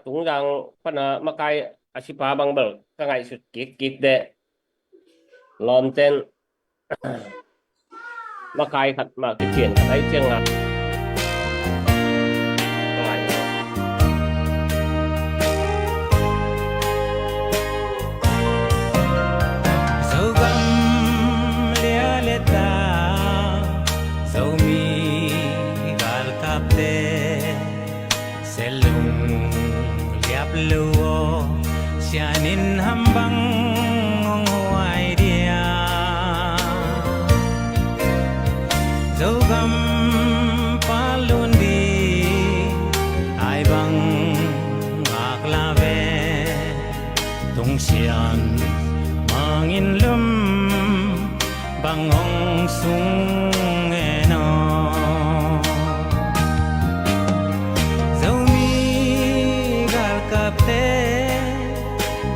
tungjang pana makai asipabang bel kangai sut kik de lomten makai khat ma kitien ai cheng a luo sianin hambang ngong huai dia zogam palun di ai bang aklave tung sian mangin lum bangong sung eno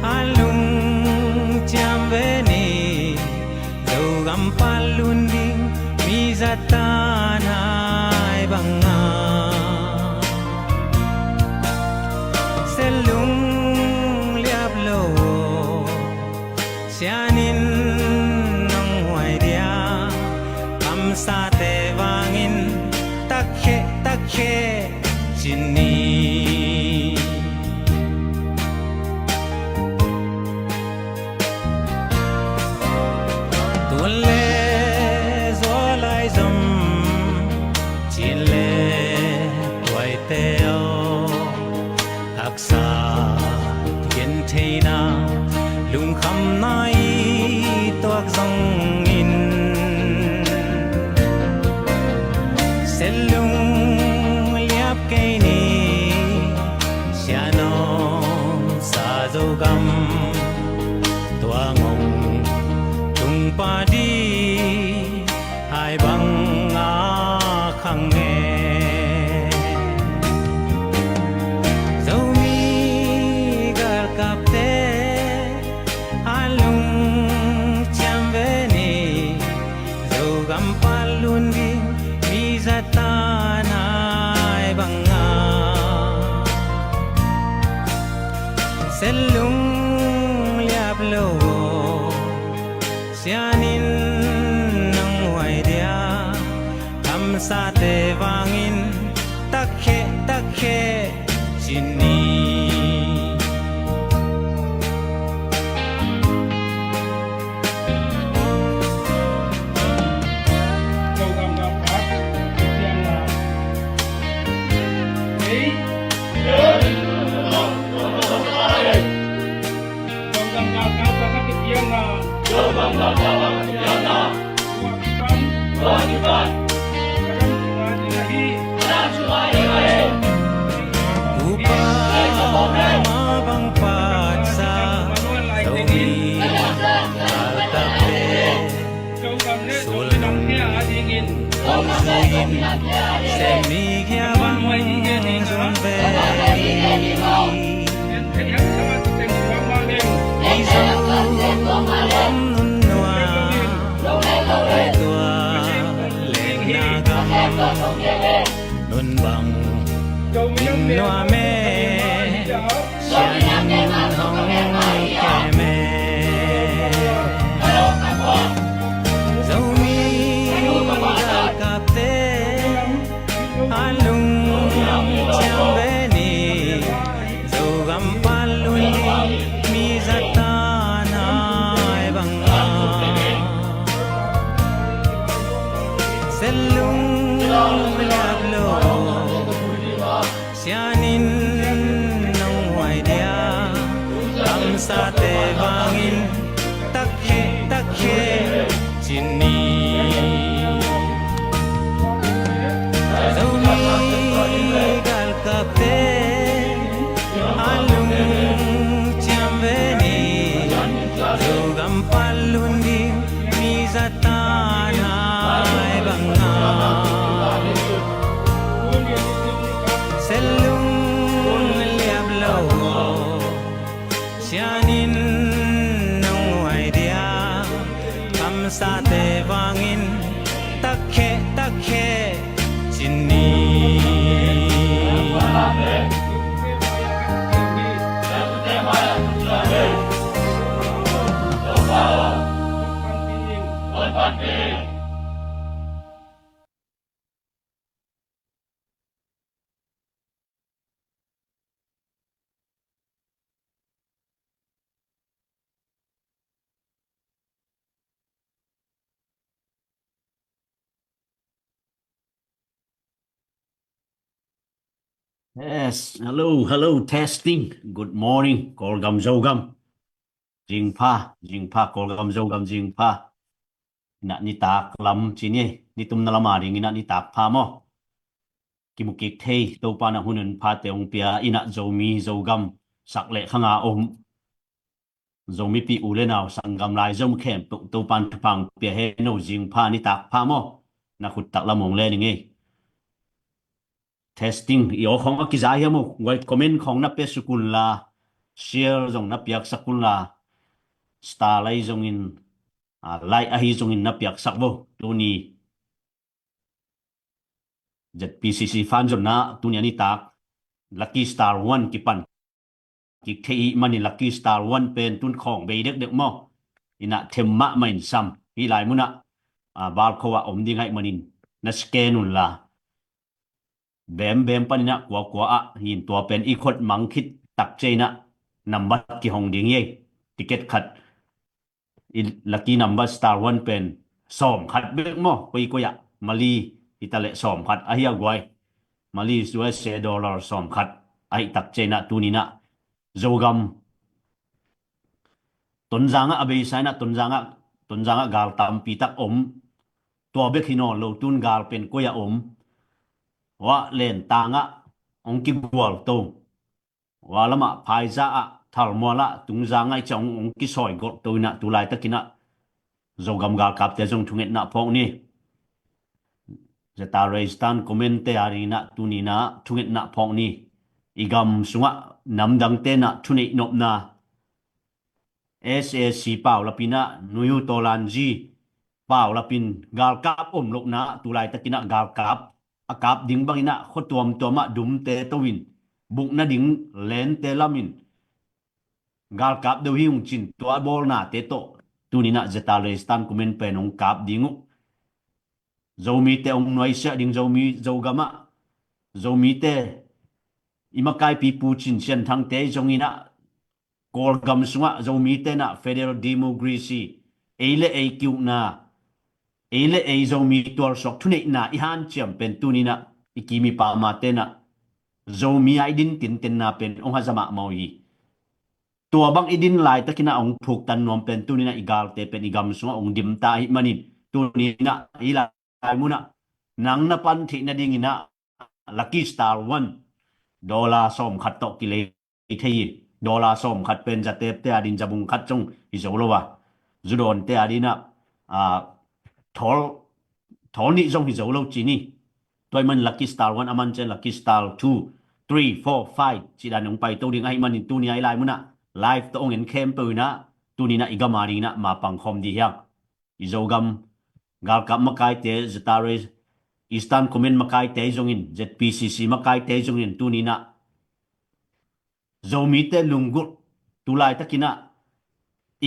alung jambeni dogam palunding mizatanai banga selung liablo sianin nong huai dia kamsate wangin takhe jinni aksa yen theina lung kham nai toak zong in selung liap ke ni siano sa zogam tuangong tung padi hai bang a khang nge gampalundi mizatanai banga selung liablo sianin nang huai dia kamsate wangin takhe jinni Semi kia bang zon ve nun bang noa me sianin hong ke me alung jambeni zogam paluni mizatanai banga selung liablo sianin nong huai dia kamsate wangin takhe jinni alung jambeni dogam palundi mizatanai banga selung liablo sianin Yes, hello, testing. Good morning, Kolgam Zogam. Jingpa, Kolgam Zogam Jingpa. Ina ni tak lam chini, ni tum nalamari ina ni tak pa mo. Kimukik thei, to pa na hunun pa te ong pia ina zomi zogam, sakle khanga zomi pi ule naw sanggam lai zom khem, to pan pang pia he no jingpa ni tak pa mo. Na khut tak lamong le ni nge. Testing iyo khong akizaya mo ngoi comment khong na pe sukul la share jong na piak sakul la star lai jong in lai a hi jong in na piak sakbo tu ni ZPCC fan jong na tu ni ani tak lucky star 1 ki pan ki thei mani lucky star 1 pen tun khong be dek mo ina themma main sam hi lai muna bal khowa om ding hai manin na scanun la bem panina kwa hin tua pen i khot mang khit tak cheina number ki hong ding ye ticket khat lucky number star 1 pen som khat bek mo koi koya mali itale som khat ahia gwai mali US dollar som khat ai tak cheina tunina zogam tonjanga abe saina tonjanga gal tam pi tak om tua bek hino lo tun gal pen koya om wa len tanga ong ki gwal to walama phaiza a thalmola tungzanga chong ong ki soi go toina tulai takina zogam gal kap te jong thunget na phong ni zeta reistan commente arina tunina thunget na phong ni igam sunga namdang te na thunei nop na SSC paw lapina nuyu tolanji paw lapin gal kap lok na tulai takina gal kap akap ding bangina khotuam toma dum te towin buk na ding len te lamin gal kap de hiung chin to bol na te to tunina zetalestan kumen penong kap dingu zomi te ong noi sha ding zogama zomi te imakai pi pu chin chen thang te jongina kolgam sunga zomi te na federal democracy eile eq na ele ei zomi tor sok thunei na ihan chiam pen tunina ikimi pa ma tena zomi aidin tin na pen ong hazama mawi tua bang idin lai takina ong phuk tan nom pen tunina igal te pen igam sunga ong dim ta hi manin tunina ila muna nang na pan thi na dingina lucky star 1 dollar som khat to kile thei dollar som khat pen jatep te adin jabung khat chung izolowa zudon te adina thol ni jong hi zolo chini toy man lucky star 1 aman chen lucky star 2 3 4 5 chi dan ong pai to ding ai man tu ni ai lai muna live to ong en kem pe na tu ni na igamari na ma pang khom di hyak izogam gal kap makai te ztare eastern comment makai te jong in ZPCC makai te jong in tu ni na zomi te lungut tulai takina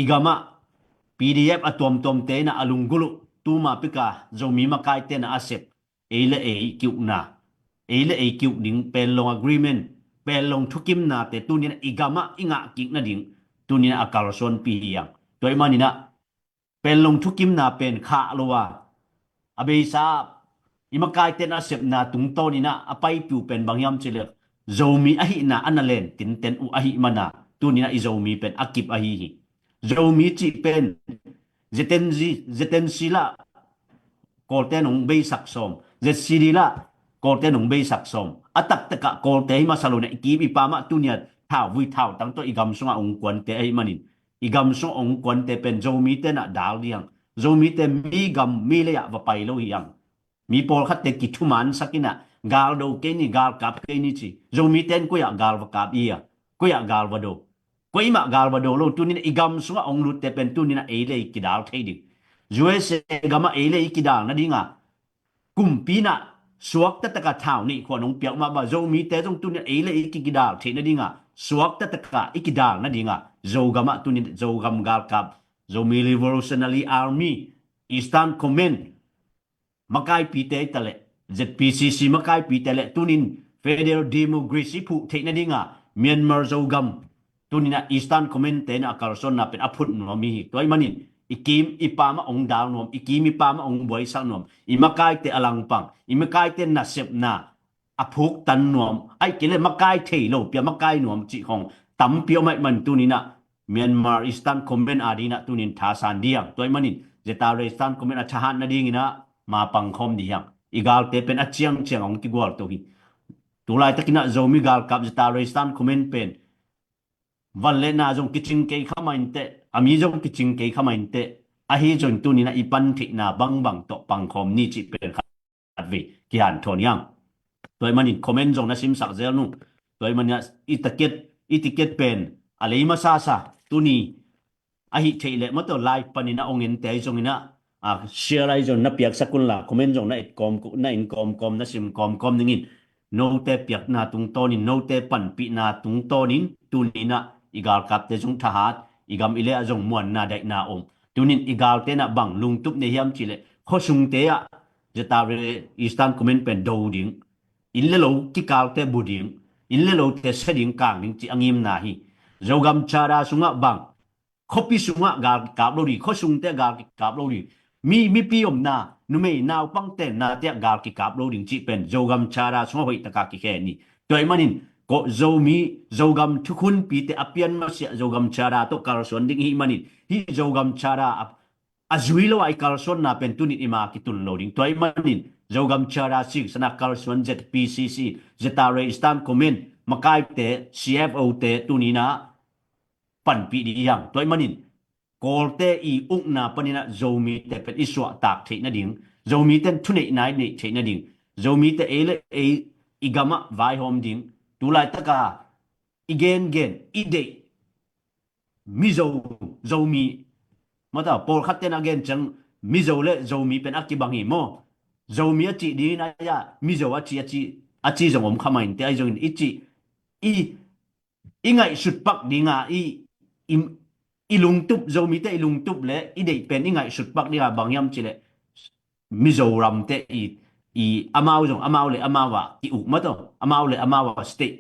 igama PDF atom tom te na alunggulu tuma pika zomi makai te na asep ele kiu ding pelong agreement pelong thukim na te tunin igama inga kik na ding tunin akalson pi yang toy manina pelong thukim na pen kha lowa abe sa imakai te na asep na tungto ni na apai pu pen bangyam chile zomi ahi na analen tin u ahi mana tunina izomi pen akip ahi zomi chi pen zetenzi la kolte nong be saksom zetsidi la kolte nong be saksom atak taka kolte ma salone ikibi pama tunia thau vui thau tang to igam sunga ong kwan te ai manin igam sung ong kwan te pen zomi te na dal diang zomi te mi gam mi le ya va pai lo yang mi pol khat te ki thuman sakina gal do ke ni gal kap ke ni chi zomi ten ko ya gal va kap ia ko ya gal va do koi ma gal ba do lo tunin igam sunga ong lut te pen tunina ele ikidal thedi USA gama ele ikidal na dinga kumpina suak ta taka thau ni khonong piak ma ba zomi te jong tunin ele ikidal the na dinga suak ta taka ikidal na dinga zogama tunin zogam gal kap zomi revolutionary army eastern command makai pite tale ZPCC makai pite le tunin federal democracy phu the na dinga Myanmar zogam tunina eastern comment te na akarson na pen aphut no mi toy manin ikim ipama ong dal nom ikim ipama ong boy sang nom imakai te alangpang imakai te nasep na a phuk tan nuam ai kile makai thei lo pia makai nuam chi khong tam pio mai man tunina Myanmar Eastern Comment adina tunin thasan diang toy manin Jetare Eastern Comment athahan na dingina ma pangkhom diang igal te pen achiang chiang ong ti gwal to hi tulai takina zomi gal kap Jetare Eastern Comment pen van le na jong kiching ke khamain te ami jong kiching ke khamain te a hi jong tunina ipan thi na bang to pangkhom ni chi pen khat ve ki han thon yang toy manin comment jong na sim sak zel nu toy mania itiket pen alei ma sa tuni a hi theile ma to live panina ongin te jong ina a share lai jong na piak sakun la comment jong na kom na in kom na sim kom ningin no te piak na tung tonin no te pan pi na tung tonin tunina igal kap te jong thahat igam ile a jong muan na dai na om tunin igal te na bang lungtup ne hiam chile khosung te a Jetare Eastern Comment pen do ding inle lo ki kal te buding inle lo te seding kang ning chi angim na hi jogam chara sunga bang khopi sunga gal kap lo ri khosung te gal kap lo ri mi piom na nume naw pang te na te gal ki kap lo ding chi pen jogam chara sunga hoi taka ki khe ni toy manin ko zomi jogam thukun pi te apian ma sia jogam chara to kal son ding hi manin hi jogam chara azuilo ai kal son na pen tunit ima ki tul lo ding toy manin jogam chara sing sana kal son ZPCC Jetare Eastern Comment makai te CFO te tunina pan pi di yang toy manin kolte i ukna panina zomi te pet iswa tak theina ding zomi ten thune nai nei theina ding zomi te ele e igama vai hom ding tulai taka igen ide mizo zomi mata por khaten again chang mizo le zomi pen akibangi mo zomi achi di na ya mizo achi jong om khamain te ai jong ichi ingai sut pak dinga ilungtup zomi te ilungtup le idei pen ingai sut pak dinga bangyam chile Mizoram te i amau le amawa i ukmato amau le amawa state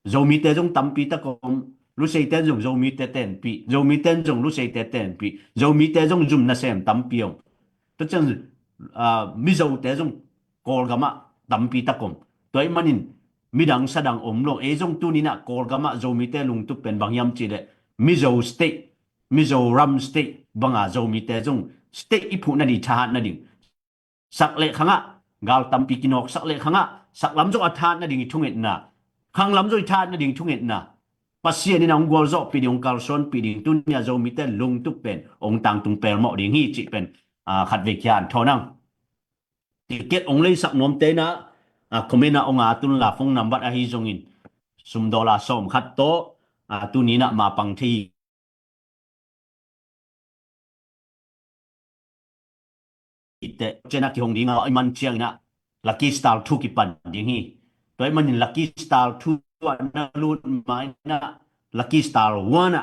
zomi te jong tampi ta kom lu sei te jong zomi te ten pi zomi ten jong lu sei te ten pi zomi te jong zum na sem tampiong to chang mizo te jong kolgama tampi ta kom toy manin midang sadang omlo e jong tunina kolgama zomi te lungtup pen bangyam chile Mizoram state banga zomi te jong state ipu na di thahat na ding sakle khanga gal tampi kinok sakle khanga saklam jo athat na ding thunget na khanglam jo ithat na ding thunget na pasia ni nang gol zo pi ding kal son pi ding tunya zomi te lungtup pen ong tang tung pel mo ding hi chi pen khat ve kyan thonang tiket ong lei sak nom te na komena ong atun la phone number a hi jongin sum dola som khat to tunina ma pang thi ite chena ki hong dinga iman chiang na lucky star thu ki pan ding hi toy manin lucky star thu na lut mai na lucky star 1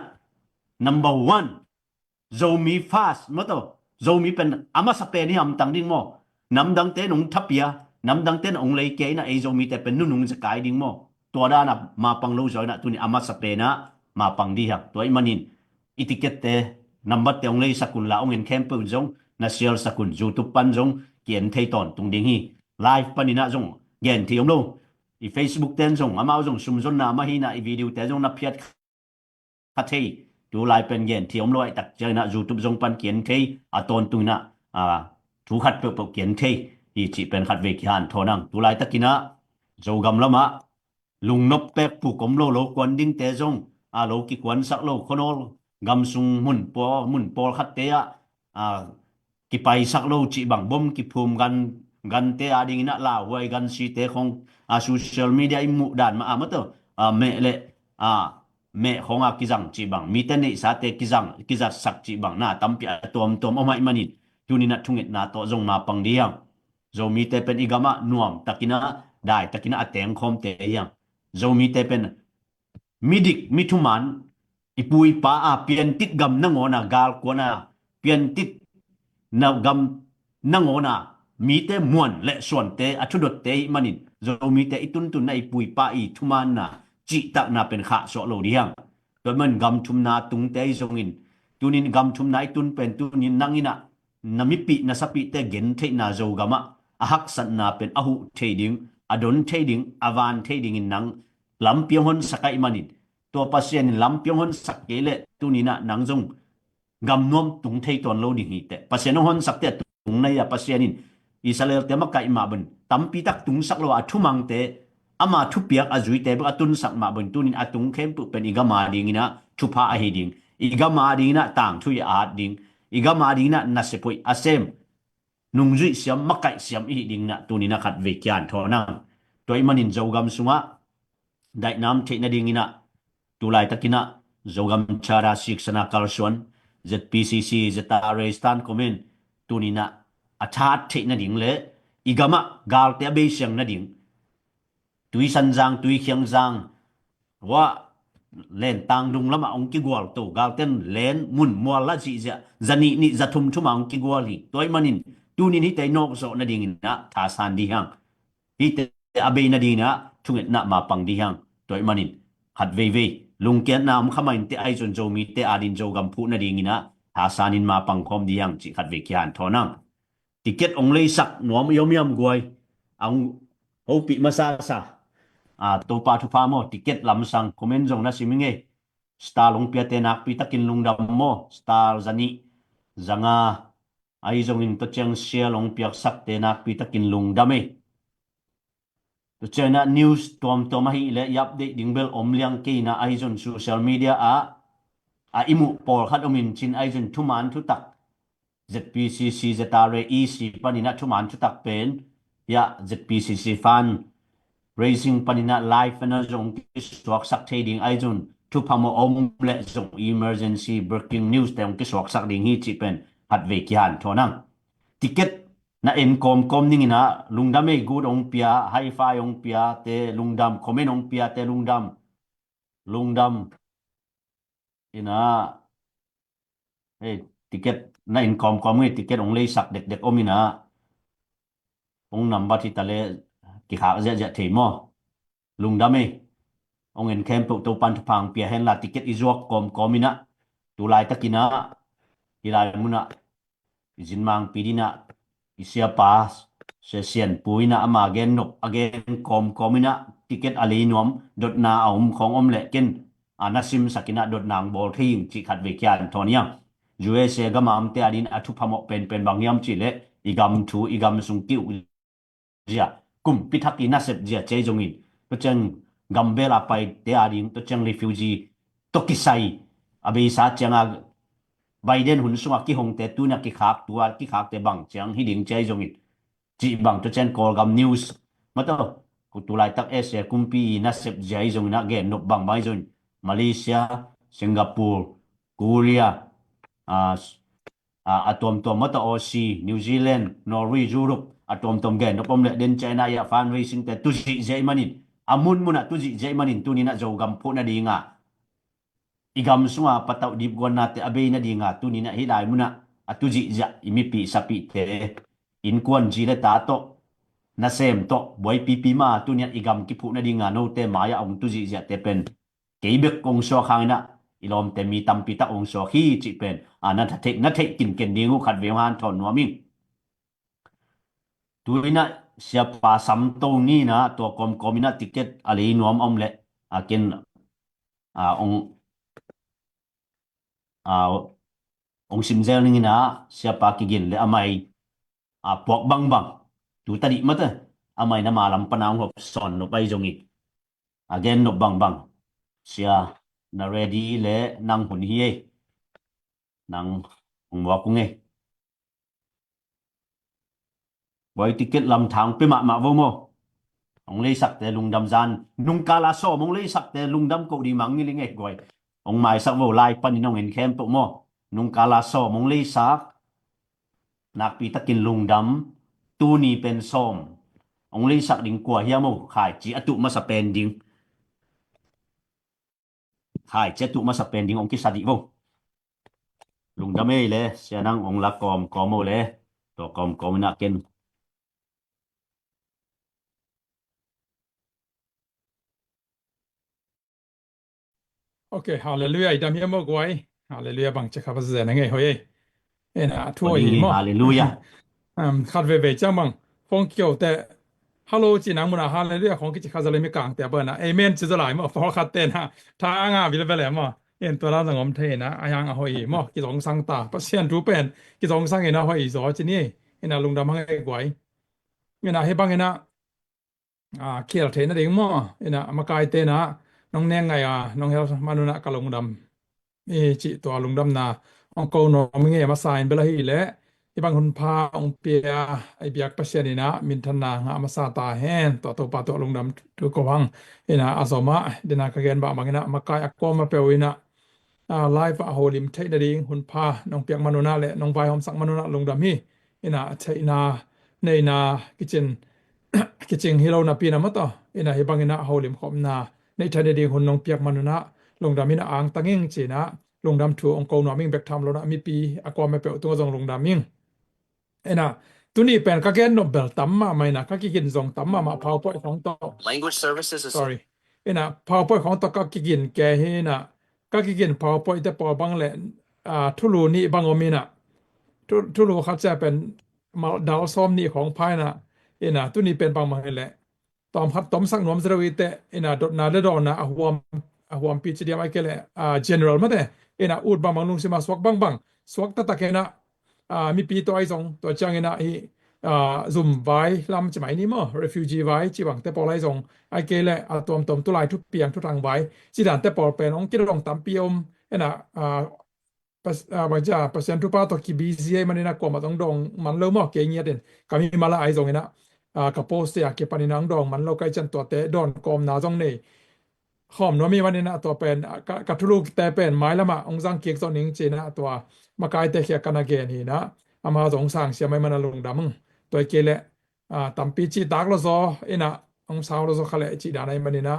number 1 zomi fast moto zomi pen ama sa pe ni am tang ding mo nam dang te nong thapia nam dang te ong lei ke na e zomi te pen nu nung sa kai ding mo to da na ma pang lo joi na tuni ama sa pe na ma pang di ha toy manin itiket te number te ong lei sakun la ong en camp jong na share sakun YouTube pan jong kien thei ton tung ding hi live panina jong gen thi om lo i Facebook ten jong amao jong sum jon na ma hi na i video te jong na phiat khathei tu lai pen gen thi om lo ai tak jai na YouTube jong pan kien thei aton tu na thu khat pe kien thei i chi pen khat ve ki han thonang tu lai takina jogam lama lungnop pek pu kom lo kwan ding te jong lo ki kwan sak lo khonol gam sung mun por khat te ki pai sak lo chi bang bom ki phum gan te ading na la wai gan si te khong social media imu dan ma amato me le me khonga ki jang chi bang mi te nei sa te ki jang sak chi bang na tampi tom omai manin tunina thunget na to jong ma pang diang zo mi te pen igama nuam takina dai takina ateng khom te yang zo mi te pen midik mithuman ipui pa pian tit gam nangona gal kona pian tit na gam nangona mi te muan le son te athudot te manin zo mi te itun na ipui pa i thuman na chi tak na pen kha so lo diang to man gam thum na tung te zongin tunin gam thum na itun pen tunin nangina namipi na sapi te gen the na zo gama ahak san na pen ahu theding adon trading avan trading in nang lampiang hon sakai manin to pasien lampiang hon sakele tunina nangjong gamnom tung thei ton lo ding hi te pasien hon sakte tung na ya pasienin Israel te makai ma ben tampi tak tung sak lo athumang te ama thu piak azui te ba tun sak ma ben tunin atung khem pu pen igama dingina thupa a hi ding igama dingina tang thui a ding igama dingina nasepoi asem nungzui siam makai siam i dingna tunina khat ve kyan thona toy manin jogam sunga dai nam theina dingina tulai takina jogam chara siksana kalson ZPCC Zetare Stan Comment tunina achat theina ding le igama gal te be siang na ding tui sanjang tui khiangjang wa len tang dung lama ong ki gwal to gal ten len mun mual la ji ja zani ni zathum thuma ong ki gwal hi toy manin tunin hi te nok so na ding na tha san di hang hi te abe na ding na thunget na ma pang di hang toy manin khat ve ve lungkian nam khamain te ai chon jo mi te adin jo gam phu na ding na tha sanin ma pang khom di hang chi khat ve kyan thonang ticket ong lei sak nuam yom yam goi ang hopi masa sa to pa thu pa mo ticket lam sang comment jong na siminge star long pia te nak pi takin lungdam mo star zani zanga ai jong in to chang share long piak sak te nak pi takin lungdam e to chana news tom tom hi le update ding bel om liang ke na ai jong social media a imu por khat omin chin ai jong thuman thu tak ZPCC Zetare EC panina thuman thu tak pen ya ZPCC fan raising panina life na jong kiswak sak trading ai jun thu phamo om le jong emergency breaking news te ong kiswak sak ding hi chi pen hat ve kyan thonang ticket na en kom ningina lungdam e good ong pia hi fi ong pia te lungdam comment ong pia te lungdam ina ticket na in kom ngi ticket ong lei sak dek omina ong number thi tale ki kha ja the mo lungdam e ong en kem to pan phang pia hen la ticket izok komina tulai takina hilai muna jinmang pidina isia pas session puina ama gen nok again komina ticket ali nom dot na aum khong om le ken anasim sakina dot nang bol thing chi khat ve kyan thonia USA gama amte adin athu phamo pen bangyam chi le igam sung ki ja kum pithaki na sep ja che jongin to chang gambela pai te adin to chang refugee tokisai abe sa changa Biden hun sunga ki hongte tuna ki khak tuwa ki khak te bang chang hi ding che jongin chi bang to chen call gam news mato ku tulai tak ese kumpi na sep jai jongina ge nok bang bai jon Malaysia Singapore Korea atom mata Aussie New Zealand Norway Europe atom ge no pom le den China ya fundraising te tu ji jai manin amun muna tu ji jai manin tunina jogam pho na dinga igam sunga pataw dip gona te abe na dinga tunina hilai muna atuji ja imipi sapi te in kwan ji le ta to na sem to boy pipi ma tunia igam ki phu na dinga no te maya ong tuji ja te pen keibek kong so khangina ilom te mi tampi ta ong so hi chi pen na the kin ken dingu khat ve han thon nuaming tuina siapa sam to ni na to komina ticket ali nuam om le akin ong simzel ningina siapa kigin le amai pok bang tu tadi mata amai na malam panang hop son no pai jongi again no bang sia na ready le nang hun hi nang ngwa ku nge boy ticket lam thang pe ma wo mo ong le sak te lungdam zan nung kala so mong le sak te lungdam ko di mang ni linge goi ong mai sak wo lai pan inong en kem po mo nung kala so mong le sak nak pi takin lungdam tu ni pen som ong le sak ding kwa hiamo khai chi atu ma sa pending khai che tu ma sa pending ong ki sadi wo lungdam e le sianang ong la komo le to kom na ken Okay, hallelujah. Idam hiya mo gwai. Hallelujah bang chakha bas zena ngai hoye. Ena thu yi mo. Hallelujah. Khat ve ve chang bang. Phong kyo te ฮัลโหลจีนังมุนะฮาเลลูยาของกิจคาซาเลมิกังแต่เปิ้นนะเอเมนจิซะหลายมอฟอคัตเตนะทางาบิลเบลมอเอ็นตัวเราสงมเทนะอายังอะฮอยมอกิจองสังตาปะเซียนรูเป็นกิจองสังเอนะฮอยซอจินี่เอนะลุงดำฮังไอ้กวยเอนะเฮบังเอนะเคียลเทนะเดงมอเอนะมากายเตนะน้องแนงไงน้องเฮลมานุนะกะลุงดำจิตัวลุงดำนาองโกนอมเงมาไซน์เบลาฮีและที่บางคนพาองเปียไอเบียกปัสเซียนี่นะมินทนาหามาซาตาแฮนตัวปาตัวลงดำทุกวังนะอาสมาเดนากะเกนบะบางนะมากายอักกอมาเปวินะไลฟ์โฮลิมเทดดิงหุนพาน้องเปียกมนุนะและน้องไวหอมสักมนุนะลงดำฮีนะเทนาในนากิจินฮิโลนาปีนะมะตอนะเฮบังนะโฮลิมขอมนาในเทดดิงหุนน้องเปียกมนุนะลงดำฮีนะอ่างตังงิงจีนะลงดำถูองโกนอมิงเบกทำโลนะมีปีอักกอมาเปตัวจงลงดำมิงนะตุนี่เป็นกะเกนโนเบลตัมมาไม่นะกะกินซองตัมมา PowerPoint ของตอ Language services is sorry PowerPoint ของตอกะกินแกเฮนะกะกิน PowerPoint แต่ปอบังแหละทุลูนี่บังอมีนะทุลูเขาจะเป็นมาดาวซ้อมนี่ของภายนะตุนี่เป็นบางมาแหละตอมพัดตอมสักหนอมซะวิเตดดนาเลดอนะอะหวมปีจิเดียมไอเกละgeneral มาแต่อูดบางลุงสิมาสวกบางสวกตะตะเกนะมีปีตัวไอ้สองตัวจังเงนะซุ่มไว้ลำจะหมายนี้มั้ง refugee ไว้จีบังแต่ปอไล่สองไอเกละตัวตุลายทุกเปียงทุกทางไว้จีด่านแต่ปอเป็นองกิดองตามปีอมบางจ้าเปอร์เซ็นต์ทุกป้าตัวกีบีซีไอมันนี่นะกว่ามาต้องดองมันเริ่มเกงี้เด่นก็มีมาละไอ้สองนะกับโพสต์อยากเก็บปนินังดองมันเราใกล้จันตัวเตะดอนกอมนาจงนี่ขอมน้อมีวันนี้นะตัวเป็นกับทุลูกแต่เป็นไม้ละมาองซังเกียกซอนิงจีนะตัวมากายแต่เขียกันเกนฮีนะอามาสงสางเสียไม่มันลงดำมึงตัวเกละตัมปีจีตากลซอนะองสาวลซอขะเลจีดานายมันนี่น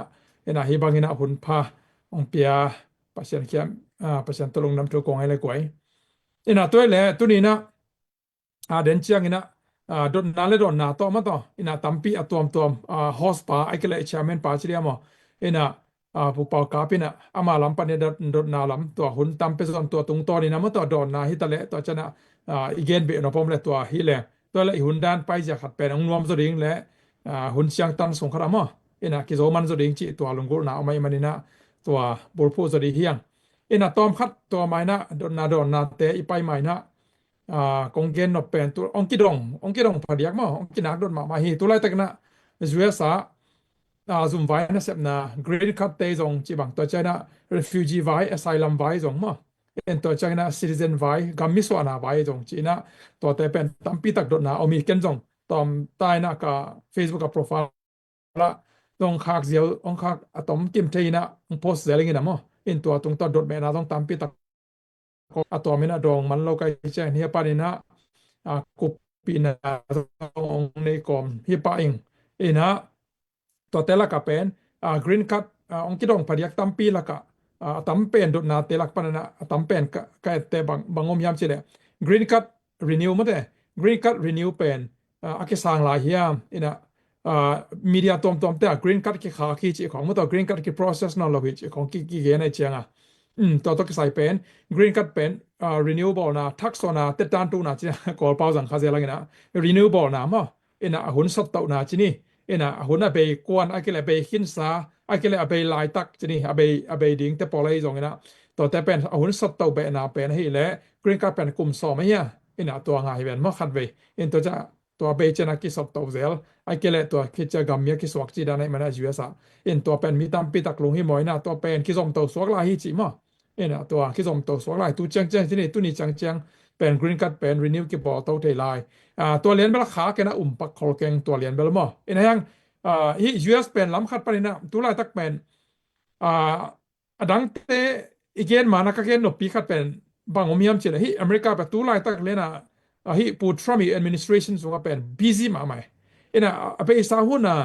ะฮิบังนะหุ่นพาองเปียปัสยันเขียปัสยันตลงน้ำตัวกงให้เลยกวยตัวแหละตัวนี้นะเดินเชียงนะดนนาเลดอนนาต่อมาต่อตัมปีอตัวฮอสปาไอเกละชาเมนปาชิเดียมผู้เป่ากาปินะอามาลำปันเนี่ยดนาลำตัวหุ่นตำเป็นส่วนตัวตรงตัวนี่นะมันตัวดอนนาฮิตะเลตัวชนะอีเกนเบนอพอมเลยตัวฮิเลตัวละหุ่นด้านไปจะขัดเป็นองนวมสดิงและหุ่นเชียงตันสงครามกิโซมันสดิงจิตัวลงกุลนาเอาไม่มันนี่นะตัวบุรพูสดิเฮียงตอมคัดตัวไม้นะดนาเตอีไปไม้นะกงเกนนเป็นตัวองกิดองพอดียกมั้งองกินักดนมาฮีตัวไรตะกันนะจุเอสซุ่มไว้นะเสพนะ green card เตจงจีบังตัวใจนะ refugee ไว้ asylum ไว้จงมาตัวใจนะ citizen ไว้กัมมิสวานาไว้จงจีนะตัวแต่เป็นตัมปีตักดนะเอามีเกนจงตอมใต้นะกับ Facebook กับ profile ละตรงคากเสียวองคากอะตอมกิมเทนะโพสต์อะไรเงี้ยนะมั้งตัวตรงตัวดดแม่นะต้องตัมปีตักอะตอมนะดองมันเราใกล้แจ้งเฮียปานี่นะกุปีนะองในกอมเฮียปาเองนะตัวเตลักเป็นgreen card องกิดองพดิยักตัมปีลักตัมเป็นดนาเตลักปนนะตัมเป็นกะเตบางอมยามจิเล green card renew มะเต green card renew เป็นอะกิสางหลายเฮียมีเดียตอมแต่ green card กิขากิจิของมะตอ green card กิ process knowledge ของกิเกนไอเจียงตัวตกใส่เป็น green card เป็นrenewable นะทักษะนะเตตันตูนะจิกอลเปาสังคาเซลังนะ renewable นะมะหุ่นสัตว์นะจินี่หุ่นไปกวนไอ้เกลไปขินซาไอ้เกลไปลายตักจินี่ไปดิ้งแต่ปอเลยจงนะตัวแต่เป็นหุ่นสัตว์ไปนะเป็นให้และกรีนการ์เป็นกลุ่มสอมเนี่ยตัวง่ายเป็นมากขัดไปตัวจะตัวไปเจนักกิสัตว์เซลไอ้เกลตัวคิดจะกำเมียกิสวกจีดานในมันจะอยู่ซะตัวเป็นมีตามปีตักลงให้หมอยนะตัวเป็นกิสมตัวสวกลายฮิจิมาตัวกิสมตัวสวกลายตู้เจียงที่นี่ตู้นี้เจียงเป็นกรีนการ์เป็นรีนิวกิบอลตัวเทลายตัวเลียนเบลขาแกนะปักคอลเกงตัวเลียนเบลมอยังฮีUS เป็นล้ำคัดปรินะตุลาตักเป็นดังเตอีเกนมานักเกนนปีคัดเป็นบางอมยามเจเลยฮีอเมริกาเป็นตุลาตักเลนะฮีปูทรัมป์ administration สุขเป็นบิซี่มาไหมไปสาหุนะ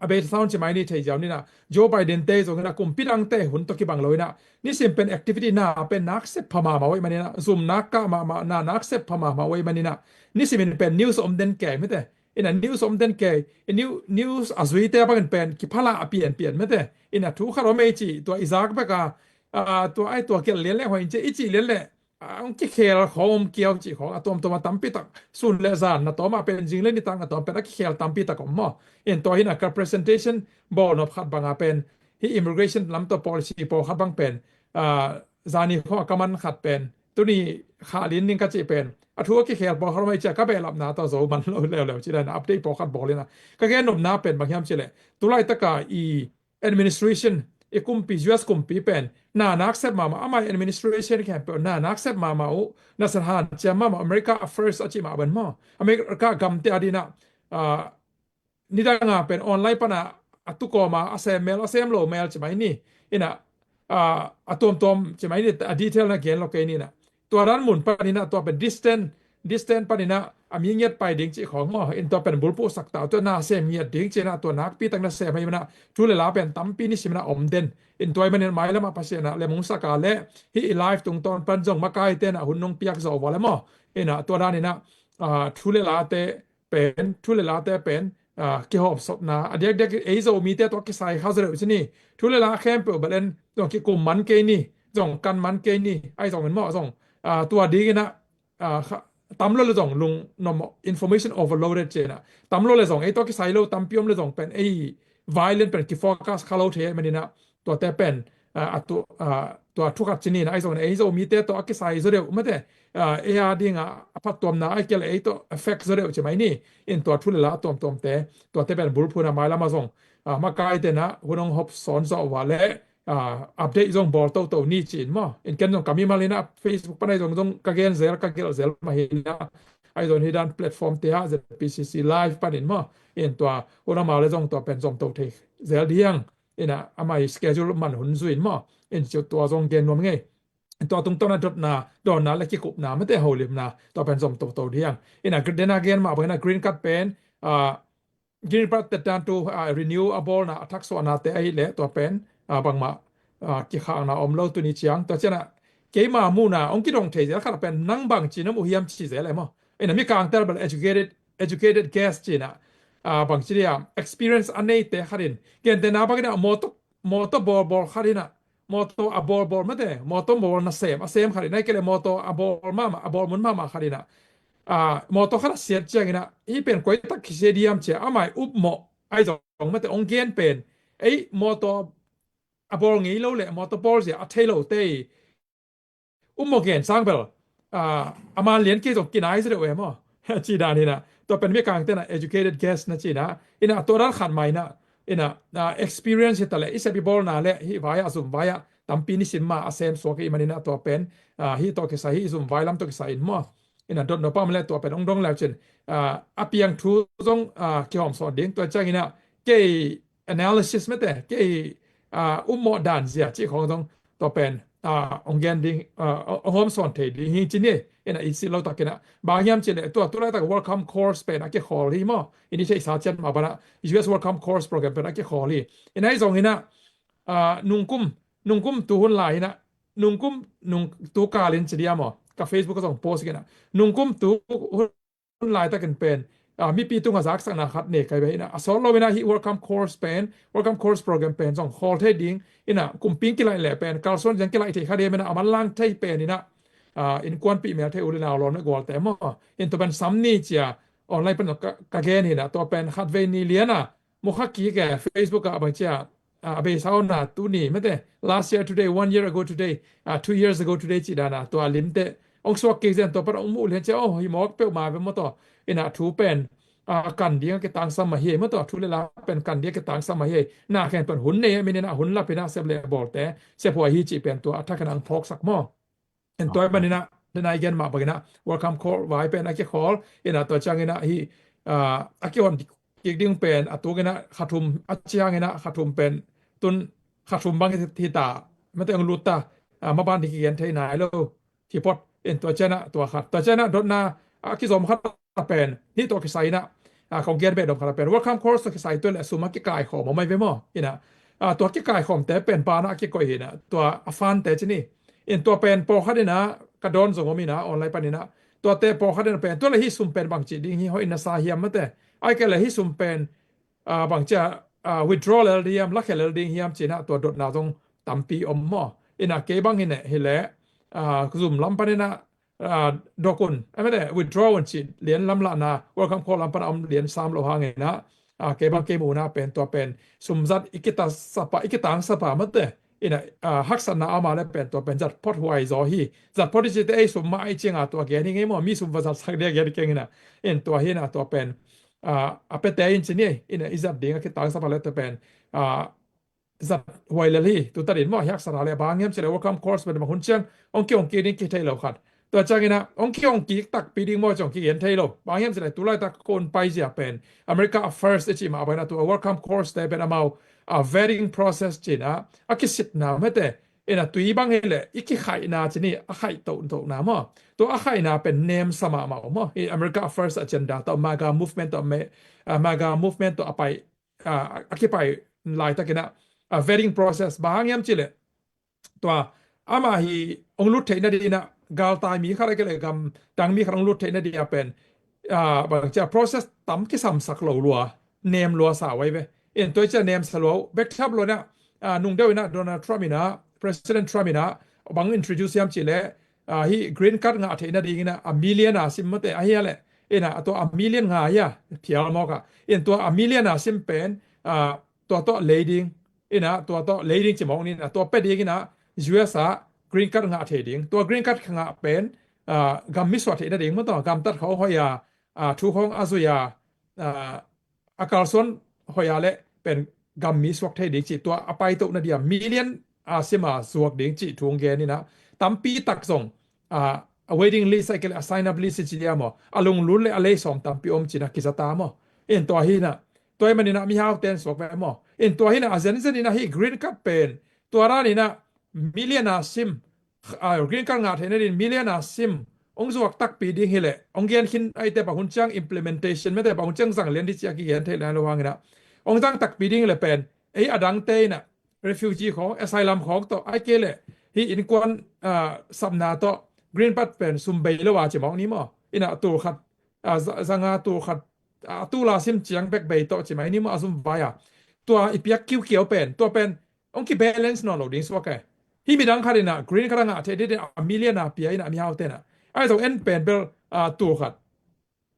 ไปสาหุนจะไม่ได้ใช่เจ้านี่นะโจไบเดนเตส่งนะกุมพิดังเตหุ่นตกิบังเลยนะนี่สิเป็น activity นะเป็นนักเซปพม่ามาไว้มันนี่นะซุ่มนักกะมานักเซปพม่ามาไว้มันนี่นะนี่สิเป็น news อมเดนแก่ไม่แต่news อมเดนแก่ news อาซุยเตบังเป็นกิพลาเปลี่ยนไม่แต่ทุกคารอเมจิตัวอิซากเบกาตัวไอตัวเกลเลียนแล้วหัวอินเจอิจิเลียนแหละ ang kikhel khom kiaw chi khong atom to tampi tak sun le zan na to ma pen jing le ni tang atom pen kikhel tampi tak mo en to hin a representation bol no khat banga pen hi immigration lam to policy po khat bang pen zani kho kaman khat pen tu ni kha lin ning ka chi pen athu ki khel bo khar mai cha ka be lap na to zo man lo le chi da na update po khat bo le na ka ge nom na pen bang yam chi le tu lai ta ka i administration e kumpi US kumpi pen na accept mama amai administration camp na accept mama o na sarhan chama America first achi ma ban mo America gam te adina nidanga pen online pana atuko ma asem lo mail chmai ni ina atom tom chmai ni detail na gen lo ke ni naตัวรันหมุนปานินะตัวเป็น distance ปานินะมีเงียดไปดิ่งจิของหม้ออินตัวเป็นบุลปูสักตาตัวนาเซมเงียดดิ่งจินะตัวนักปีตั้งแต่เซมให้มันนะทุเลลาเป็นตั้มปีนี่สิมันนะอมเด่นอินตัวมันเนี่ยหมายแล้วมาพัฒนาเลยมุงสักกาเล่ฮีไลฟ์ตรงตอนปันจงมาไกลเต้นหุ่นนงเปียกโซวะแล้วหม้ออินะตัวด้านนี่นะทุเลลาเตเป็นกี่หอบสดนะเด็กไอ้โซมีเตตัวกี่ใส่เข้าเสด็จชนี่ทุเลลาแคมเปิลบัดเล่นตัวกี่กลุ่มมันเกนี่จงกันมันเกนี่ไอ้สองเป็นหม้อสองตัวดีกันนะตำโลเลยส่งลงนอม information overloaded เจนะตำโลเลยส่งไอ้ตัวที่ใส่โลตำพิมเลยส่งเป็นไอ้ violent เป็นกี่ forecast คาร์โลเทมันนี่นะตัวแต่เป็นตัวทุกขัดชนิดนะไอ้ส่งไอ้ส่งมีแต่ตัวที่ใส่ซะเดียวไม่แต่ดิ้งพัดตัวนะไอ้เกี่ยวไอ้ตัว effect ซะเดียวใช่ไหมนี่อินตัวทุเรศตัวแต่ตัวแต่เป็นบุรุษผู้นำมาแล้วมาส่งมาไกลแต่นะหุ่นองหอบสอนสอบว่าและอัปเดตจงบอลโตนี่จีนมั้งอินกันจงกามีมาเลยนะ Facebook ปนัยจงกะเกนเซลมาเห็นนะไอ้จงที่ด้านแพลตฟอร์มเทียจะ PCC Live ปนินมั้งอินตัวหุ่นมาเลยจงตัวเป็นจงโตเทเซลเดียงอินะอามาสเกจูลมันหุ่นสุยมั้งอินจุดตัวจงเกนนวมไงตัวตรงต้นนั้นจุดนาโดนนาและกิกุบนาไม่ได้โหลิมนาตัวเป็นจงโตเดียงอินะเดนอาเกนมาเป็นนะ Green Card เป็นGreen Card แต่ด้านตัว renewable นะทักษะนาแต่ไอ้เละตัวเป็นบางมากี่ข้างนะอมเล่าตัวนี้เชียงตัวเจ้านะเกี่ยมามูนะองค์กิดองเทจะขนาดเป็นนั่งบางจีนมุฮิมชีเสอะไรมั้งไอ้นั่นมีการแต่เป็น educated guest จีนะบางจีเนี่ย experience อันนี้แต่ขนาดเกี่ยแต่นะบางทีนะมอเตอร์บอลขนาดนะมอเตอร์บอลไม่ได้มอเตอร์บอลน่ะเซมขนาดนั้นก็เลยมอเตอร์บอลมุนมาขนาดนะมอเตอร์ขนาดเสียจริงนะอีเป็นก๋วยตักขี้เสียดีมเจ้าอ่ะไม่อุบหมอไอ้สองไม่แต่องค์เกียนเป็นไอ้มอเตอร์บอลงี้เราเลยมอเตอร์บอลเสียเทโลเต้อุบหมอเกียนสร้างเปล่ามาเรียนกี่จบกี่นายเสียเว้ยมั้งจีดานี่นะตัวเป็นวิการเต้นนะ educated guest นะจีนะอินะตัวนั้นขัดใหม่นะอินะexperience แต่ละอิสบิบอลน่ะแหละฮิวายาซุมวายาตั้มปีนิสิมาอาเซมสวกิมันนี่นะตัวเป็นฮิตัวกิสายฮิซุมวายลัมตัวกิสายมั้งอินะโดนนป้ามันเลยตัวเป็นองแล้วเช่นอภิยังทูจงเกี่ยวกับสอนเด็กตัวจ้างอินะเกี่ย analysis ไม่แต่เกี่ยอุโมดานเสียที่ของตัวเป็นองเกนดิ้งโฮมสอนเทดิ้งฮิจินี่อินะอีสิเราตักกินะบางยามเช่นตัวแรกตัก welcome course เป็นอะไรขอรีมั้งอินี่ใช่สาเจนมาบ้านUS welcome course program เป็นอะไรขอรีอินะไอ้สองอินะนุ่งกุ้มตัวหุ่นลายนะนุ่งตัวกาลินจะเดียมั้งกับ Facebook ก็ส่งโพสต์กันนะนุ่งกุ้มตัวหุ่นลายตักกันเป็นมีปีตุงอาศักสักนาคัดเนกไปนะสอนเราเวลาที่ welcome course เป็น welcome course program เป็นส่ง call เทดิ้งอินะกลุ่มปิ้งกี่ไรแหละเป็นการสอนยังกี่ไรที่คดีมันนะมันล่างเทเป็นนี่นะอินกวนปีเมียเทอุลินาลอนกวอลแต่มั้งอินตัวเป็นซัมนี่จ้ะออนไลน์เป็นกะเกนี่นะตัวเป็นฮัดเวนีเลียนะมุขกี้แก Facebook กับบางจ้ะเบสเอาหน้าตัวนี้ไม่ได้ last year today 1 year ago today 2 years ago today จีดานะตัวลิมเตองสวกเกจันตัวเป็นองมูลเห็นเจ้าโอ้ยหมอกเปิลมาเป็นมั้งตัวอินะทูเป็นกันเดียงกตังสมัยเฮเมื่อต่อทุเลลาเป็นกันเดียงกตังสมัยเฮหน้าแข่งเป็นหุ่นเนี่ยไม่เนี่ยนะหุ่นลับเป็นหน้าเซฟเลบอลแต่เซฟหัวฮีจีเป็นตัวอัฐขนังพอกสักหม้อเห็นตัวมันนี่นะเดินไอเกนมาบอกนะ welcome call ไว้เป็นอาเก call เอ็นะตัวจังเนะฮีอาเกวันกิกดิ้งเป็นตัวกันนะขัดทุมอาเจียงนะขัดทุมเป็นตุนขัดทุมบางที่ตาไม่ต้องรู้ตามาบ้านที่เกียนที่ไหนแล้วที่พอดเอ็นตัวเจนะตัวขัดตัวเจนะโดนนะอากิสมขัดเป็นที่ตัวกิไซนะของเกียนเป็นดอกขัดเป็น welcome course ตัวกิไซตัวแหละสุมากิกายของมันไม่เป็นมั้งเอ็นะตัวกิกายของแต่เป็นปานะกิกอยนะตัวฟันแต่ชนี่เอ็นตัวเป็นโปรคัดนะกระโดนส่งมีนะออนไลน์ปานี่นะตัวแต่โปรคัดนะเป็นตัวละฮิซุมเป็นบางจีดิ้งฮิฮอินซาเฮียมมั้งแต่ไอ้แกละฮิซุมเป็นบางจะwithdraw แล้วเดียมลักแค่แล้วดิ้งเฮียมจีนะตัวโดดนาตรงตั้มปีอมมั้งเอ็นะเก็บบางเห็นเนี่ยเห็นแล้ว ซุมลำปะเนี่ยนะดอกุนไม่ได้ withdraw วันจิเหรียญลำละนะ welcome call ลำปะเอาเหรียญ3โลหะไงนะเกบังเกมูนะเป็นตัวเป็นซุมจัดอิกิตาสปะอิกิตังสปะมันเตอินะฮักษณะเอามาแล้วเป็นตัวเป็นจัดพอดหวยจอฮีจัดพอดที่จะไอ้ซุมมาไอ้เจียงตัวแกนี่ไงมั้งมีซุมภาษาสักเดียแกนี่เก่งนะตัวฮีนะตัวเป็นเป็นแต่อินจิเนียร์อิจัดเดียงอิกิตังสปะแล้วตัวเป็นจัดหวยเลยตัวตัดอินมั้งฮักษณะเลยบางเงี้ยเฉลี่ย welcome course เป็นบางคนเชียงองค์นี่คิดให้เราขัดตัวจังนะองค์ตักปีดิ้งมั่วจงกี่เห็นไทยเราบางอย่างจะได้ตัวไล่ตะโกนไปเสียเป็น America First ที่มาเป็นตัว welcome course แต่เป็นเอาvetting process จีนะคิดสิทธิ์นะไม่แต่ตัวบางอย่างเลยอีกไข่นาจีนี่ไข่โตนะมั่วตัวไข่นาเป็นเนมสมามั่วAmerica First agenda ตัว MAGA movement ตัว MAGA movement ตัวไปคิดไปไล่ตะกินะ vetting process บางอย่างจีเลยตัวอามาฮีองลุดเทนดีนะกาลตายมีข้าราชการกำดังมีครั้งลุดเทนดีเป็นบางจะ process ตั้มที่สำสักหลัวเนมลัวสาวไว้เว้ตัวจะเนมสลัวเบคทับลัวนะนุ่งเดียวนะโดนัลด์ทรัมป์นะ president ทรัมป์นะบาง introduce ยามจีเล่ฮี green card งาเทนดีนะa million ซิมมาเตะไอ้เละตัว a million งาเพียร์มอกตัว a million ซิมเป็นตัว leading ตัว leading จิมองนี่นะตัวเป็ดดีนะ US green card งาเทดิงตัว green card งาเป็นกำมิสวัสดิ์นั่นเองมันต้องกำตัดเขาหอยทุกของอาซุยอาการส่วนหอยเละเป็นกำมิสวัสดิ์ดิงจิตัวไปตุนเดียมิเลียนเสียมาสวกดิงจิทวงเกนี่นะตั้มปีตักส่งwaiting list ไอ้เกล sign up list จิเดียมอลงลุ้นเลยอะไรส่งตั้มปีจินะกิจตามตัวหินะตัวมันนี่นะมีฮาวเทนสวกแบบตัวหินะอาเซนนี่นะฮี green card เป็นตัวร้านนี่นะmillion sim green card งาเทนดิน million sim องค์สวกตักปีดิ้งเฮเลองเกียนคินไอแต่ปะหุ่นจัง implementation ไม่แต่ปะหุ่นจังสั่งเรียนที่จะกี่เห็นเทเลนระวังนะองค์จังตักปีดิ้งเลยเป็นไออดังเตน่ะ refugee ของ asylum ของตัวไอเกเลฮีอินกวนสัมนาตัว green card เป็นซุมเบลว่าจะมองนี้มั้งอินะตัวขัดสังหาตัวขัดตัวลาซิมเจียงเบกเบย์ตัวจะไม่นี่มั้งซุมบายตัวอีเปียกคิวเขียวเป็นตัวเป็นองค์กี่ balance นอนหลงดิ้งสวกฮีมีดังคารินะ green card งาเทนดินa million เปียนะมีฮาวเตน่ะไอ้ตัวเอ็นเป็นเบลตัวขัด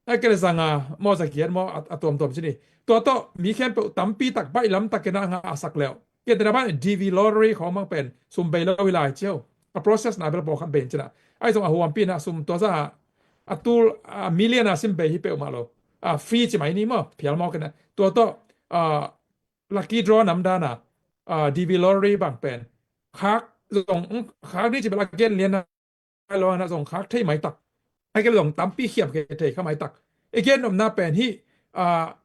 ไอ้เกลสังมอสักเกียนมอตัวชนิดตัวโตมีแค่ตั้มปีตักใบลำตักกันนะสักแล้วเกี่ยแต่ละบ้าน DV lottery ของมังเป็นซุมเบลวิลาเจียว process น่ะเบลบอกขันเป็นชนะไอ้ตัวหัวปีนะซุมตัวซะตัวมิลเลียนซิมเบฮิเปอมาโลฟรีจะไหมนี่มั้งเพียงมอกันนะตัวโตlucky draw นำดานะDV lottery บางเป็นคักส่งคักนี่จะเป็นลักเก็ตเรียนนะไอ้เรานะส่งคักที่ไหมตักไอ้ก็ส่งตั้มปีเขียบเกเทเข้าไหมตักไอ้เกนนำหน้าเป็นที่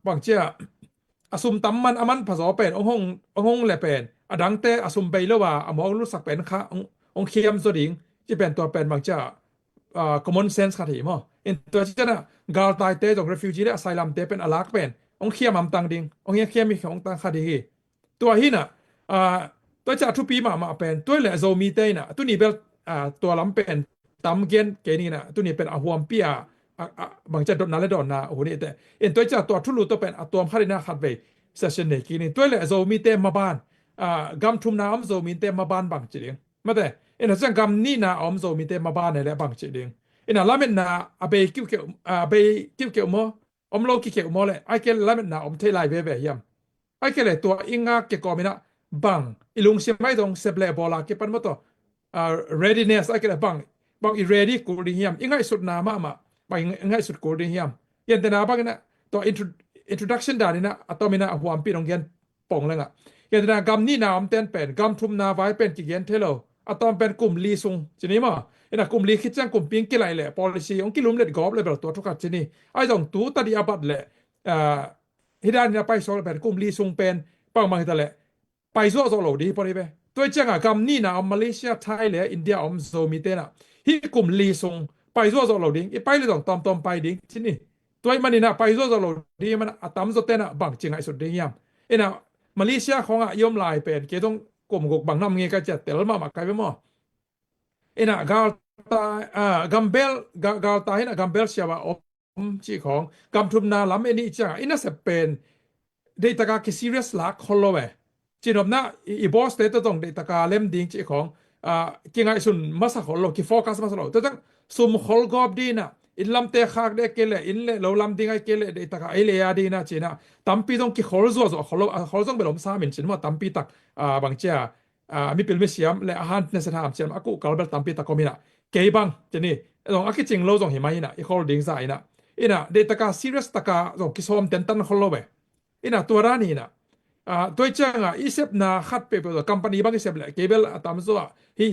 บางเจ้าซุมตั้มมันมันภาษาเป็นองค์แหละเป็นดังแต่ซุมไปแล้วว่าหมอรู้สักเป็นค่ะองเขียมตัวดิ่งที่เป็นตัวเป็นบางเจ้าcommon sense ค่ะที่มั้งตัวเจ้าน่ะกาลตายเตจง refugee และ asylum เตเป็นอลักเป็นองเขียมมันตังดิ่งองเขียมมีของตังค่ะดีตัวหิน่ะตัวจะทุปีมาเป็นตัวแหละโซมีเตน่ะตัวนี้เป็นตัวลำเป็นตั้มเกนเกนี่นะตัวนี้เป็นหัวเปียบางจะโดนนาและโดนนาโอ้โหนี่แต่ตัวจะตัวทุลุตัวเป็นตัวคารินาขัดไปเซสชันนี้กินตัวแหละโซมีเตมาบ้านกำทุมน้ำโซมีเตมาบ้านบางจีเดียงมาแต่จังกำนี่นะโซมีเตมาบ้านในแหละบางจีเดียงละเม็ดนาไปกิ้วเกี่ยวไปกิ้วเกี่ยวมั้งโลกิเกี่ยวมั้งเลยไอ้เกลละเม็ดนาเทลายเว่ยยำไอ้เกลตัวอิงาเกี่ยวกับมินะบังอีลุงเสียไม่ต้องเซเบลบอลาเก็บปันมาตัวreadiness ไอ้เกลบังอี ready กูดีเฮียมอิงไงสุดนามาบางอิงไงสุดกูดีเฮียมยันแต่นาบังนะตัว introduction ด่านี่นะตัวมีนะหัวปีนองเกนป่องเลยอ่ะยันแต่นากำนี่นาอมเต้นเป็นกำทุมนาไว้เป็นกี่เกนเทโลตัวเป็นกลุ่มลีซุงจีนี่มั้งกลุ่มลีคิดจังกลุ่มปิงกี่ไรแหละ policy องกิลุมเล็ดกอบเลยแบบตัวทุกข์จีนี่ไอ้ตรงตัวตัดอาบัดแหละฮิดานเนี่ยไปโซลเป็นกลุ่มลีซุงเป็นปังมาแต่แหละไปโซโลดีพอดีไปตัวจังกำนี่นะมาเลเซียไทยเลยอินเดียโซมีเตนะที่กลุ่มลีซุงไปโซโลดิ้งไปเลยต้องตอมไปดิ้งที่นี่ตัวมันนี่นะไปโซโลดิ้งมันตั้มโซเตนะบังจริงไอ้สุดดิ้งยามมาเลเซียของยอมลายเป็นเกี่ยต้องกลุ่มกบบังน้ำเงี้ยก็จะแต่ละมาไกลไปมั้งกาลตกัมเบลกัมเบลเชียวว่าจีของกำทุมนาล้ำนี่จังน่าจะเป็นเดตากาคิ serious ลักคนละเว้จีนอมนะอีบอสเตตต้องเดตากาเล่มดิ้งจีของ ki ngai sun masa khol lo ki focus masa lo to jang sum khol gob di na in lam te khak de kele in le lo lam ding ai kele de taka ai le ya di na china tampi dong ki khol zo zo khol zong belom sa min chin ma tampi tak bang chia mi pil mi siam le han ne sa tham chiam aku kal bel tampi tak komina ke bang chini dong aki ching lo zong hi mai na I khol ding sa ina ina de taka serious taka dong ki som ten tan khol lo be ina tua ra ni na tôi chăng isep na khát pe pe company bang isep le cable tam zo hi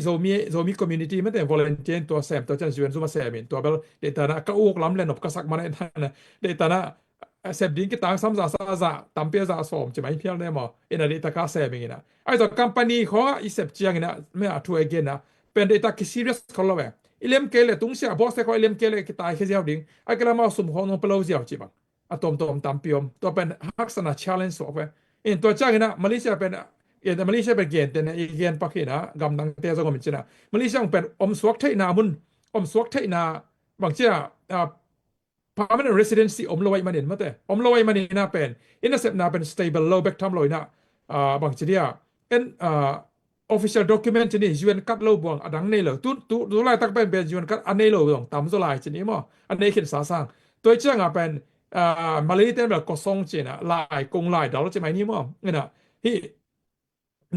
zomi community màแต่ volunteer ตัวแซมตัวจันชวนซุมาแซมตัวเบลเดตานะก็อุกล้ำเล่นอบก็สักมาในท่านนะเดตานะเซฟดิ้งก็ต่างซ้ำซาตามเปียซาสมจะไม่เพี้ยนเลยมั้งเอ็นเดตาก็แซมอย่างนี้นะไอ้ตัว company ของisepเจียงนะไม่อาจช่วยกันนะเป็นเดตาคิด serious คนละเว้ยอิเลมเกลตุ้งเสียบอสแต่ก็อิเลมเกลก็ตายแค่เดียวดิ้งไอ้กระมาสมของน้องเปล่าเดียวจีบังตอมตามพิมตัวเป็นฮักษณะ challenge สอบเว้ยเอ็นตัวจ้างนะมาเลเซียเป็นมาเลเซียเป็นเกณฑ์แต่ในเกณฑ์ปักนะกำลังเตะสกมิจนะมาเลเซียเป็นสวกไทยนามุนสวกไทยนาบางเจ้าpermanent residency ลอยมาเนี่ยมั้งแต่ลอยมาเนี่ยนะเป็นอินเตอร์เซปนาเป็น stable low back ทำลอยนะบางเจ้าofficial document นี่ยูเอ็นคัดโลบวงดังนี่เลยตู้ไล่ตั้งเป็นยูเอ็นคัดอันนี้เลยบวงตามสุดไล่ชนิดมั้งอันนี้ขึ้นสาสังตัวจ้างเป็นมาเลเซียแบบก็ส่งเจนะลายกงลายดอลลาร์จะไม่นี่มั้งเนี่ยนะที่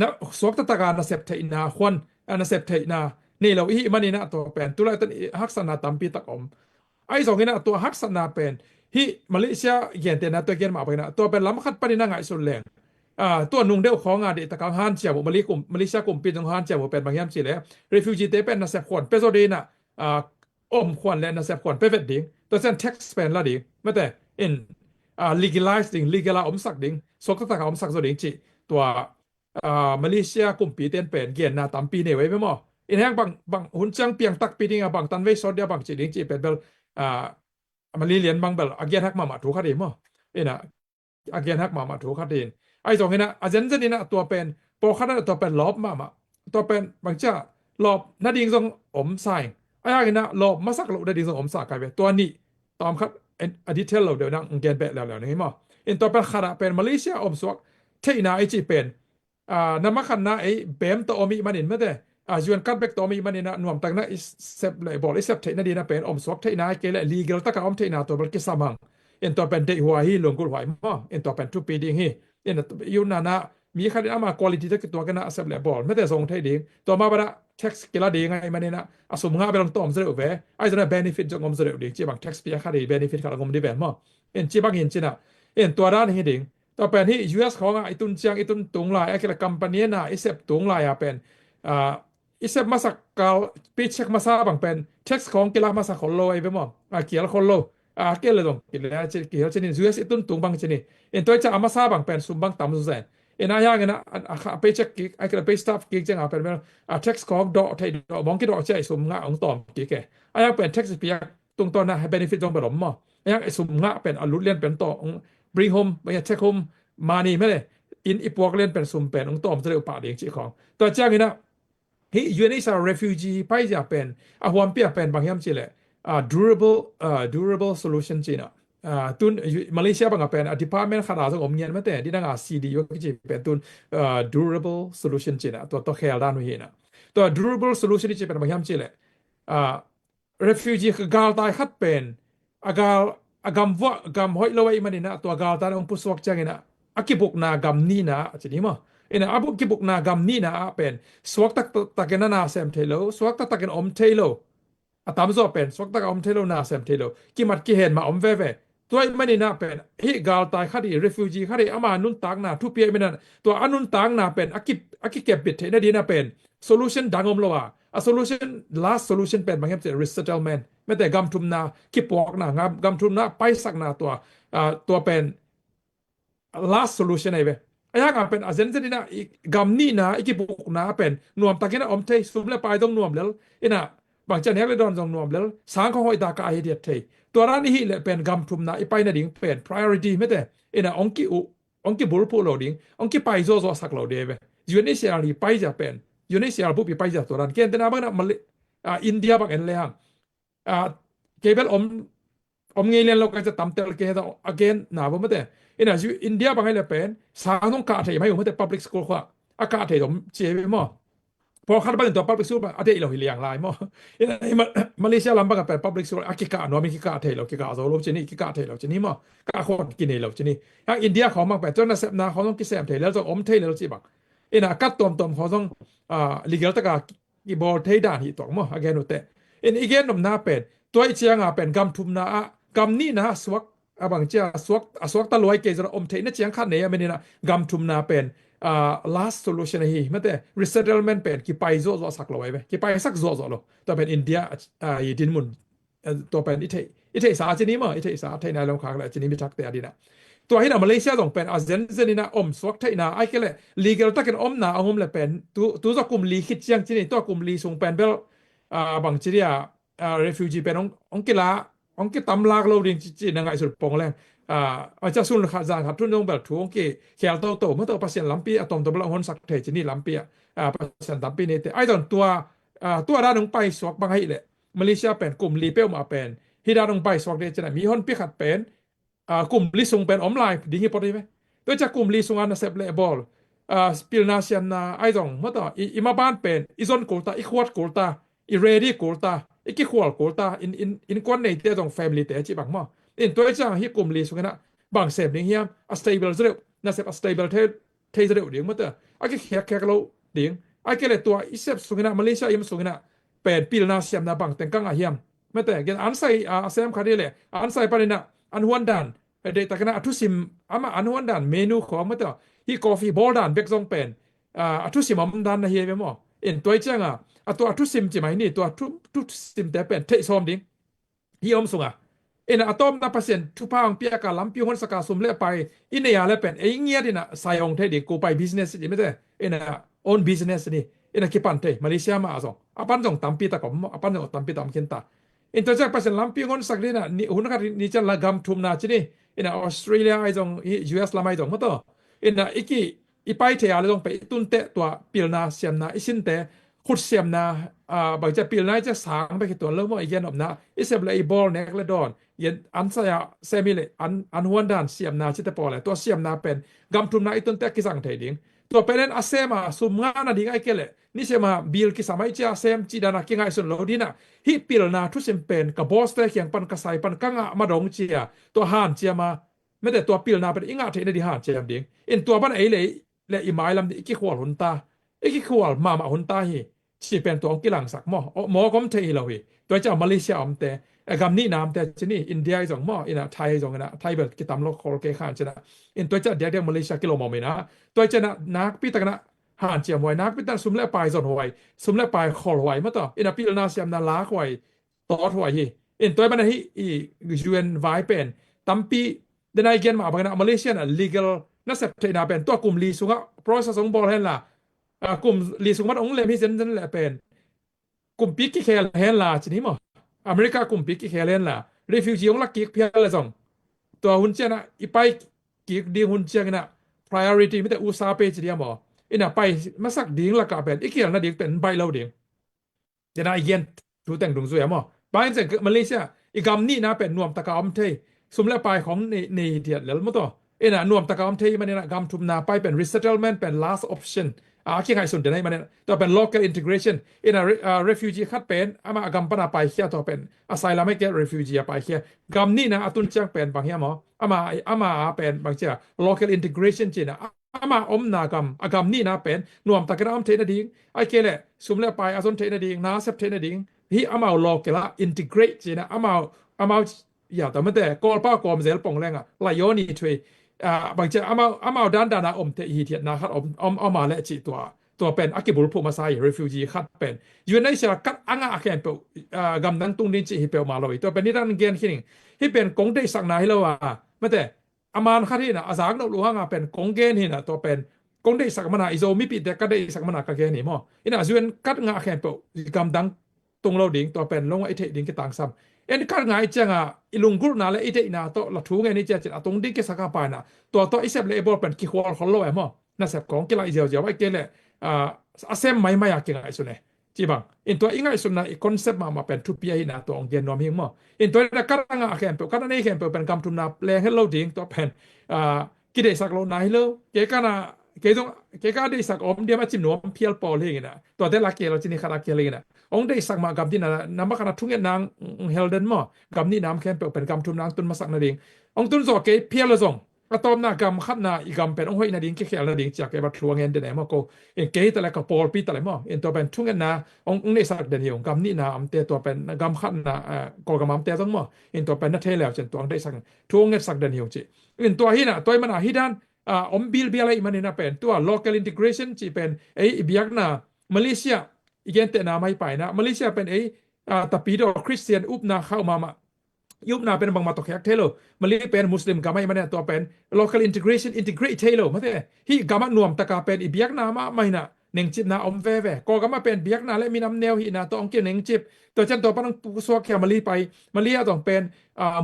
นะสวกตะการนะเสพไทยนาควันนะเสพไทยนานี่เราอีมันนี่นะตัวเป็นตัวไรตันฮักษณะตัมปีตะกอมไอ้สองนี่นะตัวฮักษณะเป็นที่มาเลเซียเย็นเตนะตัวเกียนมาไปนะตัวเป็นล้ำคัดปนินะไงสุดแรงตัวนุ่งเดียวของเดตะการฮันเจียวมาเลเซียกลุ่มปีนของฮันเจียวเป็นบางอย่างสิเลย refugee เตเป็นนะเสพขวัญเป็นโซดีนะขวัญและนะเสพขวัญเป็นเวดดิ้งตัวเส้น tax เป็นละดิ้งไม่แต่in legalize ดิ้ง legalize สักดิ้งสกตะการสักส่วนดิ้งจีตัวมาเลเซียกลุ่มปีเต้นเป็นเกียนนาตามปีเนี่ยไว้ไม่หมออินแห้งบางหุ่นจังเปียงตักปีดิ้งบางตันไว้สอดเดียบางจีดิ้งจีเป็นเบลมาเลเซียนบางเบลอาเกียนฮักมาถูกขัดเองมั้งอินะอาเกียนฮักมาถูกขัดเองไอ้สองนี่นะอาเจนเจนี่นะตัวเป็นโปรคัดนั้นตัวเป็นลอบมาตัวเป็นบางเจ้าลอบนาดิ้งทรงใส่ไอ้ยังนะลอบมาสักลบนาดิ้งทรงใส่กันไปตัวนี้ตามครับอดีตเราเดี๋ยวนั่งเกณฑ์เปแล้วนี่มั้งอินตัวเป็นขนาดเป็นมาเลเซียสวกเที่นาไอจีเป็นน้ำมันขันนะไอเบมตัวมีมันเห็นไหมเด้จวนกัดเบกตัวมีมันเห็นนะหน่วมตั้งนะเซฟเลยบอกไอเซฟเที่นาดีนะเป็นสวกเที่นาไอเกลลีกลตะการเที่นาตัวเป็นกิสามังอินตัวเป็นเดหัวฮีหลงกุลหวายมั้งอินตัวเป็นทุปีดิ้งฮีอินยูนานะมีขนาดมาคุณภาพตัวกันนะเซฟเลยบอกไม่แต่ทรงเที่ดิ้งตัวมาบ้าแท็กซ์กีฬาดีไงมันเนี่ยนะสมงาไปลองต้มเสร็จเว้ยไอ้ตัวนั้นเบนฟิตจะงมเสร็จดิ้งจีบังแท็กซ์ปียคดีเบนฟิตเขางมดีแบบมั้งจีบังเห็นจีน่ะตัวด้านนี้ดิ้งต่อไปที่ US ของไอ้ตุนเชียงไอ้ตุนตุงลายไอ้กิจกรรมปันนี้นะไอ้เซฟตุงลายเป็นไอ้เซฟมาสักเกาปีเช็คมาซาบังเป็นแท็กซ์ของกีฬามาสักคนโลไอ้เป็นมั้งเกี่ยวกับคนโลเกี่ยวเลยตรงเกี่ยวเลยเกี่ยวกับนี่ US ไอ้ตุนตุงบังจีนี่ตัวจะเอามาซาบังเป็นซุมบังต่ำสุดแสนนายอย่างนะไปเช็คกิกไอ้กระไปสตาฟกิกจังเป็นเท็กซ์ของดอกไทยดอกมองกี่ดอกใช่สมงะของตอมกิกแกไอ้ยังเป็นเท็กซ์เปียกตรงตอนนั้นให้เบนฟิตตรงไปหลอมมั้งไอ้ยังไอ้สมงะเป็นลุดเลียนเป็นต่อบริงโฮมไม่ใช่เทคโฮมมานี่ไม่เลยอีพวกเลียนเป็นสมเป็นของตอมจะเรียกป่าเลี้ยงจีของตัวเจ้านี่นะที่ยูเอ็นเอสอาร์ refugee ไปจะเป็นหัวเปียเป็นบางอย่างจีเลยdurable solution จีนะตุนมาเลเซียบางเป็นdepartment ขนาดสงบเงียนไม่แต่ที่นั่งCD ก็จะเป็นตุนdurable solution จีนะตัวแคลด้านนู้นนะตัว durable solution ที่จะเป็นบางอย่างจีเลย refugee คือกาลตายขัดเป็นกำห้อยลอยมันนี่นะตัวกาลตายองผู้สวกจังนี่นะกิบุกนากำนี่นะจีนี่มั้งกิบุกนากำนี่นะเป็นสวกตักกันนาเซมเทโลสวกตักกันเทโลตามส่วนเป็นสวกตักเทโลนาเซมเทโลกิมัดกิเห็นมาเว่ตัวไม่ได้น่าเป็นฮิกาลตายคดี refugee คดีอามานุนตักนาทุเปียไม่นั่นตัวอนุนตักนาเป็นเก็บบิดเทนดีน่าเป็น solution ดังอมโลว่า solution last solution เป็นบางอย่างจะ resettlement ไม่แต่กำทุมนาคิดปอกนากำทุมนาไปสักนาตัวเป็น last solution ไอ้เว้ยไอ้ยังเป็นอาเซนเซนีน่ะกำนี่นะกิปอกนาเป็นนวมตะกี้น่ะเทสุมแล้วไปต้องนวมแล้วน่ะบางจันเฮกเลยโดนจงนวมแล้วสางเขาหอยตากายเดียดเทตัวร้านนี้เลยเป็นกำทุมนะไปนะดิ้งเป็น priority ไม่แต่องค์บุรุษผู้เราดิ้งองค์ไปโซสักเราเดียวยูเนเซียรีไปจะเป็นยูเนเซียผู้ไปจะตัวร้านเกี่ยนแต่นะบ้างนะมาอินเดียบางเอ็นเลยฮะเกี่ยวกับเงี้ยเรียนเราก็จะตามเตลเกี่ยวกับagain นะผมไม่แต่อินเดียบางเอ็นเลยเป็นสางต้องการที่ไม่ผมไม่แต่ public school ว่าอากาศที่ผมเชื่อไหมมั้ง พอคัดไปตัว public school อาเทเราเลียงหลายหม้อมาเลเซียลำบากเป็น public school อากิกะโนมีกิกะเทเรากิกะโซโลจินี่กิกะเทเราจินี่หม้อกะคนกินเราจินี่อย่างอินเดียเขามักเป็นจนเสพนาเขาต้องกินแซมเทแล้วต้องอมเทเราจิบักกัดตอมเขาต้องlegal ตะกะกิบอลเทด่านหิตอกหม้อ again โตอีกนมนาเป็นตัวอีเจียงเป็นกำทุมนากำนี่นะสวกบางเจ้าสวกตะลอยเกจอมเทนเจียงคันเนี่ยมันนี่นะกำทุมนาเป็นlast solution hi mate resettlement pen ki pai zo sak loi be ki pai sak zo lo to pen India yi din mun to pen ite sa chini ma ite sa thai na long khang la chini mi thak te adina to hi na Malaysia dong pen azen zenina swak thai na ai kele legal taken na angom le pen tu zo kum li khit chiang chini to kum li sung pen bel bang chiria refugee pen ong kila ong ki tam lak lo ding chi na ngai sur pong lengอาจจะสุนขาจางครับทุนงแบบถูงกี่เขียวโตเมื่อตัวเปอร์เซ็นต์ลำปีอะตอมตัวละหนสักเทจินี่ลำปีเปอร์เซ็นต์ลำปีนี่แต่ไอ้ตอนตัวด้านลงไปสวกบางให้แหละมาเลเซียเป็นกลุ่มรีเปลมาเป็นที่ด้านลงไปสวกเดจะมีหนปีขัดเป็นกลุ่มลิซุงเป็นออนไลน์ดิ้งยี่ปอดีไหมตัวจากกลุ่มลิซุงอันเซปเลบอลสปิลนาเซียนนาไอ้ตองเมื่อตัวอีมาบ้านเป็นอีซอนโกลตาอีควอดโกลตาอีเรดี้โกลตาอีกิควอลโกลตาอินควันในเตตองแฟมิลี่เตจิบังมั่วตัวจากที่กลุ่มลิซุงนะบางเสพนี่เฮียม stable เร็วนะเสพ stable เทเร็วเดียงมาเตอไอ้แค่เราเดียงไอ้แค่เลยตัวอีเสพสุงนะมาเลเซียยังสุงนะเป็นปีนาเซียมนะบางแต่งกังอ่ะเฮียมมาแต่กันอันใส่เซมคาดีเลยอันใส่ปานินะอันหวนดันเดตะกันอัตุซิมอามาอันหวนดันเมนูของมาเตอฮีกาแฟบอลดันเบกซองเป็นอัตุซิมดันนะเฮียไปหมอตัวจังตัวอัตุซิมจิไหมนี่ตัวอัตุซิมแต่เป็นเทซอมดิงฮีอมสุงอะตอมนะเปอร์เซ็นต์ทุพางเปียกะลำปิวหนสกาสุมเลไปอินเนียเลเป็นเงียดินะไซองเทดิกูไปบิสเนสดิไม่ได้own business นี่กิปันเทมาเลเซียมาซองปันซองตัมปีตะกอมปันซองตัมปีตามเข็นตาตัวจากเปอร์เซ็นต์ลำปิวหนสักดินะนี่หุ่นกันนี่จะละกำทุมนาจินี่ออสเตรเลียไอซอง US ละไม่ซองมั้งต่ออีไปเทียเลยซองไปตุนเตตัวปิลนาเซียมนาอิสินเตขุดเสียมนาบางจะปิลนาจะสางไปตัวเริ่มว่าอีกอย่างนะอิเซบเลยบอลเน็กและดอนยันอันสยาเซมิเลอันหวนดันเสียมนาชิตปอเลยตัวเสียมนาเป็นกำทุมนาอีตุนเตกิสังเทดิงตัวเป็นอาเซมาสุมงานาดิงไอเกเลนี่เสมาบิลกิสมัยเจ้าเซมจีดานากิงไอสุนโลดีนะฮิปิลนาทุสิมเป็นกับบอสเตเขียงปันกษัยปันกังอะมาดงเจียตัวหานเจียมาไม่แต่ตัวปิลนาเป็นอิงอาเทนดิหานเจียมดิงตัวบ้านไอเลยและอีไม้ลำดิกิขวลหุนตากิขวลมาหุนตาฮีสิเป็นตัวกิลังสักหมอก็มเทเราฮีตัวเจ้ามาเลเซียอมแต่กำนี้น้ำแต่ชนี่อินเดียสองหม้อไทยสองนะไทยแบบกิตามโลกโคลเกขานชนะตัวจะเดียกมาเลเซียกิโลมอมินะตัวจะนักพิตนะหานเจียมไว้นักพิตนะสุมและปลายสนหวยสุมและปลายคอลไว้มาต่อพิลนาเซียมนาลากไว้ต่อถวยฮีตัวบันฮียูเอ็นไวเป็นตั้มปีเดนไอเกนมาบังนะมาเลเซียน่ะ legal น่าเสพเทน่าเป็นตัวกลุ่มลีซุงะ process ของบอลเห็นล่ะกลุ่มลีซุงมันองเลมิเซนนั่นแหละเป็นกลุ่มปิกกิเคลเห็นล่ะชนิดมั้งอเมริกากลุ่มปิกกิเคลเห็นล่ะ refugee ของลักกิกเพียงละสองตัวหุ่นเจ้านะอีไปกิกดีหุ่นเจ้านะ priority ไม่แต่อุตสาหไปจีเดียมบ่ไปมาสักดิ่งละกะเป็นอีกอย่างนะดิ่งเป็นใบเราดิ่งจะน่าเย็นดูแต่งดุงสวยมั้งบางจากมาเลเซียอีกำนี้นะเป็นนวมตะกอมเทสุมและปลายของในเดียดแล้วมั้งตัวนวมตะกอมเทมันเนี่ยกำทุมนาไปเป็น resettlement เป็น last optionคิดให้สุดเดี๋ยวให้มันตัวเป็น local integration refugee คัดเป็นมากำปนาไปเขี้ยตัวเป็น asylum ไม่เกี่ยว refugee ไปเขี้ยกำนี้นะตุนจังเป็นบางเหี้ยหมอมาเป็นบางเจ้า local integration จีนะมานากำนี้นะเป็นนวมตะกอมเทนดิ่งไอ้เกล่สุมและไปอาตุนเทนดิ่งนาเซปเทนดิ่งที่local integrate จีนะอย่าแต่ไม่แต่กอลป้ากอมเซลปองแรงลายนี่ช่วยบางทีด้านนาเตอีเทียนะครับมาและจีตัวเป็นอากิบุรุภูมิไซ refugee คัดเป็นอยู่ในเสียกัดแค่เปกำนังตุงดินจีเปมาเลยตัวเป็นนิรันดร์เกณฑ์ที่ที่เป็นกงได้สักนายแล้วไม่แต่อามันคัดที่อาสางนกหลวงเป็นกงเกณฑ์ที่ตัวเป็นกงได้สักมันอิโซมิปิดแต่ก็ได้สักมันก็แค่นี้มั้งส่วนกัดแค่เปกำนังตุงเราดิ่งตัวเป็นลงไอเทดิ่งก็ต่างซ้ำกัดง่ายจังอิลุงกุลนาและไอเทน่ะตัวละทุ่งไงนี่จะตรงดิ่งก็สักไปน่ะตัวอิเซบเลเบอร์เป็นกี่ขวดของเรามั้งน่าเสพของกีฬาอิเดียวไอ้เกล่อาเซมไม่อยากกินอะไรสุดเลยจีบังตัวอิงไงสุดนะคอนเซปต์มาเป็นทุบปีหินะตัวองเดียนนอมหิงมั้งตัวนักการงานแข่งกัดนี่แข่งเป็นกำทุนนับแรงให้เราดิ่งตัวเป็นกิเลสสักเราไหนเราเกี่ยกัน ke ka dei sak om dia macam nom pial pol hingina to de la ke lo chini khara ke lingina ong dei sak ma gam din na nama kana thungen nang helden mo gam ni nam khem pe pen gam thum nang tun ma sak na ding ong tun zo ke pial lo zong atom na gam khat na I gam pen ong hoi na ding ke khel na ding chak ke ba thluang en de mo ko en ke ta la ka pol pi ta le mo en to pen thungen na ong nei sak den hiong gam ni na am te to pen gam khat na ko gam am te zong mo en to pen na theแล้วchen tuang dei sak thung nget sak den hiong chi en to hi na toy man a hi dan om bil biala I manina pen tua local integration chi pen biak na Malaysia igen te na mai pai na Malaysia pen tapido Christian up na khau mamaยุบนาเป็นบางมาตกแขกเทโลมาเรียกเป็นมุสลิมกาไม่มาเนี่ยตัวเป็น local integration integrate เทโลมาเถอะที่กามานวมตะกาเป็นอีเบียกนามาไม่นะเน่งจิบนาอมเว่ก็กามาเป็นเบียกนาและมีน้ำแนวหินาตัวองเกี่ยวเน่งจิบตัวจันตัวปนังปูสวกแค่มาเรียไปมาเรียต้องเป็น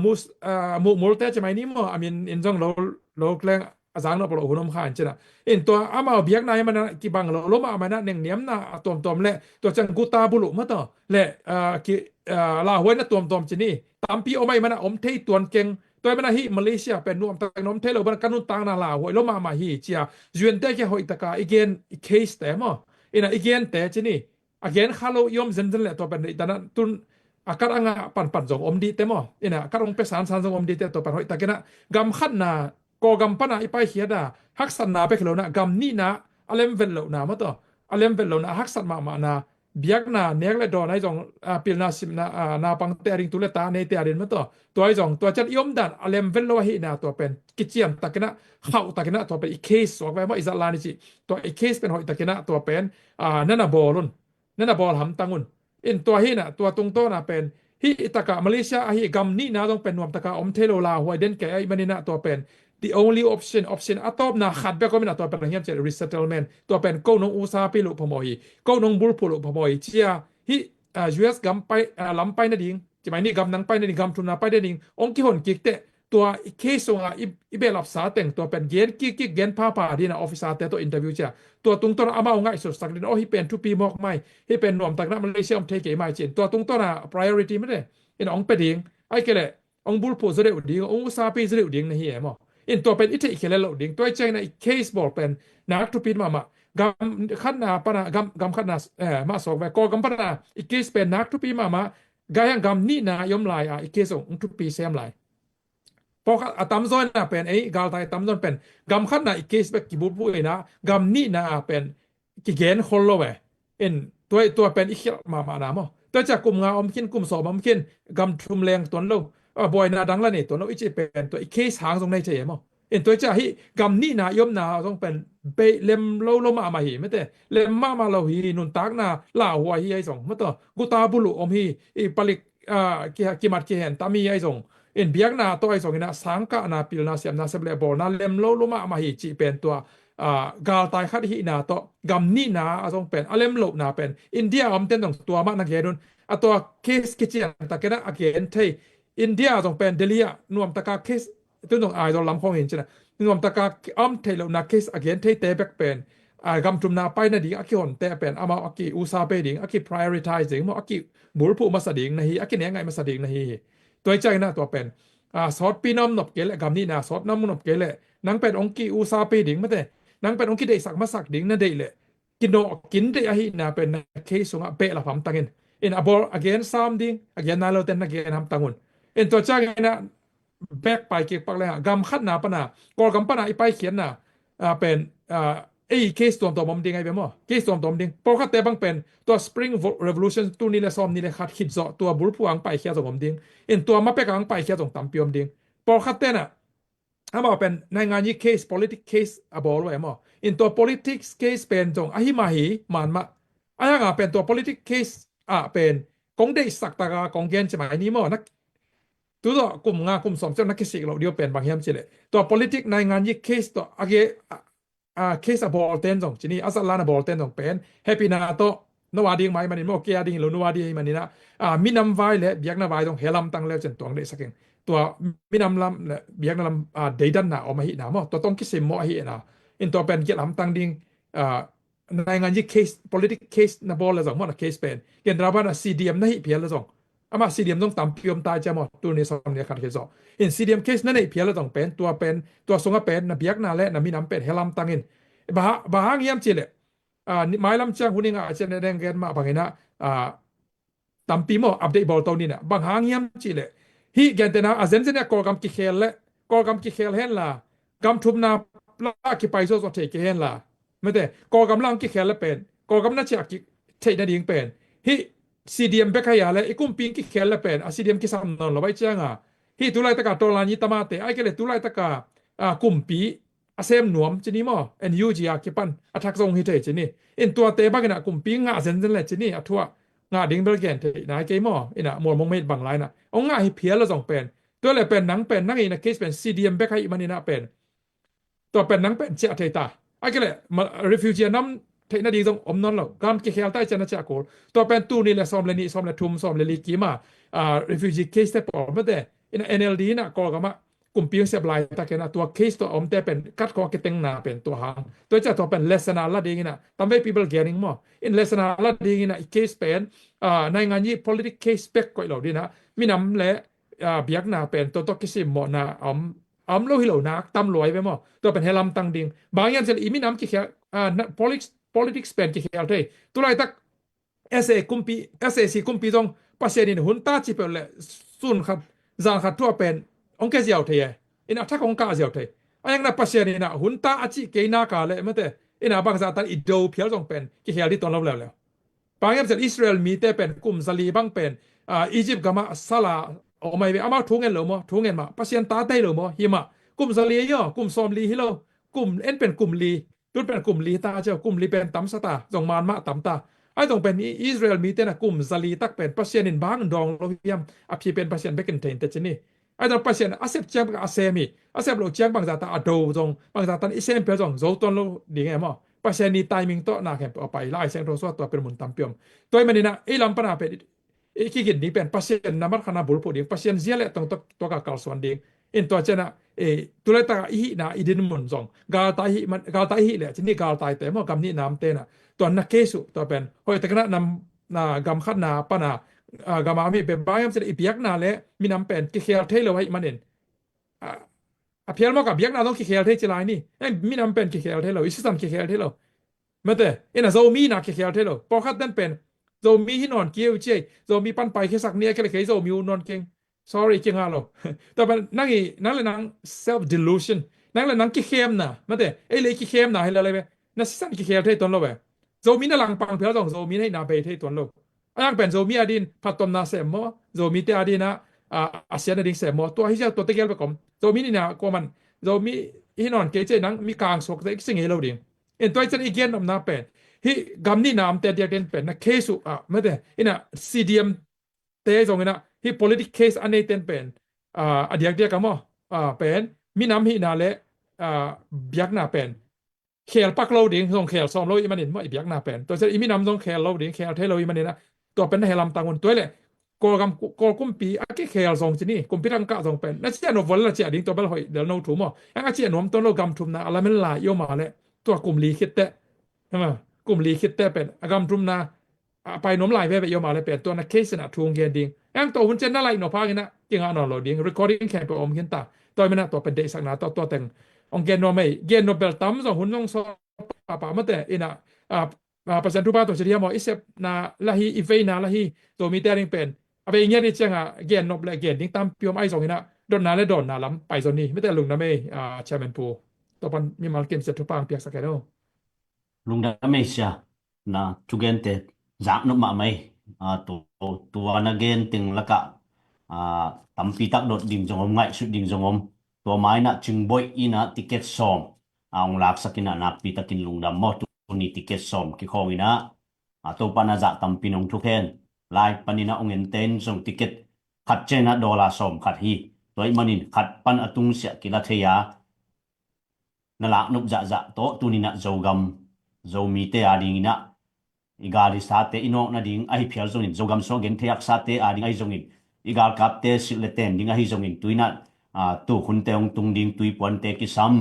มูลเตจะไม่นิ่มอ่ะมีอินจงโลแรงอาจารย์เราปลอกหัวนมขานใช่ไหมอินตัวอามาเบียกนายมันกี่บังเราล้มอามานะเน่งเนียมนะตัวมๆและตัวจังกูตาบุลุมาต่อและลาหวยนะตัวมๆจีนี่ตามปีเอาไม่มันอมเทยตัวเก่งตัวมันฮิมาเลเซียเป็นนวมตะนมเทโลบันกันนุนตังนาลาหวยล้มมาฮิเจียจวนแต่แค่หอยตะกาอีเกนเคสแต่มั้งอินะอีเกนแต่จีนี่อีเกนฮัลโลยอมเซนๆแหละตัวเป็นตอนนั้นตุนอาการอ่างปันจงอมดีแต่มั้งอินะอาการองเปสานจงอมดีแต่ตัวเป็นหอยตะกันนะกำขัดนาก็กำปนาอีไปเขียดาฮักสันนาไปขลุ่นนะกำนี่นะอเลมเวลโลนามาต่ออเลมเวลโลนาฮักสันมานาเบียกนาเนกและดอนไอ้จงปิลนาสิมนาปังเตริงตุเลตาในเตรินมาต่อตัวไอ้จงตัวจัดยมดันอเลมเวลโลหินาตัวเป็นกิจเจียมตะกันนะเข้าตะกันนะตัวเป็นอีเคสออกไปว่าอิสลานิจิตัวอีเคสเป็นหอยตะกันนะตัวเป็นนั่นน่ะบอลนั่นน่ะบอลหำตังุนอินตัวหิน่ะตัวตรงโตน่ะเป็นฮิตะกะมาเลเซียฮิกำนี่นะต้องเป็นนวมตะกะอมเทโลลาหวยเด่นแก่ไอ้มันนี่นะตัวเป็นthe only option atop na khat be ko mina to pen hiam che resettlement to pen ko nong usa pi lu phomoi ko nong bul pulu phomoi chia hi US gam pai lam pai na ding chi mai ni gam nang pai na ding gam thun na pai de ding ong ki hon kik te to case nga I be lap sa teng to pen gen ki gen pa di na officer te to interview cha to tung to ama ngai so sak din hi pen tu pi mok mai hi pen nom tak na Malaysia om take mai chen to tung to na priority me de in ong pe ding ai ke le ong bul po zre ding ong usa pi zre ding na hi mo inตัวเป็นอิทธิเคเลโลดิงตัวใจในเคสบอกเป็นนักทุปิดมากำขัดนาปนากำขัดนามาสอกไว้ก็กำปนาอีเคสเป็นนักทุปิดมากายังกำนี่นายอมลายอีเคสองทุปีเซมลายพอตัมซอนน่ะเป็นกาลไทตัมซอนเป็นกำขัดนาอีเคสแบบกิบุบุยนะกำนี่นาเป็นกิเกนคนโลเวอินตัวเป็นอีกมานะมั้งตัวจากกลุ่มงาอมคินกลุ่มสอบอมคินกำทุมแรงตัวโลบอยนาดังละนี่ตัวเราอีจิเป็นตัวอีเคสหางตรงในเฉยมั้งเอ็นตัวจะฮิกำนี่นายอมนาต้องเป็นเปเลมโลมาหิไม่แต่เลมมาเราหินุนตักนาลาหัวหิไอ้สองไม่ต่อกูตาบุลุอมหิอีปลิกกิมัดกิเห็นตามีไอ้สองเอ็นเบียกนาตัวไอ้สองนะสังกะนาปิลนาเสียมนาเสบเลบอลนาเลมโลมาหิจิเป็นตัวกาลตายคัดหินาตัวกำนี่นาต้องเป็นอเลมโลนาเป็นอินเดียอมเต้นตรงตัวมากนักเกดุนตัวเคสกิจยังตะเกนะอเกนเทอินเดียต้องเป็นเดลียนวมตะกาเคสตัวต้องอายตัวลำของเห็นใช่ไหมนวมตะกาอ้อมเทลนาเคสอเกนเทเตแบกเป็นกำจุมนาไปนะดิอากิหอนแต่เป็นอามาอากิอุซาเปดิงอากิ prioritizing อากิบุรพูมาสดิงนะฮีอากิเนี่ยไงมาสดิงนะฮีตัวใจนะตัวเป็นสอดปีน้ำนบเกลกำนี่นะสอดน้ำนบเกลนังเป็นองกิอุซาเปดิงมาแต่นังเป็นองกิได้สักมาสักดิงนั่นได้เลยกินโดกินได้อาฮีนะเป็นเคสงะเปละผมตังเงินin abol again something again na lo ten again ham tangun in to cha na back ไปเก็บปักเลยกำขัดนาปนาก็กำปนาไปเขียนน่ะเป็นเคสตัวมดิงไงไปมั้งเคสตัวมดิงพอคัดแต่บางเป็นตัว Spring Revolution ตัวนี้แหละซ้อมนี่แหละคัดคิดเจาะตัวบุรพวงไปเขียนตัวมดิงอินตัวมาเปกังไปเขียนตัวตำเปียมดิงพอคัดแต่น่ะถ้าบอกเป็นในงานนี้ case politics case บอลไว้มั้งอินตัว politics case เป็นจงอหิมาหิมันมายังเป็นตัว politics case เป็นกงได้สักตากากงเกนใช่ไหมนี้มั้งนักตัวกลุ่มงานกลุ่มสมเจ้านักศิลป์เราเดียวเป็นบางอย่างเฉยตัว politics ในงานนี้เคสตัวเคสบอลเต้นส่งจีนี่อัสลานบอลเต้นส่งเป็นแฮปปี้นาโตนวาดีงไหมมันนี่โมเกียดิ้งหรือนวาดีมันนี่นะมินำไว้และเบียกนวายต้องเฮลัมตั้งแล้วจนตัวได้สักเองตัวมินำลำและเบียกนลำเดียดันน่ะออกมาหินะมั้งตัวต้องคิดเสมอหินะอินตัวเป็นเกี่ยลำตั้งดิ้งในงานนี้เคส politics case นะบอลเลยส่งมั้งเคสเป็นเกี่ยนราบานะ CDM นะหิเพียร์เลยส่งอามา CDM ต้องตามพิมพ์ตายจะหมดตัวนี้สอนเนี่ยขัดเขตสอบอิน CDM case นั่นเองเพียร์แล้วต้องเป็นตัวทรงเป็นนะเบียกนาและนะมีน้ำเป็นเฮลัมตังอิน ba hang yam chile mai lam chang huninga chen deng gen ma bangena tampi mo update bol taw ni na bang hang yam chile hi gen tena azen zen ko gam ki khel le ko gam ki khel hen la gam thum na la ki pai so the ki hen la mete ko gam lang ki khel le pen ko gam na cha ki thei na ding pen hi CDM be khaya le ikum ping ki khel le pen CDM ki sam non lo bai changa hi tulai ta ka tola ni tamate ai ke le tulai ta ka kumpi asem nuam chini mo NUG ki pan athak song hi the chini in tua te bagina kumpi nga zen zen le chini athua nga ding bel gen the na ke mo ina mor mong met bang lai na ong nga hi phial la song penตัวle pen nang pen nang ina case pen CDM be khai manina penตัวเpen nang pen che the ta ai ke le refugee nam the na di song om non lo gam ki khel tai chana cha koตัวเpen tu ni le som le ni som le thum som le li ki ma refugee case te por ma de ina NLD na ko ga maกลุ่มปีเสียบลายตะเกนะตัวเคสตัวอมแต่เป็นกัดคอกิเต็งนาเป็นตัวหางตัวจะตัวเป็น lesson ละดีนะทำให้ people getting more in lesson ละดีนะอีกเคสเป็นในงานนี้ political case spec ก็เหล่าดีนะมีน้ำและเบียกนาเป็นตัวกิสิมหมดนะอมโลหิโลนักตำรวจไปหมดตัวเป็นเฮลัมตังดิงบางอย่างจะอีมีน้ำกี่แค่politics เป็นกี่แค่ได้ตัวไรตัก SA กลุ่มปี SAC กลุ่มปีตรงปัจจัยนี้หุ่นตาจีเป็นเลยส่วนครับจางขัดทั่วเป็นองค์เจ้าเทียอินอัฐของกาเจ้าเทียอันยังนับปัจจัยนี่นะหุ่นตาอจิเกนาคาเลยมั้ยแต่อินาบางซาตันอิโดเพียลจงเป็นกิเฮลิตอนแล้วบางอย่างอิสราเอลมีแต่เป็นกลุ่มซาลีบางเป็นอียิปต์ก็มาซาลาออกมาเอามาทุงเงินเหรอมั้ทุงเงินมาปัจจัยตาได้เหรอมั้หิมะกลุ่มซาลีย่อกลุ่มซอมลีฮิโลกลุ่มเอ็นเป็นกลุ่มลีตุเป็นกลุ่มลีตาเจ้ากลุ่มลีเป็นตำสตาจงมานมะตำตาไอ้ต้องเป็นอิสราเอลมีแต่นะกลุ่มซาลีตักเป็นปัจจัยนินบางดองโลหิมอภิเป็นปัจจัยเบกินเทนแต่ชนี่ไอ้ตัวปัจจัยอาเซบเจียงกับอาเซมีอาเซบโลเจียงบางซาตาอโดจงบางซาตันอิเซมเปียจงโซตอนโลดีไงมั้งปัจจัยนี้ไทมิ่งโตนาแข่งเอาไปไล่เซงโรสวตัวเป็นหมุนตำเปียมตัวมันนี่นะไอ้ลำปนาเป็นไอ้ขี้กินนี่เป็นปัจจัยน้ำมันขนาดบุรุษดีปัจจัยเสียเลยต้องตัวกับกาลสวนดีอินตัวเจนะตัวเลตาอีนะอีดินมุนจงกาลตายมันกาลตายเลยชนิดกาลตายแต่เมื่อกำนี้น้ำเตนะตัวนักเกสุตัวเป็นเฮ้ยแต่ก็นำกำขัดนาปนากำมามีเป็นบ้านจะอีเปียกนาและมีน้ำเป็นกิเคลเทเลไว้มันเองเพียงมากกับเปียกนาต้องกิเคลเทจิลายนี่มีน้ำเป็นกิเคลเทเลอิสตันกิเคลเทเลเมื่อแต่โซมีนะกิเคลเทเลพอคัดนั่นเป็นโซมีที่นอนเกี่ยวเจโซมีปั้นไปแค่สักเนี่ยแค่เลยโซมีนอนเก่ง sorry เก่งอะไรแต่เป็นนั่งเลยนั่ง self delusion นั่งเลยนั่งกิเคมนะเมื่อแต่เลยกิเคมนะให้อะไรไปนั่นสั่นกิเคลเทตอนเราไปโซมีนั่งหลังปังเพียงต้องโซมีให้นาเปเทตอนเราอันเป็นโซมีอดินพัดตมนาเสมอโซมีเตอดินะอาเซียนอดินเสมอตัวที่จะตัวตะเกียบไปก่อนโซมีนี่นะก็มันโซมีที่นอนเกจนังมีกลางสกแต่สิ่งให้เราดิตัวจะอีกเย็นนำนาเป็นที่กำนี้น้ำแต่เดียกันเป็นนะเคสุไม่ได้นะ CDM เตะตรงนี้นะที่ political case อันนี้เต็นเป็นเดียกันมั้งเป็นมีน้ำที่นาเละเบียกนาเป็นเคลปักเราดิส่งเคลซ้อมเราอีมันเห็นว่าอีเบียกนาเป็นตัวจะอีมีน้ำต้องเคลเราดิเคลเทเราอีมันเห็นนะตัวเป็นให้ลำตังคนตัวเลยกกุมปีอากิเคลส่งที่นี่กุมปีรังกะส่งเป็นนั่นเสียนวลละเจียดิ้งตัวเบลหอยเดี๋ยวเราถูกมั้งยังอาเจียนวมตัวเรากำทุมนะอะไรมันลายโยมาเลยตัวกลุ่มลีคิดแต่ใช่ไหมกลุ่มลีคิดแต่เป็นกำทุมนะไปน้มลายไปโยมาเลยเป็นตัวนักเคสนะทวงเกียนดิ้งยังตัวหุ่นเจนน่าไรหนอพากันนะจริงอ่ะนอนเราดิ้ง recording แค่ไปอมเขียนตาตัวมันนะตัวเป็นเด็กสักนาตัวแต่งองเกนโนไม่เกนโนเบลตั้มส่งหุ่นต้องสอบป่ามาแต่อินะประชันทุบาตัวเฉลี่ยมออิเซปนาละฮีอีเฟนาละฮีตัวมีแต่ริงเป็นไปอย่างเงี้ยนี่จังเกนนบและเกนดิ้งตามพิวไอส่งนะโดนนาและโดนนาล้ำไปโซนนี้ไม่แต่ลุงนะไม่แชมเปญพูตัวปันมีมาเกมเสร็จทุกปังเปียกสักแค่โนลุงดาไม่เสียนะทุกเกนเตจากนบมาไหมตัวนักเกนติงละกะตั้มปีตักโดดดิ่งจงอมไงสุดดิ่งจงอมตัวไม้นะจึงบ่อยอีนะติเกตซอมang lak sa kinanak pitakin lungdam mo tuni tiket som ki khongina ato panaza tampinong thuken lai panina ongenten song tiket khat chena dola som khat hi toy manin khat pan atung sia kilatheya nalak nup za to tunina zogam zomi te adingina igari sate inok na ding ai phial zongin zogam so gen theak sate ading ai zongin igal kapte sileten ding ai zongin tuina tu khunteong tungding tui ponte ki sam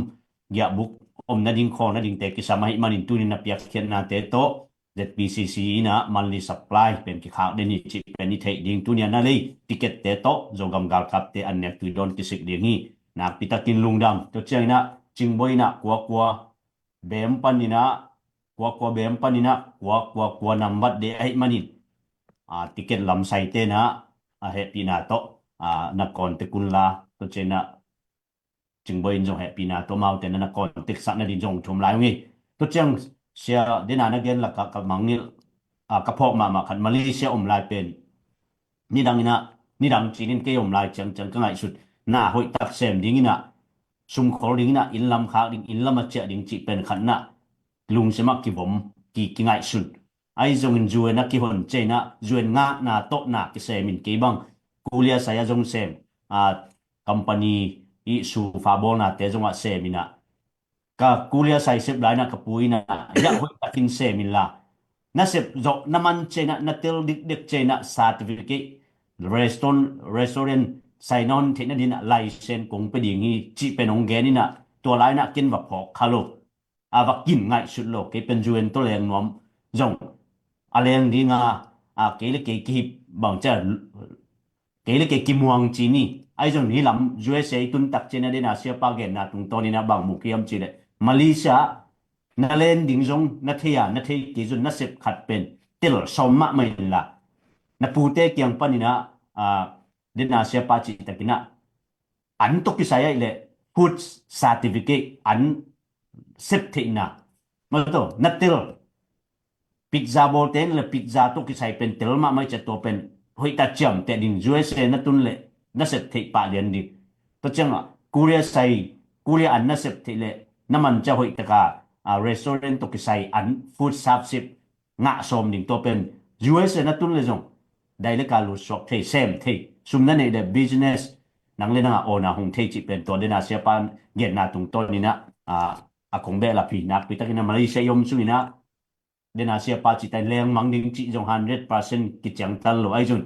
ya buk om na ding kho na ding te ki samai manin tunin na piak khian na te to ZPCC na manli supply pen ki khak deni chi pen ni thei ding tunia na lei ticket te to zogam gal kap te an nek tu don ki sik ding hi na pitakin lungdam to chaina chingboina kwa เบมปันนี่นะกว่าเบมปันนี่นะกว่านำวัดเดไอ้มันนี่ติเกตลำไส้เตนะเฮปีนาโตนักกอนเตกุนลาตัวเจนะจึงบ่อินจงเฮปีนาโตมาเตนะนักกอนเตกสักนะดินจงชมลายงี้ตัวเจงเสียเดนานักเรียนละกับมังนี่กระเพาะมาขันมาเลเซียลายเป็นนี่ดังนี่นะนี่ดังจีนินเกยลายจังก็ง่ายสุดหน้าหอยตักเซมดิ้งนะซุมขอดิ้งนะอินลำขาดิ้งอินลำมาเจดิ้งจีเป็นขันนะลุงเสมักกี่ผมกี่ง่ายสุดไอ้จงอินจวยนักกี่คนเจนะจวยงาหน้าโตหน้ากี่เซมินกี่บังกูเลียsayaจงเซมcompany i su favor na te jong a sim ina ka kulia sai sep lai na kapui na ya hoi takin sim in la na sep zo naman chena na tel dik chena certificate restaurant sign on the na din license kong pe ding hi chi penong ge ni na to lai na kin wa phok khalo wa kin ngai sut lo ke pen juen to leng nom jong aleng dinga ke le ke ki bang cha ke le ke ki muang chi ni ai jong ni lam USA tun tak chena de na sia pa gen na tung to ni na bang mu kiam chi le Malaysia na len ding jong na thia na thei ki jun na sep khat pen tel som ma mai la na pu te kyang pa ni na de na sia pa chi takina an to ki saya ile food certificate an sep thei na ma to na tel pizza bol ten le pizza to ki sai pen tel ma mai cha to pen hoi ta cham te ding USA na tun le na sep thei pa lian di to chang Korea sai Korea an na sep thei le naman cha hoi taka restaurant to ki sai an food service nga som ding to pen USA na tun le jong dai le ka lu shop thei sem thei sum na ne de business nang le na ona hung thei chi pen to de na sia pan gen na tung to ni na kong be la pi nak pi takina Malaysia yom su ni na de na sia pa chi tai leng mang ding chi jong 100% ki chang tal lo ai jun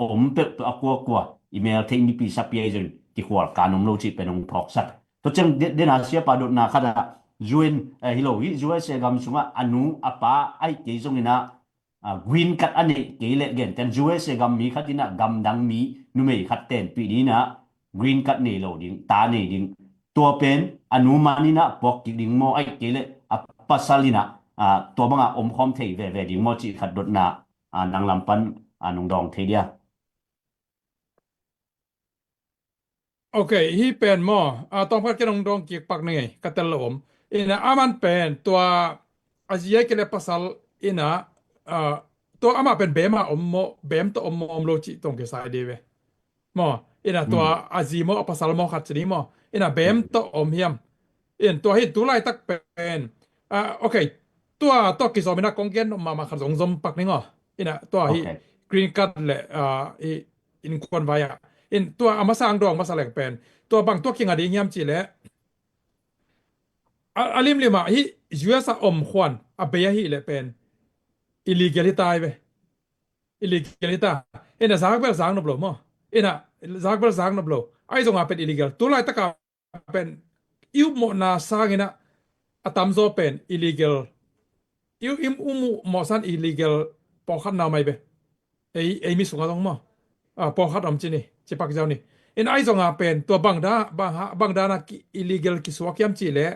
om pe to akwa email thei mi pi sa pi ai jun ki khwal kanom lo chi penong phok sak to chang de na sia pa dot na khada juin hello hi USA gam sunga anu apa ai ke jong ina green card ani ke le gen ten USA gam mi khatina gam dang mi nu mei khat ten pi ni na green card ni lo ding ta ni ding to pen anu mani na pok ki ding mo ai ke le pasalina to banga om khom thei ve ding mo chi khat dot na nang lam pan nong dong thei dia Okay ฮีเป็นหม้อต้องพักกันดองเกียกปักนึงไงกะตะลมอินะมันเป็นตัวอาเซียเกเลปัสลอินะตัวอามาเป็นเบมาอมโมเบมตัวอมโลจิตรงเกสายดีเวหม้ออินะตัวอาซีโมปัสลโมขัดจนี้หม้ออินะเบมตัวอมเฮียมตัวฮิตุไลตักเป็นโอเคตัวกิโซมินะกงเกนมาขัดสมปักนึงอ๋ออินะตัวฮิกรีนคัดและอินควนไว้ตัวอามาสร้างดองมาแสลงเป็นตัวบางตัวกิงอดีเงียมจีและอาลิมลิมาฮิUSอมควันเบียฮิและเป็น illegality ไป illegality ซากเบลซางนบโลมั้อซากเบลซางนบโลไอ้จงเป็น illegal ตัวไรตะกาเป็นอิวโมนาซางนะตามโซเป็น illegal อิวโมซัน illegal ปอคัดนาไม่ไปไอ้มีสุงต้องมั้ปอคัดอมจีนี่จะปักเจ้านี่ไอ้จงเป็นตัวบังดานะ illegal กิสวกยามจีและ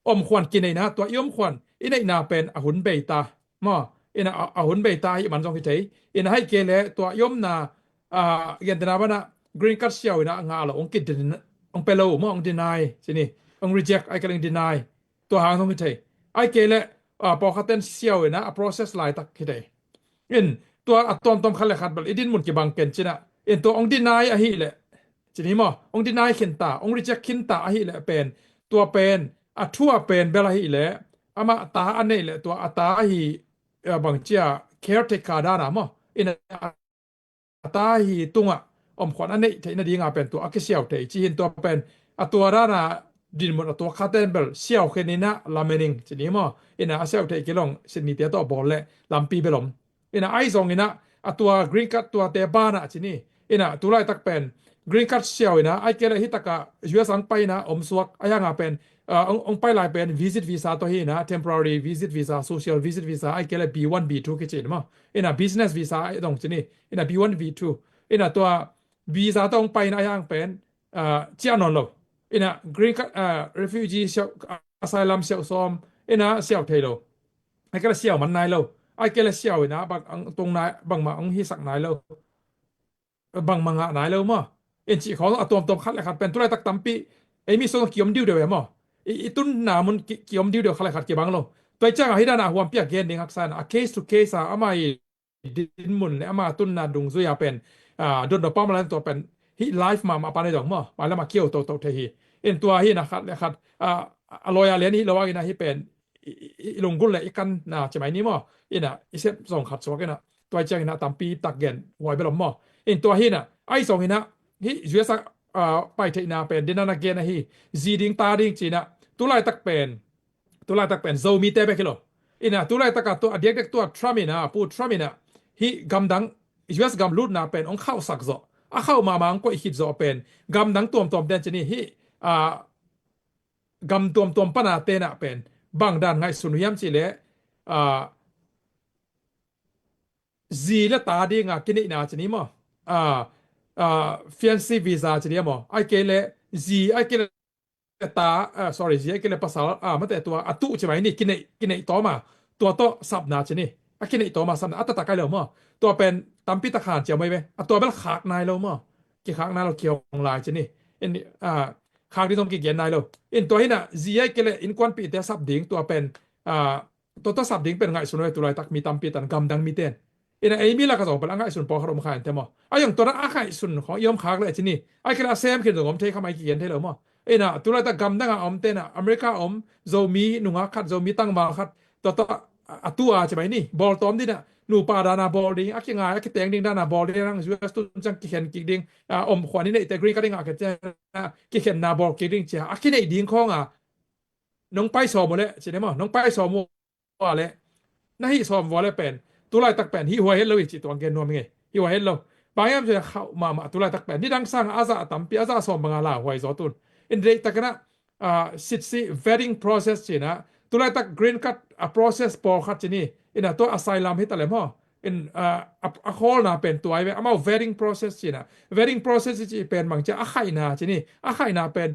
อมควันกินในนะตัวยอมควันในนาเป็นอหุนเบตามั้อหุนเบตามันจงคิดให้เกเลตัวยอมนาเย็นนาบ้านะ green card เชียวนะงาละองกิดองเปโลมั้อง deny จีนี่อง reject ไอ้กำลัง deny ตัวหางจงคิดไอ้เกเลปอคัดเต้นเชียวนะ process หลายตักคิดตัวตอมคันละคัดบัลดินมุนกิบังเกนจินะตัวองดินายอะฮิแหละจินี่มั้องดินายขินตาองริจักขินตาอะฮิแหละเป็นตัวเป็นทั่วเป็นเบลาฮิแหละอามาตาอันนี้แหละตัวตาฮิบางเจีย caretaker ดานะมั้ตาฮิตุงอมขวัญอันนี้ที่นาดีงาเป็นตัวอักเสียวเตจิหินตัวเป็นตัวดานะดินหมดตัวคาเทนเบลเสียวแค่นี้นะลาเมนิงจินี่มั้เสียวเตกิลงสินิเตียตัวบอลและลำปีเบลมไอ้ซองตัว green card ตัวเตบานะจินี่ตัวไรตักเป็น green card เชียวไอ้เกลฮิตกะUSสังไปนะอมสวกไอ้ยังเป็นองไปหลายเป็น visit visa ตัวฮีนะ temporary visit visa social visit visa ไอ้เกล B1 B2 กิจิมั้งbusiness visa ไอ้ตรงจินี่B1 B2 ตัว visa ต้องไปนะไอ้ยังเป็นเจียนนโลgreen card refugee เชียว asylum เชียวซอม ina siaw thelo ai kala siaw man nai lo ai kala siaw ina bang ang tong nai bang ma ang hi sak nai lo bang manga nai lo mo en chi khong atom tom khat la khat pen tu lai tak tampi ai mi so kiom diu de mo i tun na mun kiom diu de khala khat ke bang lo toi chang a hidana huam pia gen ding haksan a case to case a amai din mun le ama tun na dung zu ya pen don do pam lan to pen hi life ma pa ne dong mo ma la ma kieu to the hi en tua hi na khat le khat aloya le ni lo wa ina hi pen lung gul le ikan na chmai ni mo ina isep song khat so ke na toi chang ina tampi tak gen hoi be lo mo en tua hi na ai song ina hi juesaไปเทนาเป็นดินานาเกนะฮีจีดิงตาดิงจีนะตุไลตักเป็นโซมีเตเบคิโลอินะตุไลตักตัวเด็กตัวทรัมินะปูทรัมินะฮีกำดังยูเอสกำลุดนะเป็นองเข้าสักโซเข้ามามังก็อีกโซเป็นกำดังตัวเดนจนี่ฮีกำตัวปนาเตนะเป็นบางด้านไงสุนยามจีเลจีและตาดิงกินนี่นะจนี่มั้งfiancé visa จะเรียกมั้งไอ้เกลไอ้เกลตาsorry ไอ้เกลภาษามันแต่ตัวตุใช่ไหมนี่กินไอ้ต่อมาตัวโตสับนาจะนี่ไอ้กินไอ้ต่อมาสับนาตะไกลเลยมั้งตัวเป็นตัมปิตะขานเจียวไหมเว้ตัวเป็นขากนายเรามั้งกี่ขากนายเราเกี่ยวของลายจะนี่อันนี้ขากที่ต้องกี่เกียนนายเราอันตัวนี้นะไอ้เกลอินควันปีแต่สับดิ่งตัวเป็นตัวสับดิ่งเป็นไงสุดเลยตัวไรตักมีตัมปิตันกำดังมีเต้นอินะไอ้มีละก็ส่งไปละไงสุนปอคารมขานเต็มมั้งไอ้อย่างตัวนั้นไอ้สุนของยอมขากเลยจีนี่ไอ้กระเซมขึ้นตรงผมเทเข้ามากี่เย็นเท่าไหร่มั้งไอ้น่ะตัวนั้นตะกำดังอมเต้นอเมริกาโซมีหนุ่งขัดโซมีตั้งมาขัดตัวตัวใช่ไหมนี่บอลตอมดิน่ะหนูปาดานาบอลดิ้งไอ้ยังไงไอ้แตงดิ้งดานาบอลดิ้งนั่งยูเอสตุนจังกี่เข็นกี่ดิ้งขวานี่เนี่ยแต่กรีก็ดิ้งอ่ะแค่กี่เข็นนาบอลกี่ดิ้งเจ้าไอ้เนี่ยดิ้งของน้องไปสอบหมดเลยใช่ไหมมั้งน้องไปสอบหมดเลยนั่นที่สอบวอลเลยเป็นตุลาตักเป็นที่หัวเฮ็ดเลยจิตตัวเงินนวมไงที่หัวเฮ็ดเลยบางอย่างจะเข้ามาตุลาตักเป็นนี่ดังสร้างอาซาตัมปีอาซาสอมบางลาหัวสอตุนอินเดียตะกันนะสิทธิ vetting process จีนะตุลาตัก green card process ปอคัดจีนี่อินะตัว asylum ให้ตะเลมฮะอินคอลนะเป็นตัวไอ้เว้ยมา vetting process จีนะ vetting process จีเป็นบางจะไข่นาจีนี่ไข่นาเป็น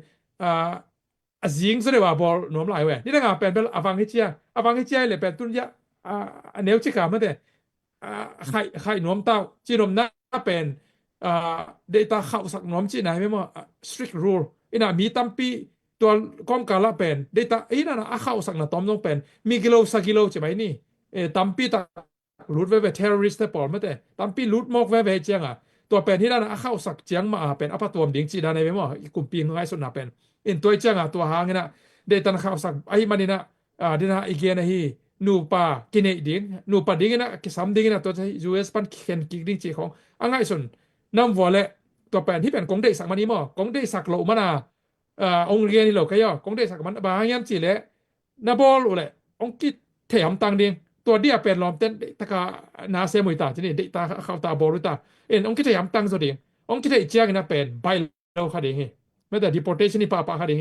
จิงสุดเลยว่าบอลนวมหลายเว้ยนี่ดังเป็นอวังฮิเจียเลยเป็นตุนยะเนวจิกามันแต่ไข่นวมเต้าจีนมน่าเป็นdata เข้าสักนวมจีไหนไม่มั้ง strict rule อินะมีตั้มปีตัวก้อมกาละเป็น data นั่นเข้าสักนะต้อมต้องเป็นมีกิโลสักกิโลใช่ไหมนี่ตั้มปีตารูดไว้ terrorist แต่ปอลมันแต่ตั้มปีรูดมอกไว้เจียงตัวเป็นที่นั่นเข้าสักเจียงมาเป็นอัปตัวดิ่งจีได้ไม่มั้งกลุ่มปีงง่ายสุดนะเป็นตัวเจียงตัวหางนะ data เข้าสักไอ้มันนี่นะดินะอีกอย่างนะฮีนูปากินเอดิ้งนูปาดิ้งนะกิสามดิ้งนะตัวที่ US ปันเขียนกิดิ้งจีของง่ายสุดน้ำวัวเละตัวเป็นที่เป็นกงเดสักมันนี่มั้งกงเดสักโลมันองเรียนนี่โลก็ย่อกงเดสักมันบางอย่างจีเละนาบอลเลยองกิเถียมตังดิ้งตัวเดียเป็นลอมเต้นตะกานาเซมุยตาจีนี่เดตาเข้าตาบอลตาองกิเถียมตังสุดดิ้งองกิเถียเจียงนะเป็นใบโลคาดิ้งไม่แต่ deportation นี่ป้าคาดิ้ง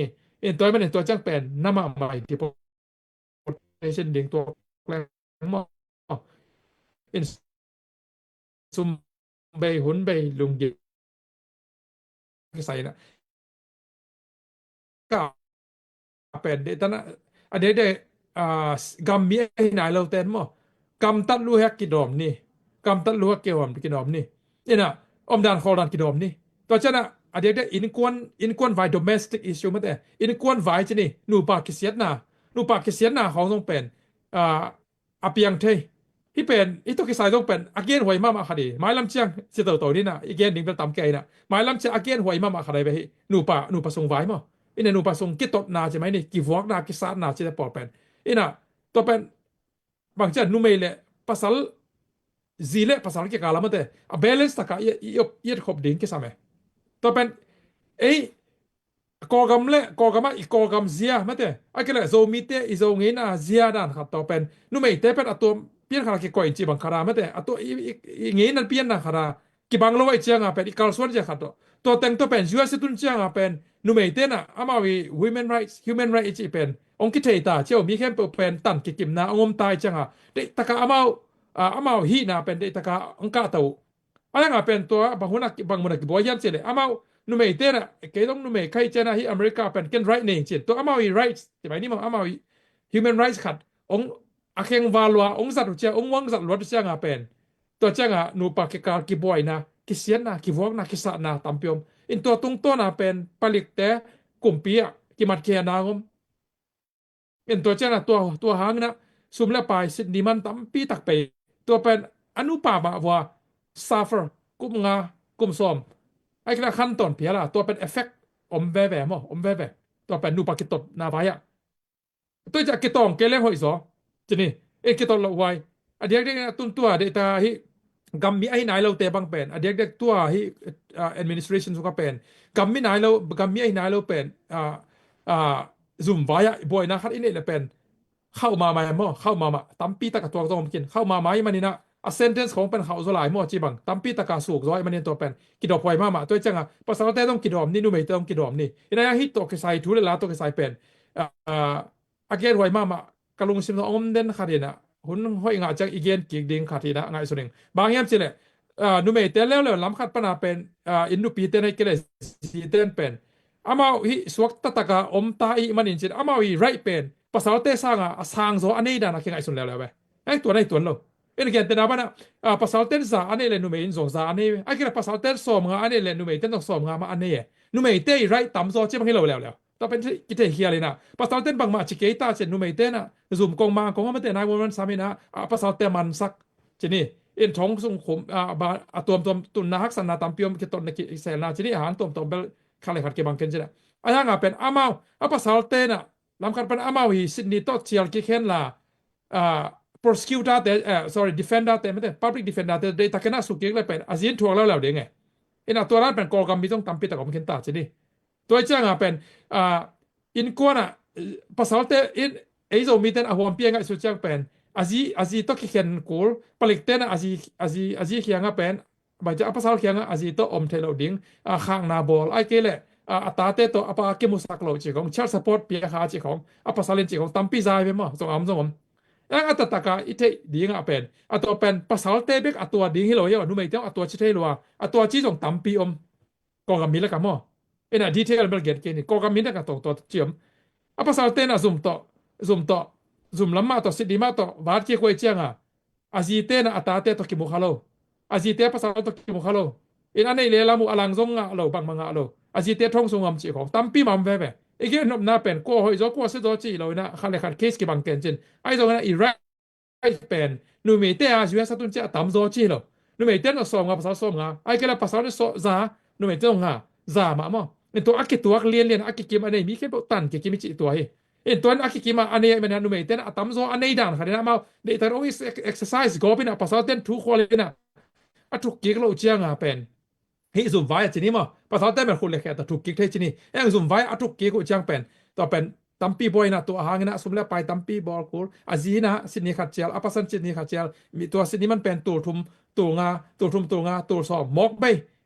ตัวมันตัวจังเป็นน้ำมันใหม่ deportation ดิ้งตัวแรงมากอินซุมใบหุ่นใบลุงยิใส่นะก็เป็นเดตนะอันเดกัมมีไอ้นายเราเต้นมั้งกัมตัดลูกแฮกกิดอมนี่กัมตัดลูกแฮกเกี่ยวกับกิดอมนี่นะอมดานคอดันกิดอมนี่ตัวเจ้านะอันเดอินกวนไว domestic issue มั้งแต่อินกวนไวจะนี่นูปากิเซียนาของต้องเป็นอาเปียงเทที่เป็นอีตัวกิสายต้องเป็นอาเกนหวยมาคดีไม้ลำเชียงเสียตัวนี่นะอีเกนดิ่งเป็นตำแก่นะไม้ลำเชียงอาเกนหวยมาคดีไปนูปาส่งไว้มั้งอินนูปาส่งกิตตนาใช่ไหมนี่กิวอกนากิสานนาจะปอดเป็นอินะตัวเป็นบางเจ้านูเมเลภาษาจีเลภาษาเกี่ยวกับอะไรมั้งแต่เบลส์ตะกะยัดขบดิ่งกิสามตัวเป็นกอกำมาอีกกำเสียมั้งแต่ไอ้ก็เลยโซมีเตอีโซเงินเสียด้านครับตัวเป็นนูเมเตเป็นตัวเปลี่ยนขนาดกี่ก่อยจีบังคาราไม่แต่ตัวเงี้ยนั่นเปลี่ยนนะคารากี่บังโลไอเจียงเป็นอีกการส่วนเจ้าขัดตัวแต่งตัวเป็นยูเอสตุนเจียงเป็นนูเมเตนะอามาวี women rights human rights จีเป็นองคิดเทตาเจ้ามีแค่เป็นตันกิมนะองมตายจังเด็กตะกาอามาฮีนะเป็นเด็กตะกาองกาตัวอะไรงั้นเป็นตัวบางคนบางคนกิบอยยันเจเลยอามานูเมเตนะเกี่ยต้องนูเมใครเจนะที่อเมริกาเป็นเกนไรท์เนี่ยจีตัวอามาวี rights ใช่ไหมนี่มั้งอามาวี human rights ขัดองอาเคงวาลวาองสัตว์เจียองวังสัตว์ลวดเจียงเป็นตัวเจียงนูปากกากิบอยนะกิเสียนนะกิวอกนะกิสะนะตัมเปียมอินตัวตุงตัวนะเป็นผลิตแต่กุมปีอะกิมัดเคียนางมอินตัวเจียงนะตัวหางนะซุมและไปสินิมันตัมปีตักไปตัวเป็นอนุปาบะว่า suffer กุมงากุมซอมไอ้กระขั้นตอนเพียละตัวเป็น effect อมแวะมั้อมแวะตัวเป็นนูปากิตตนาไว้อะตัวจะกิตองเกเลหอยซอจนี่กิตองละไว้อเดียกๆตุนตัวเดตาฮิกัมมีไอ้นายเราเตบังเป็นอเดียกๆตัวฮิadministration สุกเป็นกัมมีนายเรากัมมีไอ้นายเราเป็นซุมไว้อะบ่อยนะคัดอินเลยเป็นเข้ามามั้อเข้ามาตัมปีตะกะตัวต้องกินเข้ามามั้ยมันนี่นะa sentence ของเป็นเขาสลายมั่วจีบังตัมปีตะกาสูกร้อยมันเนี่ยตัวเป็นกิดอกไว้มาตัวจังภาษาแต่ต้องกิดอมนี่นูไม่ต้องกิดอมนี่อินายฮิตตัวกใส่ทุเรลาตัวกใส่เป็นagain ไว้มากะลุงซิมอมเด่นคาดินะหุ่นห้อยงาจากอีเกนกิกดิงคาดินะง่ายสุดนึงบางยามสิเลยนูไม่แต่แล้วล้ำคัดปนาเป็นอินนูปีเตนให้เกลสิเตนเป็นอามาฮิสวกตะตะกาอมตาอีมันอินจิอามาฮิไรเป็นภาษาแต่สร้างโซอันนี้ดานะง่ายสุดแล้วเว้ยไอ้ตัวไหนตัวนู้เอ็นเกนเตนาบานะpasal ten sa ane le numei in song sa ane ai kira pasal ten som nga ane le numei ten som nga ma ane numei te right tam so che bang hilo le to pen kite hia le na pasal ten bang ma chike ta che numei te na zoom kong ma te na won sa me na pasal te man sak che ni in thong sung khom ba atom tun na hak san na tam piom ke ton na ki sel na che ni hang tom bel khale khat ke bang ken che na aya nga pen amau pasal te na lam khat pen amau hi Sydney to chial ki khen la prosecutor แต่defender แต่ไม่ได้ public defender แต่ได้ตะกนะสุกิกเลยเป็นอาเซียนทวงแล้วเด้ไงอินะตัวนั้นเป็นกอกัมมีต้องตำปิตะกอมเข็นตาจินี่ตัวจ้างเป็นอินกวนภาษาแต่อินไอ้โซมีเตนอหวมเปียงสุจังเป็นอาซีตอกิเข็นกูผลิตเตนอาซีเขียงเป็นบ่จะภาษาเขียงอาซีตออมเทโลดิงข้างนาบอลไอ้เกเลอัตราเตโตอปาเกมุสักโลจิของ child support เปียหาจิของภาษาเลนจิของตำปีซายไปมั้งส่งอำอัตตะกาอิเทดีงะเป็นอัตตัวเป็นภาษาเตเบกอัตตัวดีฮิโลยะนูไม่ต้องอัตตัวชิเทลัวอัตตัวจีจงตัมปีกอกามิละกะมอเอ็นะดีเทลเบลเกตเกนี่กอกามินะกะตัวเจียมภาษาเตนะซุมลัมมาตอสิดีมาตอวาดเกควยเจียงอาจีเตนะอัตตาเตตอกิมุคาโลอาจีเตภาษาตอกิมุคาโลอินอันนี้เลลามุอลังซงงะโลบังมังะโลอาจีเตท่องซงงำจิของตัมปีมัมเวอีกนบนาเป็นกัวหอยจกัวเสดอจีเลยนะคันเลยคันเคสกี่บังเกนจินไอ้ตรงนั้นอิรักเป็นนูมีเตอาชีวะสัตุนเจตามโซจีโลนูมีเตนสอมงาภาษาสอมงาไอ้เกลภาษาเนี่ยซานูมีเตงาซามามอเป็นตัวอักตัวเรียนอักกิมอันนี้มีแค่ตันกิมจิตัวเอ็นตัวอักกิมอันนี้มันนูมีเตนตามโซอันนี้ดันค่ะเนี่ยมาเดต้าโอ้ยเอ็กซ์ไซส์ก็เป็นภาษาเตนทุกคนเลยนะทุกกิกเราเจียงเป็นฮิซุมไว้จินี่มั้ภาษาเต้เป็นคนเล็กแต่ถูกกิกเทจินี่ซุมไว้ทุกกิกก็จังเป็นต่อเป็นตัมปีบอยนะตัวหางนะซุมแล้วไปตัมปีบอลกูอาจีนะสินี่ขัดเจลปัสสันสินี่ขัดเจลมีตัวสินี่มันเป็นตัวทุมตัวงาตัวสอบมอกไป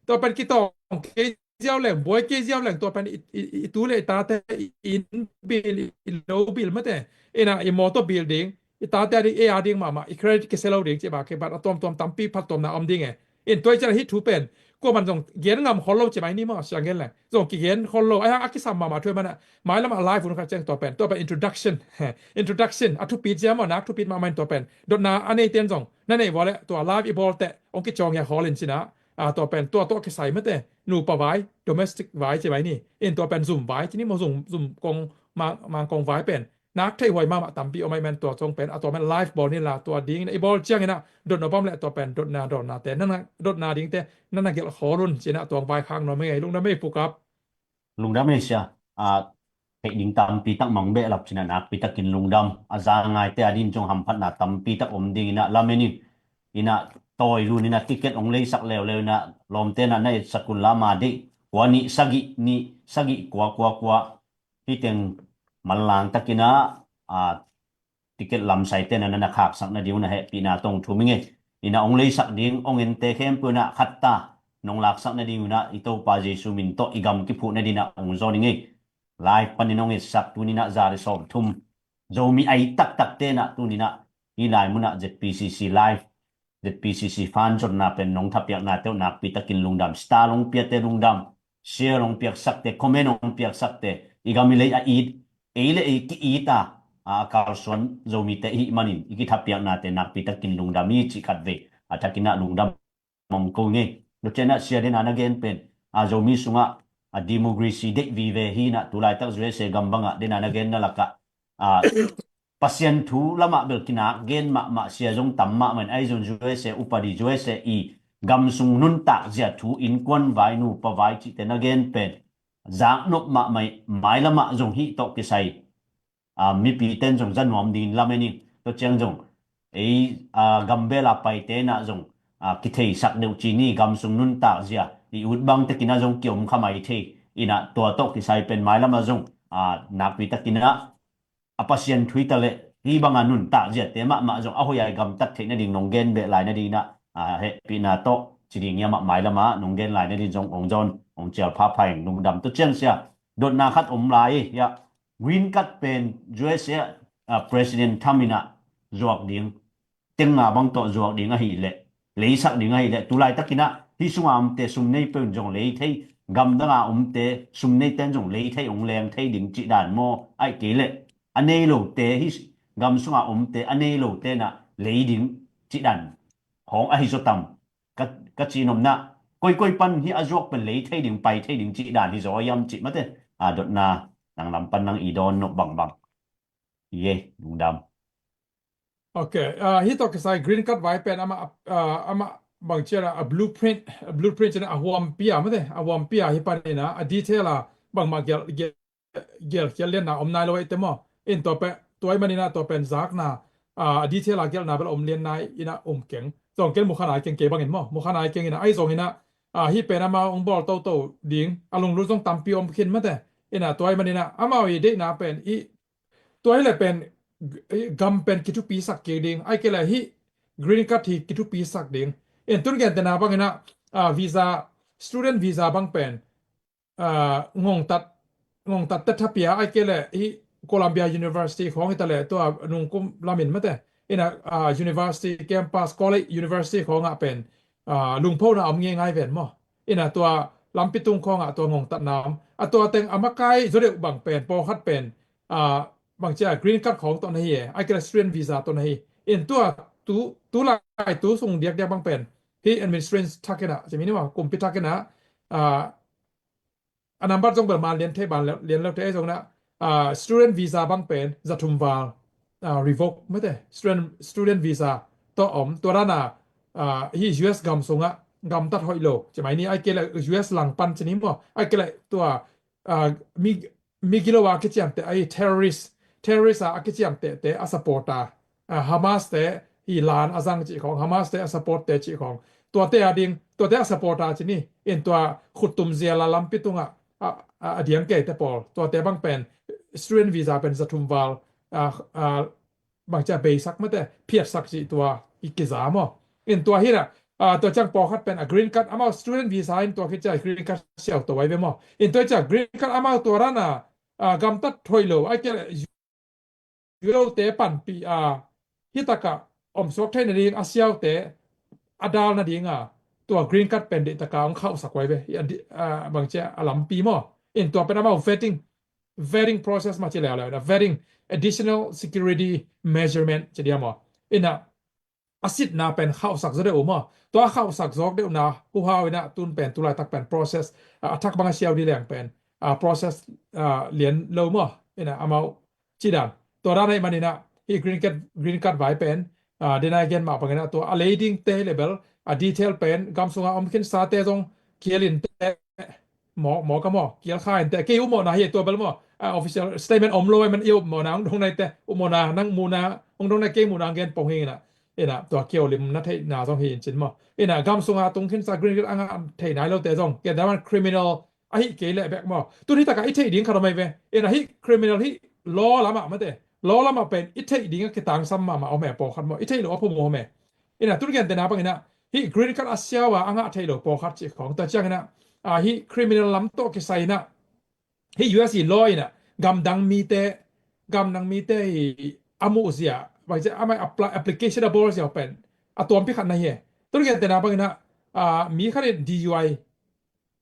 ตัวเป็นกิตองเกเจียวแหล่งบอยเกเจียวแหล่งตัวเป็นอีตัวเลยตาแต่อินบิลโลบิลมาแต่นะอีมอเตอร์บิลดิ้งอีตาแต่เออาร์ดิ้งมาอีเครดิตเกเซลดิ้งใช่ป่ะคือบัตรตัวตัมปีพัดตัวนะอมดิ้งตัวจะฮิตทูเป็นก็มันส่งเกียนงำคนเราจะไหมนี่มั้งอย่างเงี้ยแหละส่งเกียนคนเราไอ้ฮักกิซัมมาช่วยมันอ่ะหมายแล้วมาไลฟ์คุณครับแจ้งตัวเป็น introduction ทุกปีเจ้ามันนักทุกปีมามันตัวเป็นดนนาอันนี้เตียนส่งนั่นเองว่าแหละตัวไลฟ์อีบอลแต่องค์กิจองอย่างฮอลเลนสินะตัวเป็นตัวกิใส่เมื่อแต่หนูปะไว้ domestic ไว้ใช่ไหมนี่ตัวเป็นซุ่มไว้ที่นี่มาซุ่มกองมากองไว้เป็นนักไทยหวยมาตัมปีเอาไม่แม่นตัวจงเป็นตัวแม่นไลฟ์บอลนี่ล่ะตัวดิ้งไอ้บอลเจียงนี่นะโดนป้อมแหละตัวเป็นโดนนาแต่นั่นน่ะโดนนาดิ้งแต่นั่นน่ะเกี่ยวขอรุ่นสินะตัวไว้ข้างเนาะไม่ไงลุงดำไม่ปูครับลุงดำไม่เสียไปดิ้งตัมปีตักมังเบะหลับสินะนักปีตักกินลุงดำอาจารย์ไงแต่อดินจงหำพัดนะตัมปีตักอมดิ้งนะลาเมนินะตอยรูนี่นะติเก็ตองเลยสักแล้วนะลมเตนะในสกุลลามาดิกว่านี่สกิกว่าที่เต็งมันลางตะกินะติเก็ตลำไส้เต้นนั้นนะขากสักนาเดียวนะเฮปีนาตรงทุ่มเงี้ยอินะองเลยสักดิ้งองเอ็นเตเข้มปืนนะขัดตานองหลักสักนาเดียวนะอิโตปาเจสุมินโตอีกำกิพูนาดีนะองโซนี่เงี้ยไลฟ์ปันนี่น้องเอ็สักตัวนี้นะจาริสอบทุ่มโจมีไอตักเต้นะตัวนี้นะอีไลมุนะ ZPCC Live ZPCC ฟันจนนะเป็นน้องทับอยากนาเต้านักปีตะกินลุงดำสตาร์ลงเปียเตลุงดำเชียร์ลงเปียกสักเตคอมเมนต์ลงเปียกสักเตอีกำมีเลยอีดเอเลอีกิอีตา Carlson zomi te hi manin ikithapiak na te nak pitakin lungdami chi khatve athakina lungdam mom ko nge lo chena sia den anagen pen zomi sunga democracy de vive hi na tulai tak zwe se gambanga den anagen na laka pasien thu lama bel kina gen ma sia jong tamma man ai zon zwe se upadi zwe se I gam sung nun tak zia thu in kwan vai nu pa vai chi ten again pen zang nok ma mai lama jong hi to ki sai mi pi ten jong jan nom din lameni to chang jong ei gambela pai te na jong ki thei sak deu chi ni gam sung nun tak zia I ut bang te kina jong kiom khamai the ina to to ki sai pen mai lama jong nak pi ta kina apasien thui ta le hi banga nun ta zia te ma jong a hoyai gam tak the na ding nong gen be lai na di na he pi na to chi ding ya ma mai lama nong gen lai na di jong ong jon ong chel pha phai nung dam to chen sia dot na khat om lai ya green card pen USA president Thamina zuak ding tenga bang to zuak ding a hi le lei sak ding a hi le tulai takina hi sungam te sum nei pen jong lei thei gam danga te sum nei ten jong lei thei ong leng thei ding chi dan mo ai ke le anei lo te hi gam sunga te anei lo te na lei ding chi dan hong a hi so tam ka chi nom na koi pan hi azok pen lei thei ding pai thei ding chi dan hi zo yam chi ma te dot na nang lam pan nang idon no bang ye dung dam Okay hi to ka sai green card vai pen ama bang chera a blueprint na awam pia ma te awam pia hi pan na a detail bang ma gel len na omnai lo te mo in to pe toy manina to pen zak na detail gel na bel om len nai ina keng zong kel mu khana keng ke bangin mo mu khana keng ina ai zong ina hi pe na ma ong bol to ding along lu zong tam pi om khin ma te ina toy manina ama wi de na pen I toy le pen gam pen kitu pi sak ke ding ai ke la hi green card hi kitu pi sak ding en tun gen na bangina visa student visa bang pen ngong tat tatapia ai ke le hi Columbia University ของอิตาลีตัวนุงกุมลามินมะเตina University Campus College University ของเป็นลุงพ่อนะเอาง่ายๆเว้นมอina ตัวลำปิตุงของตัวงงตัดน้ำตัวเต็งอมกายจดบังเป็นปอคัดเป็นบางเจ้า Green Card ของตัวนี้ไอ้ก็ Student Visa ตัวนี้อินตัวลายตัวส่งเดียกบังเป็นที่ Administration ทักกันจะมีนี่ว่ากลุ่มพิทักกันอันนั้นบัดจงเปิดมาเรียนเทบานแล้วเรียนแล้วเทจงนะstudent visa bang pen zatumval revoke mate student visa to to rana hi US gam songa gam tat hoilo chmai ni ai ke la US lang pan chini mo ai ke la to mi gilowa ke chiam te ai terrorist a ke chiam te a supporta Hamas te hi lan azang chiของ Hamas te a support te chiของตัวte adingตัวte a supporta chini in to khutum zia la lam pitunga adiang ke te pol to te bang pen student visa เป็น zatumval บางจะเบสักมาแต่เพียบสักสิตัวอีกษามอินตัวฮินะตัวจังปอคัดเป็น green card อามา student visa อินตัวคิดจะ green card เสียวตัวไว้เบมอินตัวจะ green card อามาตัวรันกำตัดถอยโลไอ้เกลยูโรเตปันปีฮิตากะอมสวกไทยนาดีอาเซียวเตอดาลนาดีตัว green card เป็นเดตกาของเข้าสักไว้เบบางจะอลัมปีมอินตัวเป็นอามา vetting process มาที่แล้วนะ vetting additional security measurement จะเดียมอินะอาสิทธิ์นาเป็นเข้าสักจะได้โอมตัวเข้าสักซอกได้นะผู้หาวินะตุนเป็นตุลาตักเป็น process ทักบางเชียวดีแรงเป็นprocess เรียนเลวมั้อินะอามาจีดันตัวด้านในมันนี่นะที่ green card ไว้เป็นเดนายเกนมาเป็นนะตัว alading เต level detail เป็นกำสงอมขึ้นสาเตจงเคียลินเตหมอก็หมอเกียร์ค่ายแต่เกี่ยวหมอนะเหี้ยตัวเปล่าหมอofficial statement อมโลยมันเอียวหมอนะตรงในแต่หมอนะนั่งหมูนะตรงในเกี่ยวหมูนะเกนปงเฮงน่ะนะตัวเกี่ยวลิมนัทให้นาต้องเห็นจินหมอกำสงตรงขึ้นสากรีนอ่างเทไหนเราแต่จงเกนแต่มัน criminal ไอ้เกลี่ยแบกหมอตัวนี้ตะกะไอ้เทดิ้งเขาทำไมเว้ฮิ criminal ฮิล้อละมาแต่ล้อละมาเป็นไอ้เทดิ้งก็ต่างซ้ำมาเอาแม่ปอคัดหมอไอ้เทหรือว่าพวกหมอแม่ตัวนี้เกนแต่นาปังนะฮิ green card อาเซียว่าอ่างเทหรือปอคัดจิของแต่จังนะฮิ criminal ล้ำโตกิไซนะฮิ US law นะกำดังมีแต่อามุเสียว่าจะไม่ applicable เสียเป็นตัวพิขัดในเฮตัวนี้แต่นาปังนะมีขั้น DUI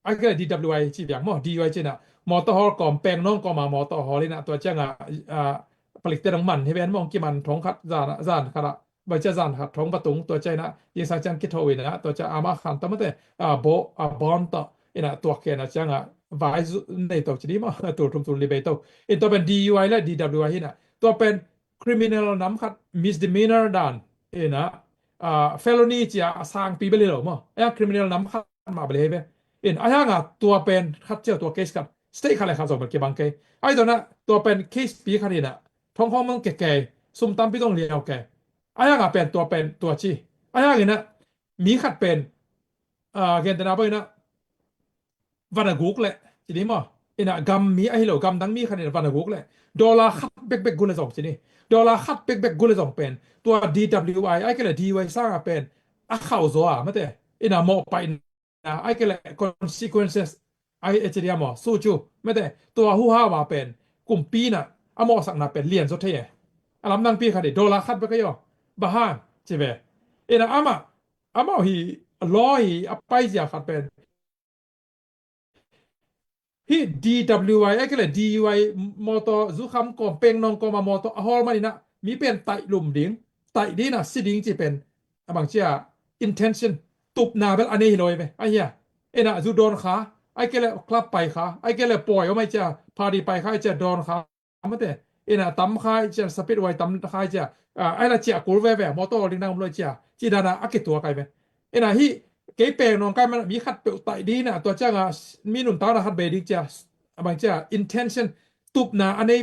ไอ้ก็ DWI จีบอย่างหมอ DUI จีน่ะมอเตอร์ฮอลก่อมแปลงน้องก่อมามอเตอร์ฮอลเลยนะตัวจัง ผลิตน้ำมันที่เป็นมองกี่มันท้องขัดจานขนาดใบจะจานขัดท้องประตุงตัวใจนะยิงสังจังกิโทวินนะตัวจะอามาขันตั้งแต่โบอนต่อตัวเกณฑ์จังวายในตัวจีดีมาตัวทุ่มทุนรีเบโตตัวเป็น DUI และ DWI นะตัวเป็น criminal น้ำขัด misdemeanor ด่านนะfelony จะสร้างปีไปเลยหรอมั้งcriminal น้ำขัดมาไปเลยไปตัวเป็นขัดเจ้าตัวเคสกับ state ขัดอะไรขัดสองเป็นเกี่ยบังเกตัวนั้นตัวเป็นเคสปีขัดนี่นะท้องห้องมันแก่ๆซุ่มตั้มพี่ต้องเลี้ยวแก่เป็นตัวจีนี่นะมีขัดเป็นเกณฑ์แต่นาไปนะวันกุกเลยทีนี้มั้งกัมมีเหล่ากัมดังมีขัดนี่วันกุกเลยดอลลาร์ขัดเบกกุลเลยสองทีนี้ดอลลาร์ขัดเบกกุลเลยสองเป็นตัว DWI ก็เลย DWI สร้างเป็นข่าวซัวไม่ได้โมไปก็เลย consequences จะเรียกมั้งสู้จูไม่ได้ตัวหัวว่าเป็นกลุ่มปีน่ะโมสักน่ะเป็นเลียนสุดที่ลำดังปีขัดดอลลาร์ขัดไปก็ย่อบ้าใช่ไหมอามาฮีล้อฮีไปจะขัดเป็นฮี DWI ก็เลย DUI มอเตอร์ซุคำก่อเป็งนองก่อมามอเตอร์ฮอลมานี่นะมีเป็นไตหลุมดิ่งไตดีนะสิดิ่งจะเป็นบางเจ้า intention ตุบนาเป็นอันนี้เลยไปจุดโดนขาก็เลยคลับไปขาก็เลยปล่อยว่าไม่จะพาดีไปขาจะโดนขาไม่ได้ตั้มขาจะสปีดไว้ตั้มขาจะละเจ้ากูเว่มอเตอร์ลิงนั่งเลยเจ้าจีดานะตัวใครไปฮีเก๋เป่งน้องกันมันมีขัดเปลวไตดีนะตัวจ้างมีหนุ่มตาขัดเบดิจ้าบางจ้า intention ตุบนาอันนี้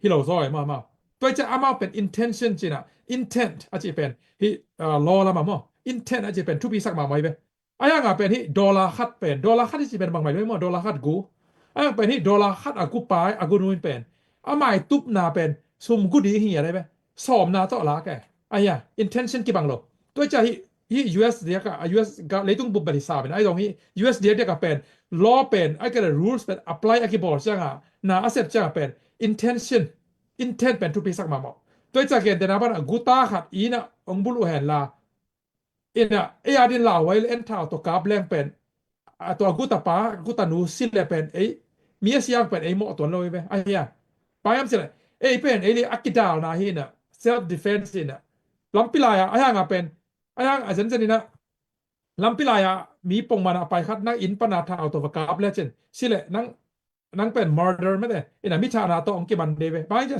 ฮิโลซอยมาตัวจ้าอามาเป็น intention จีนะ intent อาจจะเป็นฮีรอละมาintent อาจจะเป็นทุกปีสักมาไหมเป็นเป็นฮีดอลลาร์ขัดเป็นดอลลาร์ขัดที่เป็นบางไหมด้วยมั้งดอลลาร์ขัดกูเป็นฮีดอลลาร์ขัดอากูไปอากูนู่นเป็นไม่ตุบนาเป็นสมกูดีเหียอะไรไปสอบนาต่อละแกintention กี่บางหรอตัวจ้าUS เดียกUS ก็เลยต้องบุบบริษัทเป็นตรงนี้ US เดียก็เป็น law เป็นก็เลย rules เป็น apply กี่บอกจังน่า accept จังเป็น intention intent เป็นทุกปีสักมาหมดตัวจากเกณฑ์แต่นะบ้านกูตาขัดนะองบุลุเห็นละดินลาวไว้เอ็นท่าตัวกราบแรงเป็นตัวกูตาป้ากูตานูสิเลเป็นมีเสียงเป็นหมอตัวเลยไปไปยังสิเลยเป็นเลยอักกิดาวนะนะ self defense นะลำพิลายเป็นอาจารย์เจนี่นะลำพิลายมีปงมาไปคัดนักอินปนาทาเอาตัวกราบแล้วเช่นสิเลยนังเป็น murder ไม่ได้มิชานาตัวองค์กิบันเดเวไปจะ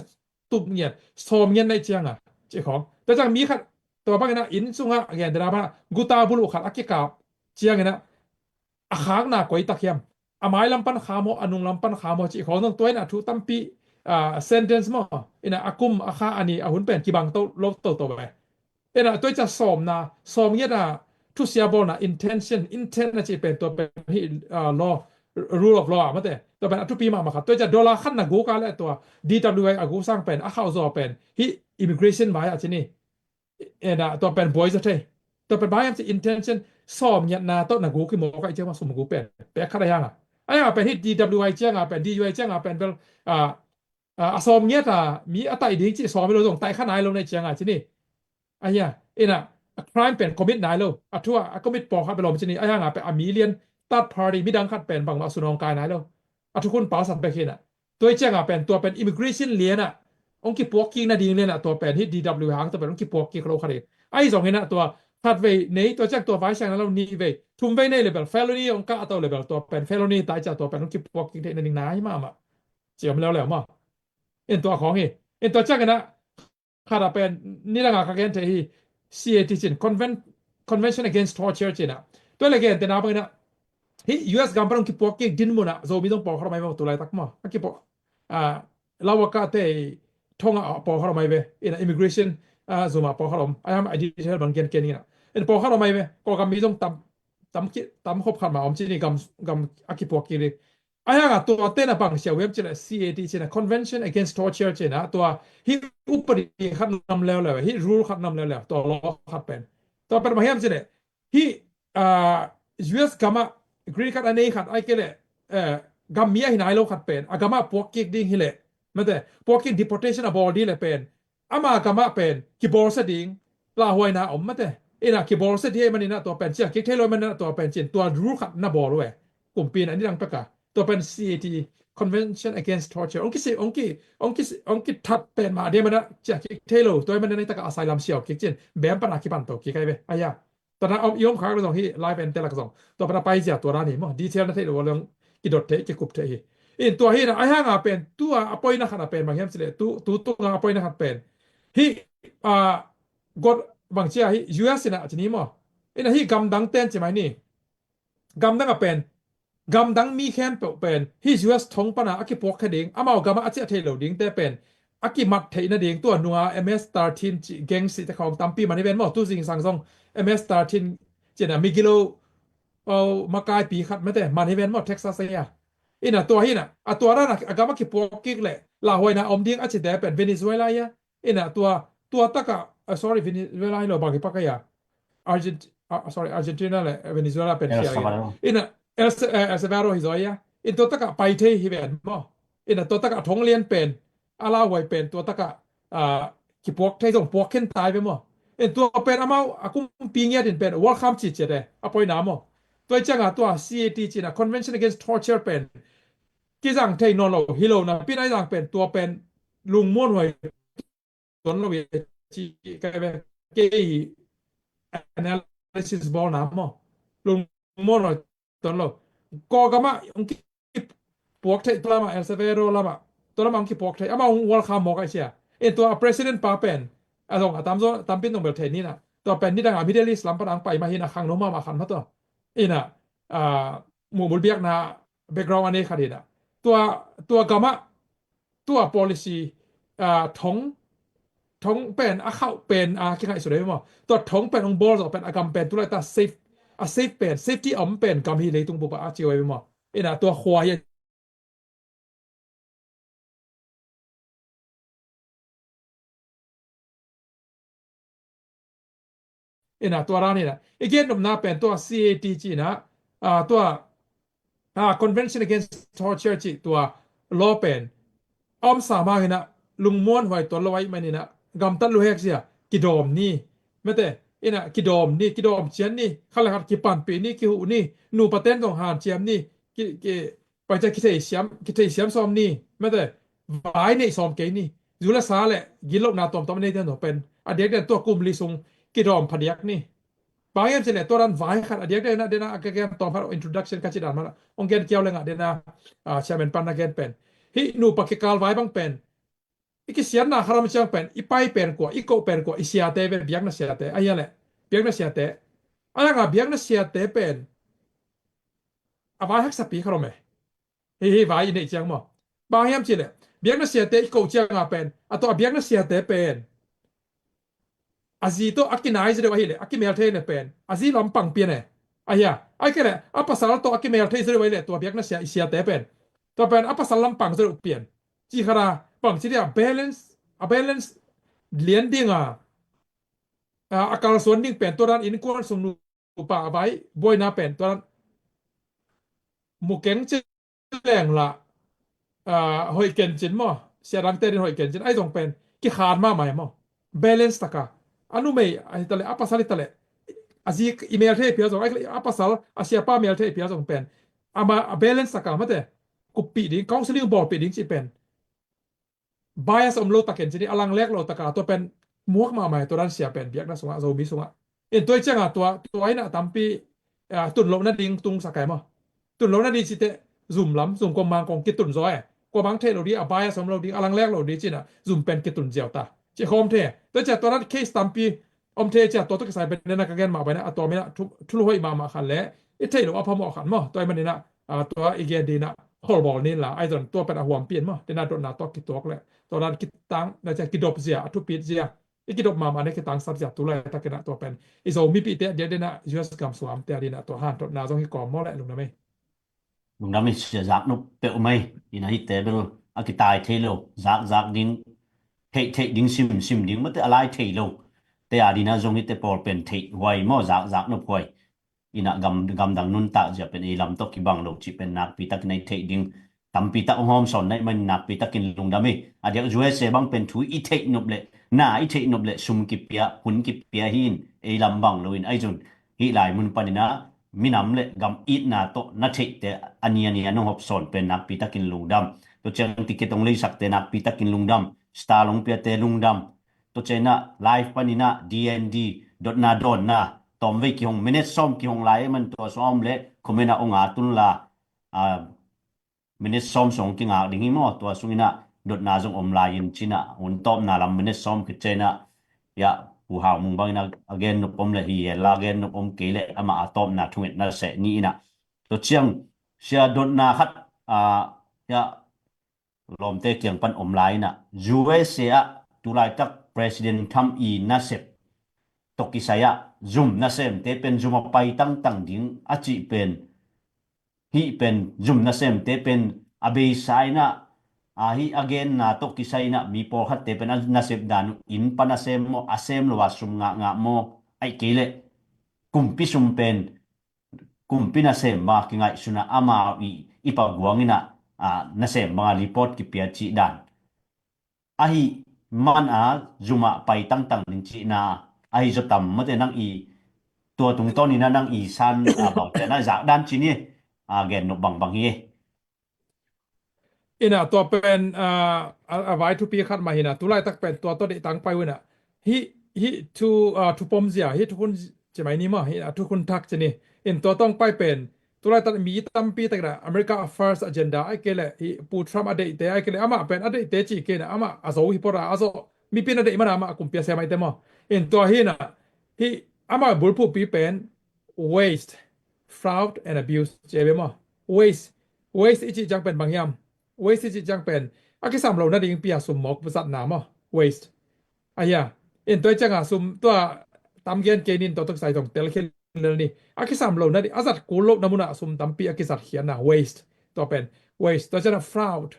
ตุบเงียดโสมเงียนในเชียงเจ้าของแต่จังมีคัดตัวบางนะอินสุงะเงียนเดราบ้ากูตาบุลุขัดอักกิกาบเชียงนะอาขางหน้าก๋วยตะเคียมไม้ลำปันขาโมอนุงลำปันขาโมจีของต้องตัวน่ะทุตั้มปีsentence มั้งอากุมอาคาอันนี้หุ่นเป็นกิบังโตโลโตไปตัวจะสอบนะสอบเงี้ยนะทุเสียบอลนะ intention intent นะจะเป็นตัวเป็นที่law rule of law มาแต่ตัวเป็นทุกปีมาครับตัวจะดอลลาร์ขั้นนะกูกันแล้วตัว DWI กูสร้างเป็นเข้าสอบเป็นที่ immigration ไว้อาจจะนี่ตัวเป็น boys เท่ตัวเป็น bias intention สอบเงี้ยนะตัวนะกูคือหมอก็เจ้ามาสมกูเป็นขั้นอะไรเป็นที่ DWI เจ้าเป็น DUI เจ้าเป็นสอบเงี้ยมีอะไรดีที่สอบไม่รู้ตรงไต่ขั้นไหนลงในเชียงอาจจะนี่crime เป็น commit ไหนเลยทั่ว commit ปอกครับไปลงที่นี่เป็นมีเลียนthird party มีดังขัดเป็นบางมาสุนองกายไหนเลยทุกคนเป่าสัตว์ไปเห็นตัวเจ้าเป็นตัวเป็น immigration เลียนองค์กิปวอกกิ้งนะดีเลียนตัวเป็นที่ DW หางตัวเป็นองค์กิปวอกกิ้งโลคาร์ดสองเห็นตัวถัดไปในตัวเจ้าตัวไฟแชงนั้นเรานี่ไปทุ่มไปในเลเวล felony องค์ก้าตัวเลเวลตัวเป็น felony ตายจากตัวเป็นองค์กิปวอกกิ้งในหนึ่งน้าใช่ไหมเจียวมาแล้วมั้งตัวของตัวเจ้ากันนะขาดเป็นนี่ละกันกันที่ CAT จิน Convention Against Torture จินตัวเลขแต่นาไปนะUS กัมพูชาคิปวอกกิ้งดินมุนะโซบีต้องปอกเขาไม่มาตัวไรตักมาคิปวอกลาวกาเตท่องปอกเขาไม่ไปimmigration โซมาปอกเขาไอดีเทลบางเกณฑ์นี่นะปอกเขาไม่ไปก็กัมมีต้องตำครบขันมาอมจีนี่กัมคิปวอกกิ้งเลยตัวเต้นบางเสียเว็บจิน CAT จิน Convention Against Torture จินตัวอุปนิขัดนำแล้วrule ขัดนำแล้วตัว law ขัดเป็นตัวเป็นมาเฮียมจินUS กัมกรีนขัดอันนี้ขัดก็เลยกัมมีอะไรโลขัดเป็นกัมพวกกิ๊กดิ้งฮิเลไม่ได้พวกกิ๊ก deportation บอลดีเลยเป็นกัมเป็นคิบอลสดิ้งลาหวยนะไม่ได้คิบอลสดิ้งมันนี่นะตัวเป็นเชียกิ๊กเทลมันนะตัวเป็นจินตัว rule ขัดน่าบอลเลยกลุ่มปีนั้นนี่ดังประกาศตัวเป็น CAT convention against torture onki that pen ma dia mana ja thelo toy mana nai taka asylum siao ki chen bem pana ki pan to ki kai be aya ตอนนั้นเอายอมค้างเราส่งที่ไลฟ์เป็นแต่ละกระสองตัวปนไปจากตัวนั้นนี่มั้งดีเทลนั่นที่เราเรื่องกิดดเทกิกุบเทอินตัวที่นะไอ้ห่างเป็นตัวอปอยนักขันเป็นบางอย่างสิเลยตัวอปอยนักขันเป็นที่กดบางเชี่ยที่ US นะทีนี้มั้งอินที่กำดังเต้นใช่ไหมนี่กำดังเป็นกำดังมีแค่เป็นที่ US ทงปนาอักกิปวกแค่เด้งอามาเอากำมาอาเจียเทเหลวดิ้งแต่เป็นอักกิมัดเทนั่นเองตัวนัว MS13 เก่งสิแต่ของตั้มปีมันนี่เป็นมั้งตัวสิ่งสังสงMS13 เจนะมีกิโลมากายปีขัดไม่แต่มันให้เป็นหมดเท็กซัสเซียอินะตัวหินะตัวนั้นอากามาคิปวกิกแหละลาหวยนะอมดิ้งอาจจะได้เป็นเวเนซุเอลายะอินะตัวตะกะ sorry เวเนซุเอลาให้เราบางทีปากยาอาร์เจนตินาแหละเวเนซุเอลาเป็นเชียอินะเอลซาวาโดฮิซอยะอินตัวตะกะไปเทฮิเวนบ่อินะตัวตะกะทงเรียนเป็นอาลาหวยเป็นตัวตะกะคิปวกไทส่งปวกขึ้นตายไปบ่ตัวเป็นอามาอากุมปีเงี้ยเป็น welcome จิตเจเดอปอยน้ำตัวจังตัว CAT จินะ Convention Against Torture เป็นกิจังเทนอโลฮิโลนะพี่นายจังเป็นตัวเป็นลุงม่วนหวยตนเราจีกลายเป็นเกย์ analysis บอลน้ำลุงม่วนหวยตนเราก็กะมาองค์ปวกเทตัวมาเอลซาเวโรละมาตัวละมาองค์ปวกเทอามา welcome มอกไอเชียตัว President ปาเป็นตามเป็นตรงเบลเทนนี่นะตัวเป็นนี่ดังมิดเดิลอีสต์ลำปางไปมาเห็นข้างโน้มมาขันมาตัวน่ะหมู่บุลเบียกนะแบ็กกราวด์อันนี้คดีนะตัวกรรมะตัว policy ท้องเป็นเข้าเป็นคิดไงสุดเลยมั้งตัวท้องเป็นองบอลเป็นกรรมเป็นตัวอะไรแต่ safe เป็น safety เป็นกรรมที่เลยตรงบุปผาจีไว้มั้งน่ะตัวควายนะตัวร้านนี่นะอีกอย่างนึงนะเป็นตัว CATG นะตัว Convention Against Torture จิตัว law เป็นสามารถนะลุงม้วนไว้ตัวละไว้มันนี่นะกำตัดลูกเฮกเสียกิดอมนี่ไม่แต่นะกิดอมนี่กิดอมเชียนนี่ข้าราชการกิปันปีนี่กิหูนี่หนูปะเต้นของหานเชียมนี่กิไปจะคิดเสียมซ้อมนี่ไม่แต่ไว้ในซ้อมเกนี่อยู่ละสาแหละกินลบนาตอมตอมนี่เท่านั้นเป็นเด็กเด่นตัวกลุ่มลิซุงกิดอมพเดียกนี่บางอย่างเช่นตัวนั้นไว้ขัดเดียกได้นะเดนะแกตอนพา introduction กัจจิดานมาละองค์เกณฑ์เกี่ยวเลยอ่ะเดนะเชเป็นปันนักเกณฑ์เป็นฮิหนูปะเกกาลไว้บางเป็นอีกเสียนะคารามจังเป็นอีไปเป็นกว่าอีโกเป็นกว่าอีเสียเตเป็นเบียกนะเสียเตไอ้ยังแหละเบียกนะเสียเตอะไรกับเบียกนะเสียเตเป็นไว้หักสปีคารามฮิไว้ในจังมั้งบางอย่างเช่นเบียกนะเสียเตอีโกจังเป็นตัวเบียกนะเสียเตเป็นAzito aqui na Israel aí aqui meltei ne pen azi lampang piane aya ai kere apa salah to aqui meltei Israel aí to biak na sia te pen to pen apa salah lampang Israel pian ji khara pang ji dia balance lending akal son ding pen to ran in ko sum nu pa bai boy na pen to ran mu keng che leng la hoi ken jin mo sia rang te din hoi ken jin ai dong pen ki khan ma mai mo balance taka anu mai tale apa sal tale azi email the pia so apa sal asia pa mail the pia so pen ama balance ka mate ku pi ding counseling board pi ding chi pen bias lo taken chi alang lek lo taka to pen muak ma mai to ran sia pen biak na sunga zo bi sunga en toi changa to ai na tampi tun lo na ding tung sakai mo tun lo na di chi te zoom lam zoom ko mang kong ki tun zo ko bang the lo di bias lo ding alang lek lo di chi na zoom pen ki tun jiao taจะคอมเทแต่จะตัวนั้นเคสตัมปีอมเทจะตัวตุกสายเป็นนักเรียนมาไปนะตัวไม่นะทุลุยมาขันแล้วไอ้เทหรือว่าพอหมอขันมั้งตัวมันนี่นะตัวอีเกนดีนะฮอลบอลนี่ล่ะไอ้ส่วนตัวเป็นหัวเปลี่ยนมั้งแต่น่าโดนน่าตัวกิดตัวแหละตัวนั้นกิดตังน่าจะกิดดบเสียทุบปีเสียไอ้กิดดบมาเนี่ยกิดตังสับเสียตัวเลยตะกิดนะตัวเป็นไอ้โซมีปีเตะเดี๋ยวนะยูเอสกัมสวามแต่ดีนะตัวหันตัวน่าต้องให้ก่อมอแหละลุงนะไม่ลุงนะไม่เสียจากนุเปะไม่อีนะฮิตเตเบลอากิตายเทโลจากดิ้งเทดิ้งซิมดิ้งมันจะอะไรเทโลแต่อาดีนะจงฮิตเตปอลเป็นเทไว้มอจากนุพวยอีนะกำดังนุนตะจะเป็นอีลำตกกิบังโลจิเป็นนักปีตักในเทดิ้งตัมปีตักหอมสอนในมันนักปีตักกินลุงดามีอาเดียกจูเอเซบังเป็นถุยอีเทนุบเละหน้าอีเทนุบเละซุมกิเปียหุ่นกิเปียหินอีลำบังโลอินไอจุนฮิหลายมุนปานินะ mi nam le gam it na to na thei te ania ni anong hop son pen nak pita kin lungdam to chang tiket ong le sak te nak pita kin lungdam star long pe te lungdam to chena live panina dnd dot na don na tom ve ki hong minute som ki hong lai man to som le komena onga tun la minute som song ki nga ding mo to sungina dot na jong om lai in china un top na lam minute som ki chena ya hu ha mung bang na again no pom le hi la again no pom ke le ama atom na thunget na se ni na to chiang sia dot na khat ya lom te kyang pan om lai na USA tu lai tak president tham i na sep tokisaya zoom na sem te pen zoom pai tang tang ding achi pen hi pen zoom na sem te pen abe sai na hi again na tokisay na mi por khat te pen na sep dan in panasem mo asem lo wasum nga mo ai kile kumpi sum pen kumpi na sem ma ki ngai suna ama ipagwangina na sem mga report ki pia chi dan ahi man zuma pai tang tang nin chi na ahi zo tam mate nang i tua tung to ni na nang i san bang te na za dan chi ni gen no bang bang hi ina to pen vai tu pi khat ma hina tu lai tak pen to de tang pai wena hi tu pom zia hi tu kun je mai ni ma hi tu kun tak je ni in to tong pai pen tu lai tak mi tam pi tak da America First Agenda ai ke le hi pu Trump ade te ai ke le ama pen ade te chi ke na ama azo hi pora azo mi pin ade mana ama kum pia se mai te mo in to hi na hi ama bul pu pi pen waste fraud and abuse je be mo waste ichi jang pen bang yam waste ichi jang pen akisam lo na ding pia sum mok pusat na mo waste aya in to jang sum to tam gen ke nin to tok sai tong tel khen ni akisam lo na di azat ku lo namuna sum tam pi akisat khian na waste to pen waste to jana fraud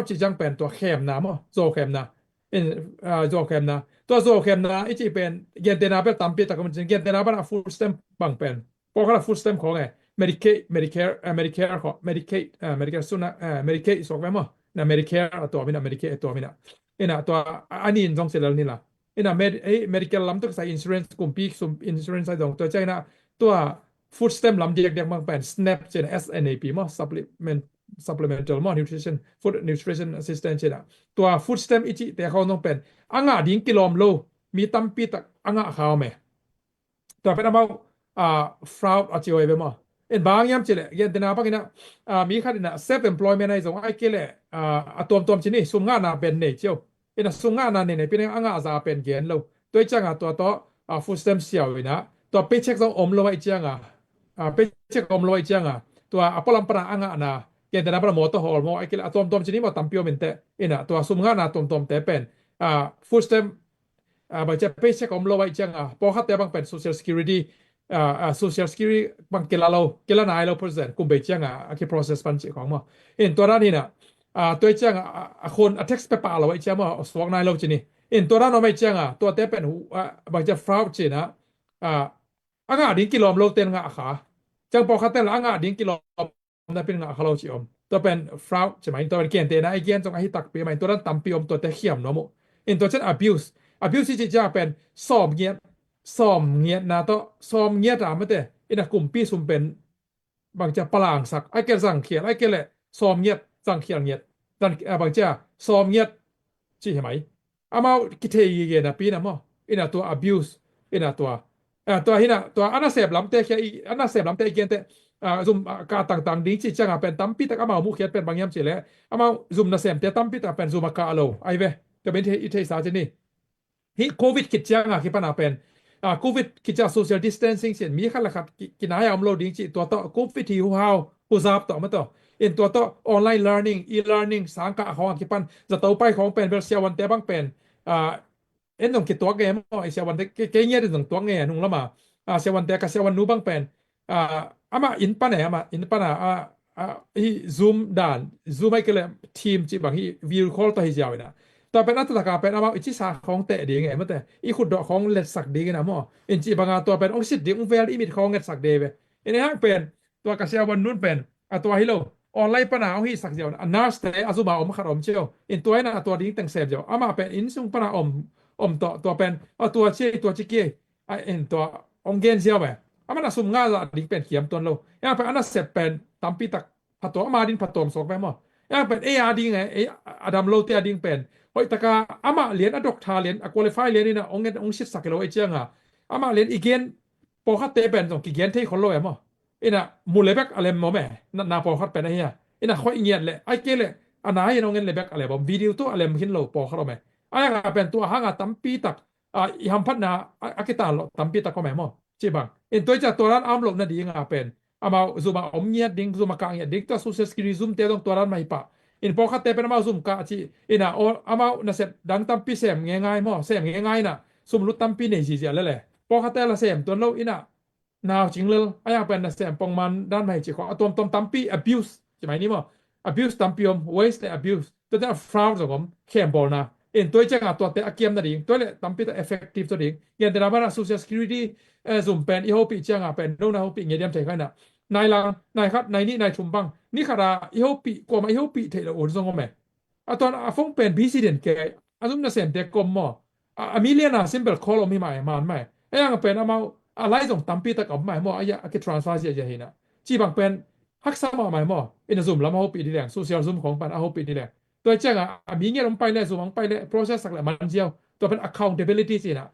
chi jang pen to khem na mo zo khem na in zo khem na to zo khem na ichi pen gen te na pe tam pi ta kom gen te na ba full stamp bang pen po kala full stamp ko nge Medicare ko Medicare suna Medicaid sok ve mo na Medicare to mina Medicaid to mina ina to ani in jong selal ni la ina medical lam to sai insurance kumpi sum insurance sai dong to chai na to food stamp lam dek bang pen snap chen SNAP mo supplemental mo food nutrition assistance chen to food stamp ichi te khaw nong pen anga ding kilom lo mi tampi tak anga khaw me to pen amau fraud achi oi be mo en bang yam chile yen dena pangina mi khadina self employment ai zong ai kele atom chini sumnga na ben ne cheu ina sumnga na ne pin anga za pen gen lo toi changa to food stamp siao ina to paycheck zong om lo ai changa paycheck om lo ai changa to apolam para anga na yen dena para moto hol mo ai kele atom chini mo tampio mente ina to sumnga na tom te pen food stamp ba che paycheck om lo ai changa po khat te bang pen social security social security bang kila na lo present kum be changa aki process pan chi khong mo in to ran hina toi changa khon tax paper lo ai chama swak nai lo chini in to ran no mai changa to te pen bang cha fraud chi na anga ding kilom lo ten nga kha chang po kha te la anga ding kilom na pin nga khalo chi om to pen fraud chi mai to pen ken te na ai gen jong ai tak pe mai to ran tam pi om to te khiam no mo in to chen abuse chi ja pen som nghiet na to som nghiet amate ina kumpi sum pen bang cha palang sak ai ke sang khian ai ke le som nghiet sang khian nghiet dan bang cha som nghiet chi mai amau ki the ye na pi na mo ina to abuse ina to hina to ana sep lam te khia ana sep lam te gen te zum ka tang ding chi changa pen tam pi tak amau mu khiat pen bang yam chi le amau zum na sem te tam pi ta pen zum ka alo ai ve to ben i the sa ni hi covid kit changa ki pana pen covid kita social distancing chen mi khala khat kinaya amlo ding chi to covid hi how uzap to ma to in to online learning e-learning sangka khong ki pan za to pai khong pen ber sia wan te bang pen en nong ki to ge mo ai sia wan te ke nya de nong to nge nong lama sia wan te ka sia wan nu bang pen ama in pan e ama in pan hi zoom ai ke le team chi bang hi video call to hi jaw na to pen at taka pen ama ichi sa khong te de nge mate I khud do khong let sak de na mo in chi banga to pen ong sit de ong vel imit khong let sak de ve in hang pen to ka sia wan nun pen to hilo online pana ong hi sak jaw na nurse te azuma om kharom cheo in to na to ding teng sep jaw ama pen in sung pana om to pen to chi ke in to ong gen jaw ve มันซุมงาละดิเป็นเขียมตนโลยังเป็นอันเสร็จเป็นตัมปีตักพัตวมาดินพัตวมสอกไปหมอยังเป็นดิงไงอดัมโลเตดิงเป็นโอยตะกาเรียนดอกทาเรียนควอลิฟายเรียนนี่นะองชิดสักโลไอเจียงเรียนอีเกนปอคัตเตเป็นต้องกิเกนที่คนโลหมอน่ะมูเลเบกอะไรหมอแม่นาปอคัตเป็นไอ้เหี้ยน่ะค่อยเงียดเลยไอเกเลยอันไหนน้องเลเบกอะไรบ่วิดีโอตัวอะไรมันหินโลปอคัตโลแม่เป็นตัวหางตัมปีตักอีหัมพัดนาอากิตาตัมปีตักก็แม่หมอจิบังตัวจะตัวนั้นลบนะดีเป็นมาซุมาเงียดดิงซุมากางเงียดดิงตัวโซเชียลสกิลซุมเตต้องตัวนั้นไม่ปะปอคัตเตเป็นซุมกะจิน่ะน่ะเสร็จดังตัมปีเสมง่ายๆหมอเสมง่ายๆน่ะซุมลุตัมปีนี่สิเสียเลยปอคัตเตละเสมตัวโลน่ะนาวจริงเลยเป็นน่ะเสมปองมันด้านไม่จิของตัวตัมปี abuse ใช่มั้ยนี่หมอ abuse ตัมปีwaste abuse ตัวนั้น fraud ของแคมบอลนะตัวจะตัวเตะเกมนั่นเองตัวเลยตัมปีตัว effective ตัวเองอย่างแต่ละบ้าน social security ซุมเป็นอีโฮปีจังเป็นโนนาโฮปีเงียดใจกันน่ะนายลังนายคัดนายนี่นายชุมบังนี่ขราอีโฮปีกว่ามาอีโฮปีเทละโอนซงก็แม่ตอนฟงเป็น president แกซุมน่ะเสมแต่กมหมอมิเลียนา simple call มีหมายมันไหมยังเป็นอะไรส่งตัมปีตะกับหมายหมอะque transfer จะเห็นน่ะจีบังเป็นฮักษาหมายหมซุมละมาโฮปีนี่แหละ social ซุมของปันโฮปีนี่แหละตัวจังมีเงี้ยลงไปแล้วซุมไปแล้ว process สักแล้วมันเจียวตัวเป็น accountability สินะ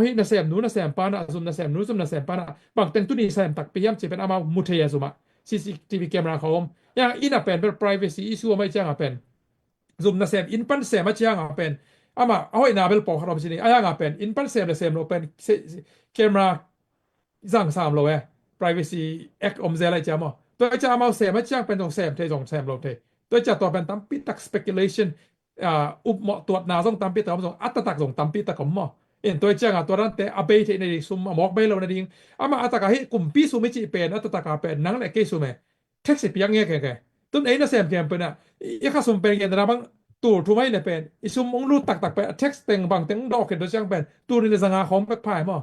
ฮินะเสมนูนะเสมปานะซุมนะเสมนูซุมนะเสมปานะบางเต็งตุนี่เสมตักเปียมจะเป็นมุเทียซุมCCTV แคมราของยังอินะเป็น privacy issue ไม่จังเป็นซุมนะเสมอินปันเสมมาจังเป็นเอาอินะเบลปอคารอมสินี่ยังเป็นอินปันเสมเสมโลเป็นแคมราจัง3โลprivacy act เซอะไรจังตัวจะเสมมาจังเป็นต้องเสมเทสองเสมโลเทตัวจะตัวเป็นตัมปิตัก speculation อุบเหมาะตรวจนาส่งตัมปิตักส่งอัตตักส่งตัมปิตักก็หมอตัวจังตัวนั้นแต่อเบยในซุมหมอกเบลเราในดิงอัตตักให้กลุ่มปีซุมิจิเป็นอัตตักเป็นนังแหละเกซุเมเท็กซ์เปียงเงี้ยแก่ๆต้นน่ะเสมแกมเป็นอีกข้าซุมเป็นเงี้ยนะบังตูถูไม่เลยเป็นอีซุมองรู้ตักเป็นเท็กซ์เต็งบางเต็งดอกเห็นตัวจังเป็นตูในสังหาของแบกพายหมอ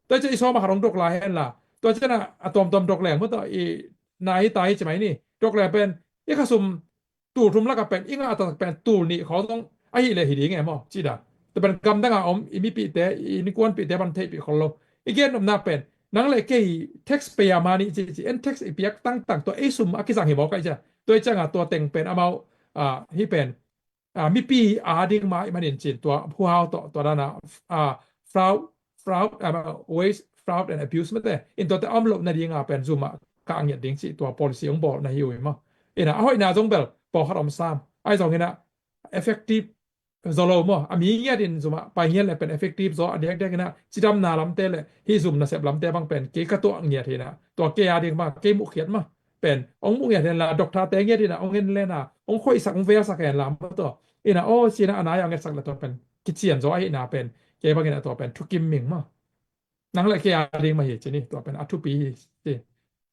ตัวจะอีซ้อมมาหาของดอกลายเห็นล่ะตัวจะน่ะตอมดอกแหลงเมื่อต่ออีนายตายใช่ไหมนี่ดอกแหลงเป็นอีกข้าซุมตูทุมแล้วก็เป็นอีกอัตตักเป็นตูนี่เขาต้องไอ้เลยหิดีไงหมอจีดาแต่เป็นกำดังอีมีปีแต่อีนี่กวนปีแต่บันเทปีของเราอีกเกนน่ะเป็นนังเลยเกยเท็กซ์เปียมานี่จีเอ็นเท็กซ์อีเปียกตั้งตัวไอ้ซุมกิสังหิบอกไอ้จ้ะตัวจังตัวเต็งเป็นที่เป็นมีปีดิ่งมามันเห็นจีตัวผู้เฮาตัวนั้นfraud waste fraud and abuse มั้ยแต่ตัวแต่ลบนาดิงเป็นซุมกางอย่างดิ่งสิตัว policy ของบอกนะอยู่มั้ยเอาอีน่าจงเบลปอคารอมซ้ำไอ้2นี่นะ effective zolo ami nya din zuma pa hian le pen effective zo adek dek na chidam na lam te le hi zum na sep lam te bang pen ke ka to ang nya the na to ke ya ding ma ke mu khiat ma pen ong mu ya den la doctor te nya din na ong en le na ong khoi sak ong ve sak en lam to china ana ya nge sak la to pen ki chian zo ai na pen ke bang na to pen thu kim ming ma nang le ke ya ding ma hi chini to pen atu pi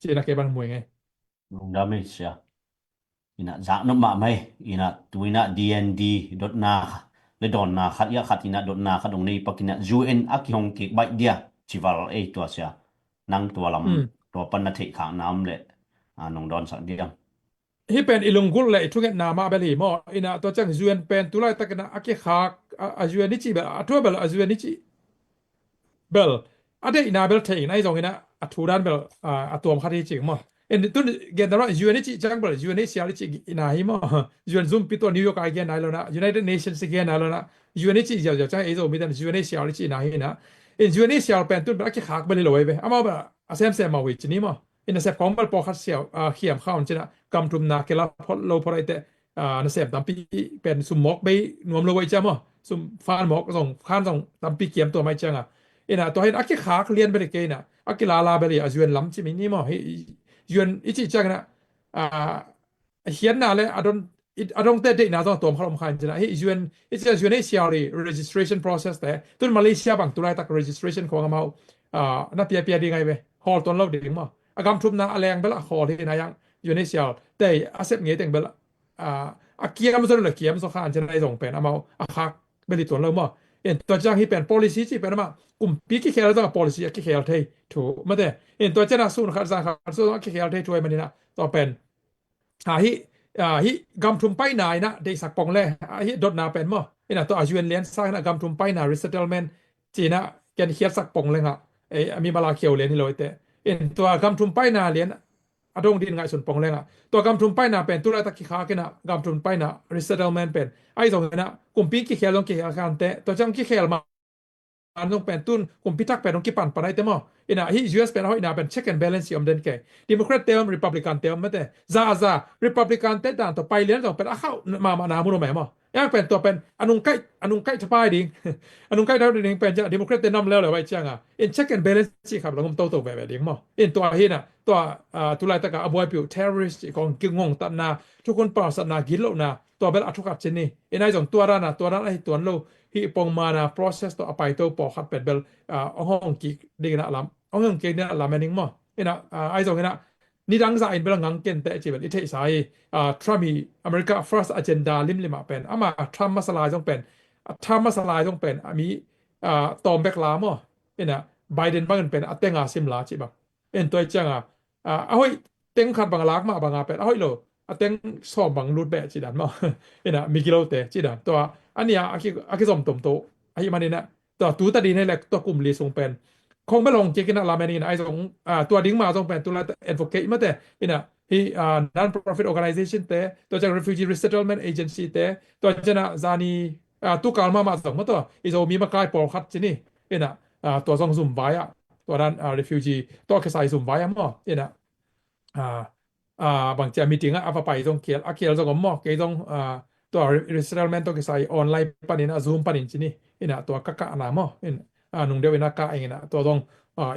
china ke ban mu nge da me sia ina za no ma mai ina tuina dnd dot na le don na khat ya khat ina dot na khat ong nei pakina un akihong ki bai dia chival e to sia nang to lam to pan na thei kha nam le nong don sa dia hi pen ilungul le thuget na ma beli mo ina to chang un pen tulai takna ake khak un ni chi ba atho bel un ni chi bel ade ina bel thei nai jong ina athu dan bel atom khati chi mo tun gen da un ni chi chang bel un ni sia chi ina hi mo un zoom pi to new york again na lo na united nations again na lo na un ni chi ja ja chang e zo mi dan un ni sia chi na hi na un ni sia pen tun ba ake khak bel lo we ama ba asem ma wi chi ni mo in a sep kom bal po khat sia khiam khaun china kam tum na ke la phot lo phoi te na sep tam pi pen sum mok bei nuam lo wai cha mo sum fan mok song khan song tam pi kiam to mai chang ina to hin ake khak lien be ke na ake la be a un lam chi mi ni mo hi un ichi chang na hian na le adong te de na zo tom khalom khan china hi un it's a un sia registration process te tun malaysia bang tulai tak registration ko ngam na pia di ngai be hol ton lo ding mo agam thup na aleng bela khol hi na yang unesia te asep nge teng bela akiam zo le kiam zo khan chen ai dong pen amao akhak beli ton lo mo to jang hi pen policy chi pen ma kum pi ki khel zo policy ki khel thei thu ma de to chana sun kha za kha so ki khel thei thoi manina to pen hi gam thum pai nai na de sak pong le hi dot na pen mo to ajuen len sa na gam thum pai na resettlement chi na ken khiat sak pong le nga mi mala khiau le ni loi te ตัวกำทุมไปนาเลียนอดงดินไงส่วนปองแรงตัวกำทุมไปนาเป็นตุลาตะกิขาเกนะกำทุมไปนา resettlement เป็นไอ้สองนะกุมปีกิเขลงกิอาการเตตัวจังกิเขลมาอันต้องเป็นตุนกุมพิทักษ์เป็นต้องกิปันปานได้เตมอฮิ US เป็นเฮาเป็น check and balance ยอมเดินแก่ Democrat เตม Republican เตมมะเตซา Republican เตด่านต่อไปเลียนต้องเป็นเข้ามานามุโนแหมมยังเป็นตัวเป็นอนุงใกล้ทปายดิงอนุงใกล้เท่าดิงเป็นจะเดโมแครตเตนำแล้วเลยไว้จังcheck and balance สิครับเรางมโตแบบดิงมั้งตัวเห็นตัวตุลาตะกะ avoid people terrorist ของกิงงตันนาทุกคนปราศนากิโลนะตัวเบลอัทุกัดเจนี่ไอ้ส่งตัวนั้นไอ้ตัวโลที่ปองมานะ process ตัวไปตัวปอคัดเป็นเบลห้องกิดิงนะลำห้องกิดิงนะลำแม่นิงมั้งไอ้ส่งเห็นนี่ดังใจเป็นงังเกนแต่จีเป็นอิทธิสายทรัมป์มีอเมริกา first agenda ลิมเป็นมาทรัมป์มาสลายต้องเป็นทรัมป์มาสลายต้องเป็นมีตอมแบกลามอ่ะไบเดนบ้างเป็นเต็งอาซิมลาจีบตัวจังเอาให้เต็งขัดบางลากมาบางเป็นเอาให้โลเต็งสอบบางรูดแบบจีดันมั้งมีกิโลเตจีดันตัวอันนี้อากิสมตุ่มโตไอ้มันนี่นะตัวตูตาดีนี่แหละตัวกลุ่มลีส่งเป็นคงไม่ลงเกี่ยวกับลาแมนีนะไอ้สองตัวดิ้งมาต้องเป็นตัวละ advocate มาแต่ที่non-profit organization แต่ตัวจาก refugee resettlement agency แต่ตัวจะนะซานีตุกาลมาส่งมาตัวอีโซมีมากลายปอคัดจินี่ตัวส่งซุ่มไว้ตัวนั้นrefugee ตัวกระสายซุ่มไว้มั้งบางจะมีจริงเอาไปต้องเขียนส่งก็มั้งเกี่ยต้องตัว resettlement ตัวกระสายออนไลน์ปนินZoom ปนินจินี่ตัวกะกะนะมั้งนุ่งเดียวนักกะเองนะตัวต้อง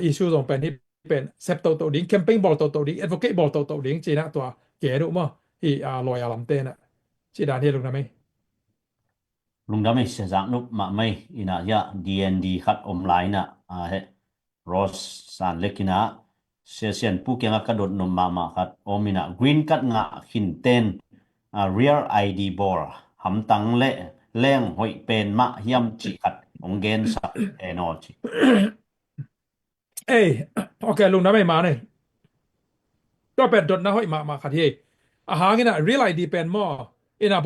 issue ต้องเป็นที่เป็นเซปโตโตดิ้งแคมเปญบอลโตโตดิ้งแอดโวเคทบอลโตโตดิ้งจีนะตัวเก๋ดูมั้งที่ลอยลำเต้นะจีดานที่ลุงนะมั้ยลุงดำไม่เสียจากนุกมาไม่อินะยะ DND คัดอมไลน์นะเฮรอสสันเล็กินะเสียนผู้เกี่ยงกระโดดนมมาคัดอมินะกรีนกัดงะหินเต้นreal ID บอลหำตังเละแรงหอยเป็นมะเฮียมจิคัดองเกนสักนอจิโอเคลุงนะไม่มาเนี่ยก็เป็นดดนะห้อยมาคัดที่อาหารนี่นะ real ID เป็นหม้อ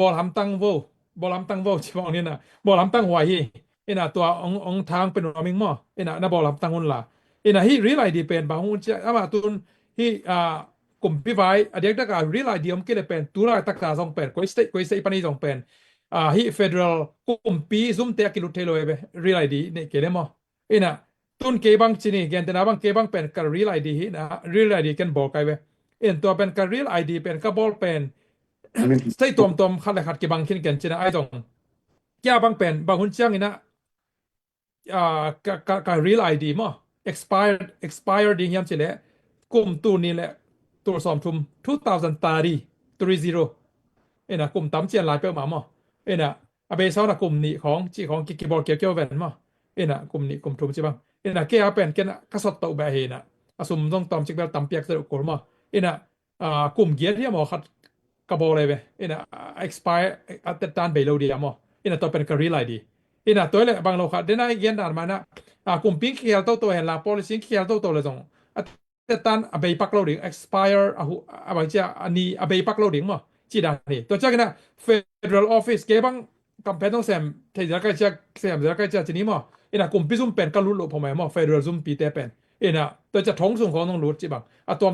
บอลหำตังโวชิบองนี่นะบอลหำตังหวยตัวองทางเป็นมิงหม้นะบอลหำตังหุ่นล่ะที่ real ID เป็นบางหุ่นจะมาตุนที่กลุ่มพี่ไว้เด็กตะกา real ID มันก็เลยเป็นตุลาตะกาส่งเป็นก็สเตปนี้ส่งเป็นที่ federal กลุ่มปีซุ่มเตะกิลุเทโลเบ real ID เนี่ยเกี่ยวมั้งตุนเก็บังจินี่เกนแต่นะบังเก็บังเป็นกับ real ID นะ real ID กันบอกไกเวตัวเป็นกับ real ID เป็นกับบอลเป็นใส่ตวมคัดเลยคัดเก็บังคินกันจินะไอ้ตรงแก่บังเป็นบางคนเจ้านี่นะกับ real ID มั้ง expired ดิ้งยามจิเละกลุ่มตัวนี้แหละตัวสอมทุม2030กลุ่มตั้มเจียนหลายเป้าหมายมั้งอาเบซ่านะกลุ่มนี้ของกิบอลเกี่ยวแวนมั้งกลุ่มนี้กลุ่มทุมใช่ป่ะแกเป็นกันกษัตริย์ตัวแบบสุ่มต้องตอมจิกแบบตำเปียกสะดวกกว่ามั้งกลุ่มเกียร์ที่หมอคัดกระบอกเลยexpire อัตตานเบลเดียมั้งตัวเป็นreal IDตัวเลยบางเราคัดเดี๋ยวนั้นเกียร์ด่านมานะกลุ่มปิ้งเขียวตัวเห็นละ policy เขียวตัวเลยส่งอัตตานอเบปักเราดิ้ง expire อะไรจะอันนี้อเบปักเราดิ้งมั้งจีดานี่ตัวเจ้ากันนะ federal office เก็บังกำแพงต้องแซมเทจะใกล้จะแซมจะใกล้จะจีนี้มั้งกลุ่มพิซุ่มเป็นก็รู้ผมหมายมั้ง federal ซุ่มปีเตเป็นตัวจะท้องส่งของต้องรู้จีบัง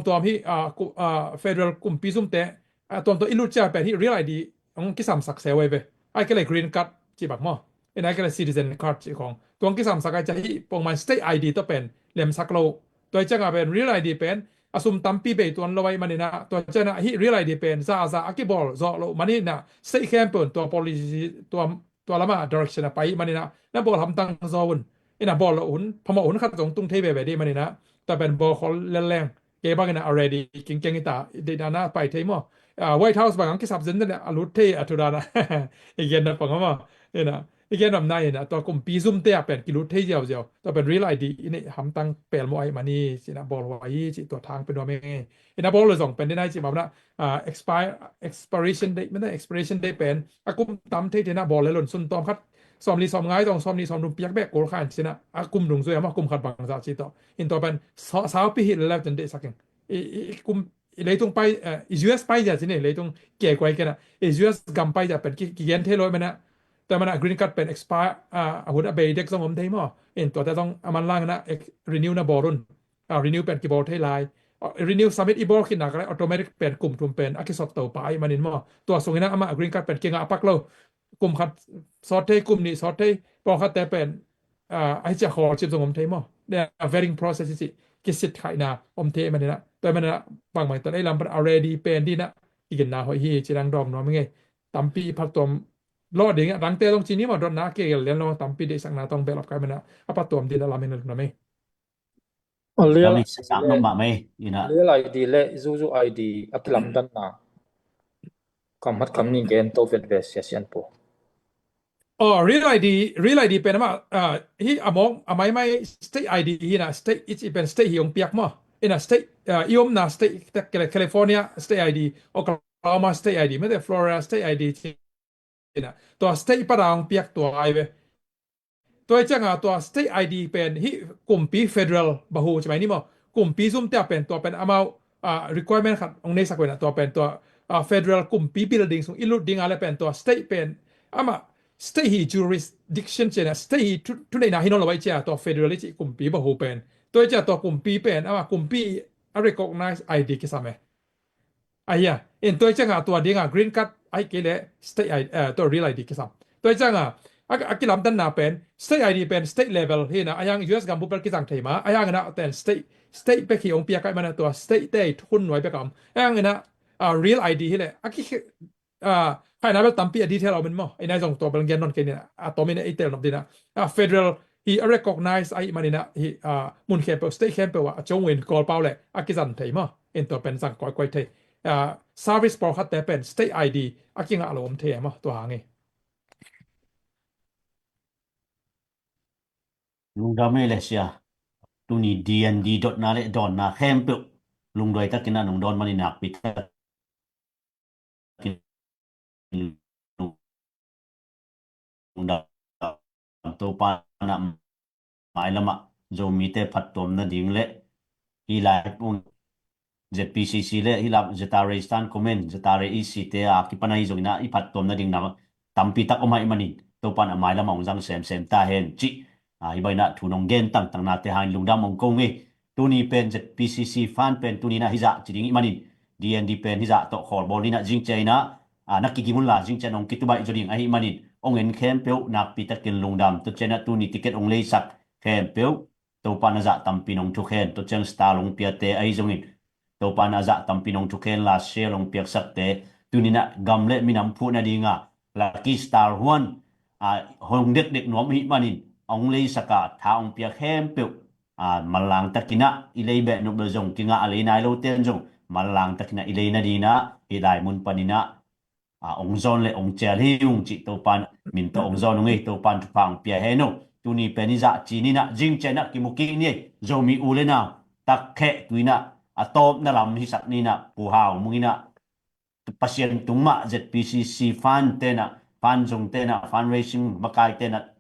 ตัวที่federal กลุ่มพิซุ่มเตตัวอิลุจ่าเป็นที่ real ID ของกิสามสักเซลเวไปไอ้ก็เลย green card จีบังมั้งไอ้ก็เลย citizen card จีของตัวกิสามสักไอ้จะที่ปงมา state ID ตัวเป็นเล่มสักโลตัวจะเป็น real ID เป็นสุ่มตั้มปีเบตัวเราไว้มันนี่นะตัวจะนะที่ real ID เป็นซาอากิบอลซอโลมันนี่นะเซแคมเปิลตัว policy ตัวละมา direction ไปมันนี่นะนั่นบอลทำตั้งโซนบอลอุ่นพอมาอุ่นขัดตรงตุ้งเทเบแบบนี้มันนี่นะแต่เป็นบอลเขาแรงเก็บบ้างนะ already เก่งๆนี่ตาเดินหน้าไปเทมั้งWhite House บางครั้งที่สับสนเนี่ยอรุณเทอทุรานะอีกอย่างนะฟังมั้งอีกอย่างนำนายนะตัวกลุ่มปีซุ่มเตะเป็นกิโลเทเจียวตัวเป็น real ID นี่ทำตั้งเปลี่ยนมวยมานี่สินะบอลไว้จิตัวทางเป็นว่าไม่บอลเลยส่งเป็นได้จิแบบนั้นexpiration date ไม่ได้ expiration date เป็นกลุ่มตั้มเทนะบอลเลยหล่นสุนตอมคัดซ้อมลีซ้อมง่ายต้องซ้อมลีซ้อมดุมเปียกแบกโกลขันสินะกลุ่มดุงสวยมากกลุ่มขัดบางสักจิต่อตัวเป็นสาวปีหินแล้วจนได้สักอย่างกลุ่มเลยตรงไปUS ไปจะสิเนี่ยเลยตรงเก๋กว่ากันนะUS กำไปจะเป็นกี่เย็นเทโลมันนะแต่มันgreen card เป็น expire อาวุธเบย์เด็กสมมติได้มั้งตัวแต่ต้องมันล่างนะ renew นะบอลรุ่น renew เป็นกิบอลไทยไลน์ renew summit ibol ขึ้นนักเลย automatic เป็นกลุ่มทุนเป็นอากิสอบเต่าไปมันนินมอตัวส่งนะอามา green card เป็นเก่งอาปักเรากลุ่มคัดสอดเทกลุ่มนี้สอดเทปองคัดแต่เป็นไอ้จะขอชิมส่งอมเทมอเนี่ย vetting process สิกิสิทธิ์ไข่นาอมเทมันนี่นะแต่มันนะบางตอนได้ลำ already เป็นดีนะอีกนะหอยฮีจิรังดอมเนาะมั้งไงตัมปีพัดตอมรอดอย่างเงี้ยรังเตะต้องจีนี้มาดอนนะเกลเรียนเราตัมปีได้สักนาต้องเบลกับใครมันนะอาปัดตอมดีแล้วลามินนะมั้ยแล้วมีสามน้องบะไหมอีนะเรียล ID และ Zuzu ID อักลัมดันนะคำฮัดคำนี้เกนโตเฟดเวสเซียนปูreal ID เป็นว่าฮีอมองไม่ state ID ฮีนะ state อีเป็น state ฮีองเปียกมั้งอินะ state อีอมนะ state แคลิฟอร์เนีย state ID โอคลาโฮมา state ID ไม่ได้ Florida state ID นะตัว state ปะดาองเปียกตัวไอเวตัวจังตัว state ID เป็นฮีกลุ่มปี federal บะฮูใช่มั้ยนี่มั้งกลุ่มปีซุ่มเตียเป็นตัวเป็นamount requirement ครับองในสักเวนะตัวเป็นตัว federal กลุ่มปี building ส่ง including อะไรเป็นตัว state เป็นstate hi jurisdiction เจนะ state hi ทุในนาฮิโนละไว้เจ้าตัว federality กลุ่มปีบ่ฮู้เป็นตัวเจ้าตัวกลุ่มปีเป็นกลุ่มปี recognize ID กิซะแม่เอ็นตัวจังตัวดิงgreen card ไอ้เกเล state ID ตัว real ID กิซะตัวจังอากิลำตันนาเป็น state ID เป็น state level เฮนะยัง US กัมพูชากิซังไทยมายังนะแต่ state ไปขี้องเปียกมันตัว state ได้ทุนหน่วยไปกับยังนะreal ID เฮเลยอากิใครนะแบบตัมปีดีเทลเอาเป็นมั้งไอ้นายส่งตัวเป็นเงินนอนเกณฑ์เนี่ยตัวมีในไอ้เตลนำดีนะfederal he recognize ไอ้มันนี่นะมุนแคมเปอร์ state แคมเปอร์ว่าจงเวนกอลเป้าเลยอากิซันไทยมั้งเอ็นตัวเป็นสังก้อยไทยservice ปอคัดแต่เป็น state ID อากิงอารมณ์เทมั้งตัวหางไงลุงดาไม่เลยเสียตัวนี้ DND ดอทนาเลดอนนาแคมเปอร์ลุงโดยตะกินลุงดอนมันนี่นักปิดลุงดาตัวปานะหมายละมะโจมีเตพัดตอมนะดิ่งเละฮีไลปุ่น ZPCC เละฮีลาจตาเรสตันคอมเมนต์จตาเรอีซีเตอากิปนาฮิโจนะอีพัดตอมนะดิ่งนะตัมปีตักออกมาอีมันนี่ตัวปานะหมายละมะองจังเซมตาเห็นจิiba na tunong gen tang na te hain lungdam mong kong tuni pen PCC fan pen tuni na hiza chiding imanin DND pen hiza to khol bol na jing chaina nakigimun la jing chanong kituba joding ai imanin ongen khem peu nak pitakin lungdam to chena tuni ticket ong leisak khem peu to panaza tampinong thu khen to cheng star long piate ai jongin to panaza tampinong thu khen la share long piak sak te tuni na gamle minam phu na dinga lucky star 1 hong dek nom hi manin ông lấy saka tha ông pia khem peu malang takina ilei be no bezong kinga alei nai lo ten jong malang takina ilei na dina idai mun panina ông zon le ông chel hi ung chi to pan min to ông zon ngai to pan phang pia he no tuni peniza chini na jing chena kimuki ni zomi ule na takhe tuina atop na lam hi sak ni na pu hao mungina pasien tungma ZPCC fan tena fan jong tena fundraising makai tena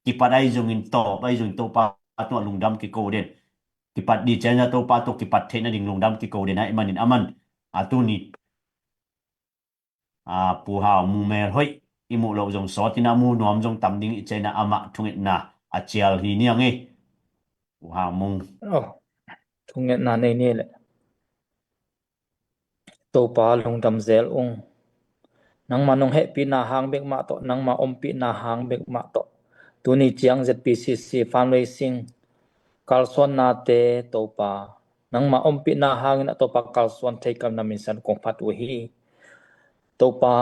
kipat ai jongin to ai jong to pa to lungdam ki ko den kipat di chanya to pa to kipat the na ding lungdam ki ko den ai manin aman atuni pu ha mu mer hoi imu lo jong so tina mu nom jong tam ding i chena ama thungit na achial hi ni ange pu ha mung thungit na nei ni le to pa lungdam zel ung nang manong he pi na hang bek ma to nang ma om pi na hang bek ma to tuni chiang ZPCC fundraising kalson na te topa nang ma ompi na hang na topa kalson thei kam na minsan kong phat hi topa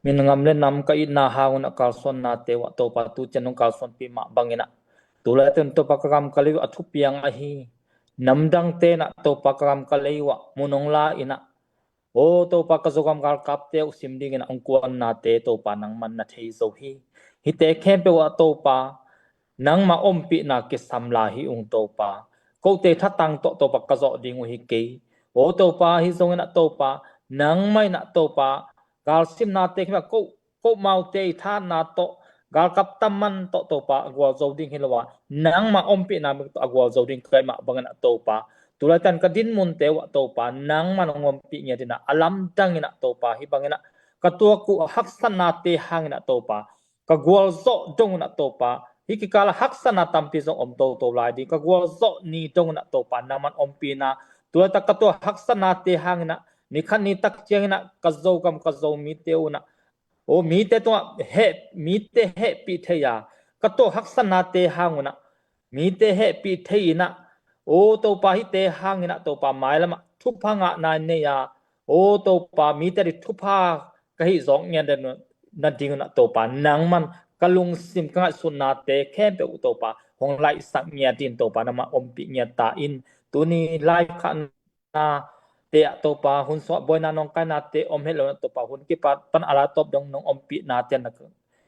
min ngam le nam ka i na hang na kalson na te wa topa tu chanong kalson pi ma bangina tula ten topa kam kali athu piang a hi namdang te na topa kam kali wa munong la ina o topa ka zogam gal kap te usim ding na angkuan na te topa nang man na thei zo hi hite khem pe wa topa nang ma ompi na ke samla hi ung topa ko te thatang to topa ka zo ding hi ke o topa hi zong na topa nang mai na topa gal sim na te kha ko mau te tha na to gal kap tamman to topa agwa zo ding hilawa nang ma ompi na to agwa zo ding kai ma bangana topa tulatan ka din mun te wa topa nang man ompi nya dina alam dang ina topa hi bangena katua ku haksan na te hang na topa ka gwal zo dong na topa hikikala haksana tampi song om to lai di ka gwa zo ni tong na to pa naman om pina tua ta ka to haksana te hang na ni khan ni tak cheng na ka zo mi te una o mi te to mi te he pi the ya ka to haksana te hang na mi te he pi the na o to pa hi te hang na to pa mai lama thu pha nga na ne ya o to pa mi te ri thu pha ka hi zong nge den na ding na to pa nang man kalung sim ka sunna te khem pe u to pa hong lai sak nya tin to pa nama om pi nya ta in tu ni lai khan na te to pa hun so boy na nong ka na te om he lo to pa hun ki pa pan ala top dong nong om pi na ten na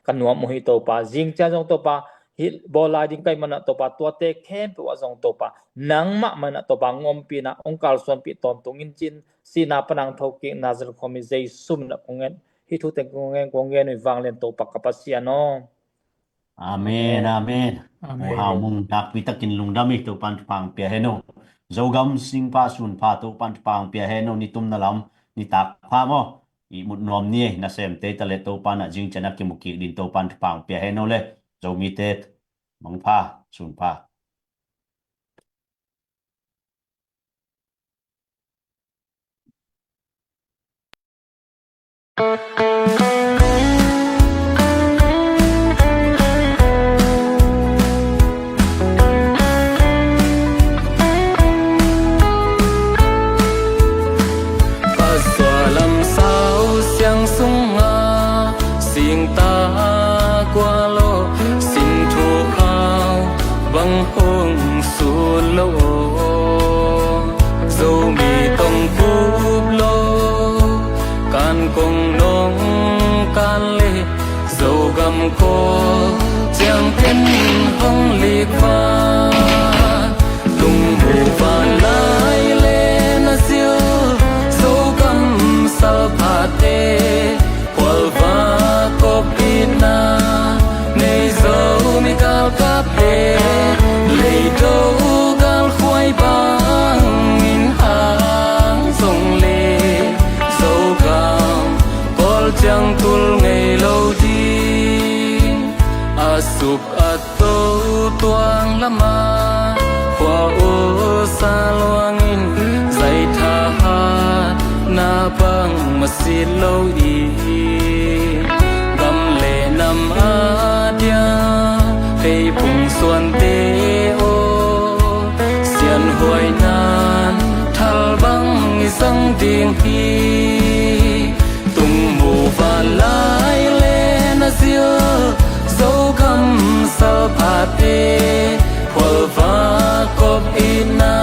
kan nuam mo hi to pa jing cha jong to pa hi bola ding kai man to pa to te khem pe wa jong to pa nang ma man to pa ngom pi na ong kal son pi ton tungin chin sina panang thoki nazar khomi jai sum na kongen hi thu te kongen ni wang len to pa kapasia no Amen, amen. Amen. Hào mong đặc vi takin lungdam ik to pan pang pia heno. Zogam sing pa sun pa to pan pang pia heno ni tum na lam ni tak pa mo. I mut nom ni na sem te ta le to pan a jing chanak ki muki din to pan pang pia heno le. Zo mi te mong pa sun pa. Ko chẳng thiên hong lì qua tung hồ và lái lên siêu dấu cầm sa phá tê qual va có pina này dấu mi cao cáp tê lấy đâu gal khoai băng in hàng sông lê dấu cầm qual chẳng tul ngày lâu đi Asuk atau tuang lama Kwa usa luangin Zai tahat na bang masih lâu i Gam le nam adia Hei pung suan te o Sian huai nan Thal bang isang ding hi Tung mu va lai le na siêu dấu cầm sa phá tê qual va cop ina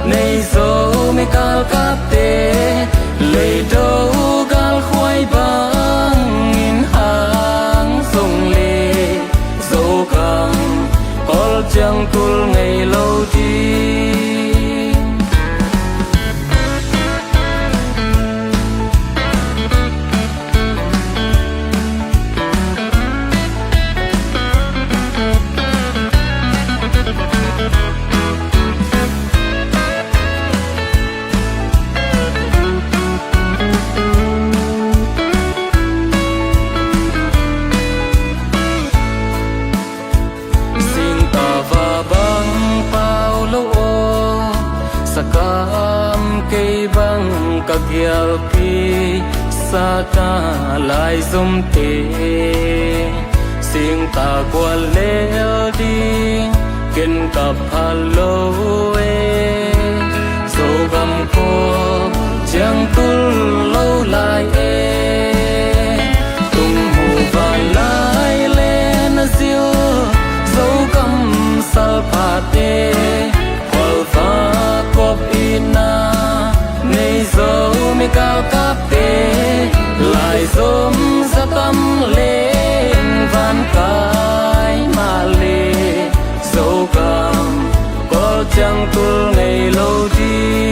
nei dấu mi kal kap tê lấy đâu gal khoai băng in hàng sông lê dấu cầm col chẳng tul ngày lâu đi kagyal pi sa ta lai zum te sing ta kwa leo di ken kap halo e so gam ko chang tul lâu lai e tung mu va lai lên siêu dấu cam sal pha te qual va cop ina nei dấu mi cao cáp tê lại dôm ra tâm lên van cái mà lê dấu cầm có chẳng tul ngày lâu đi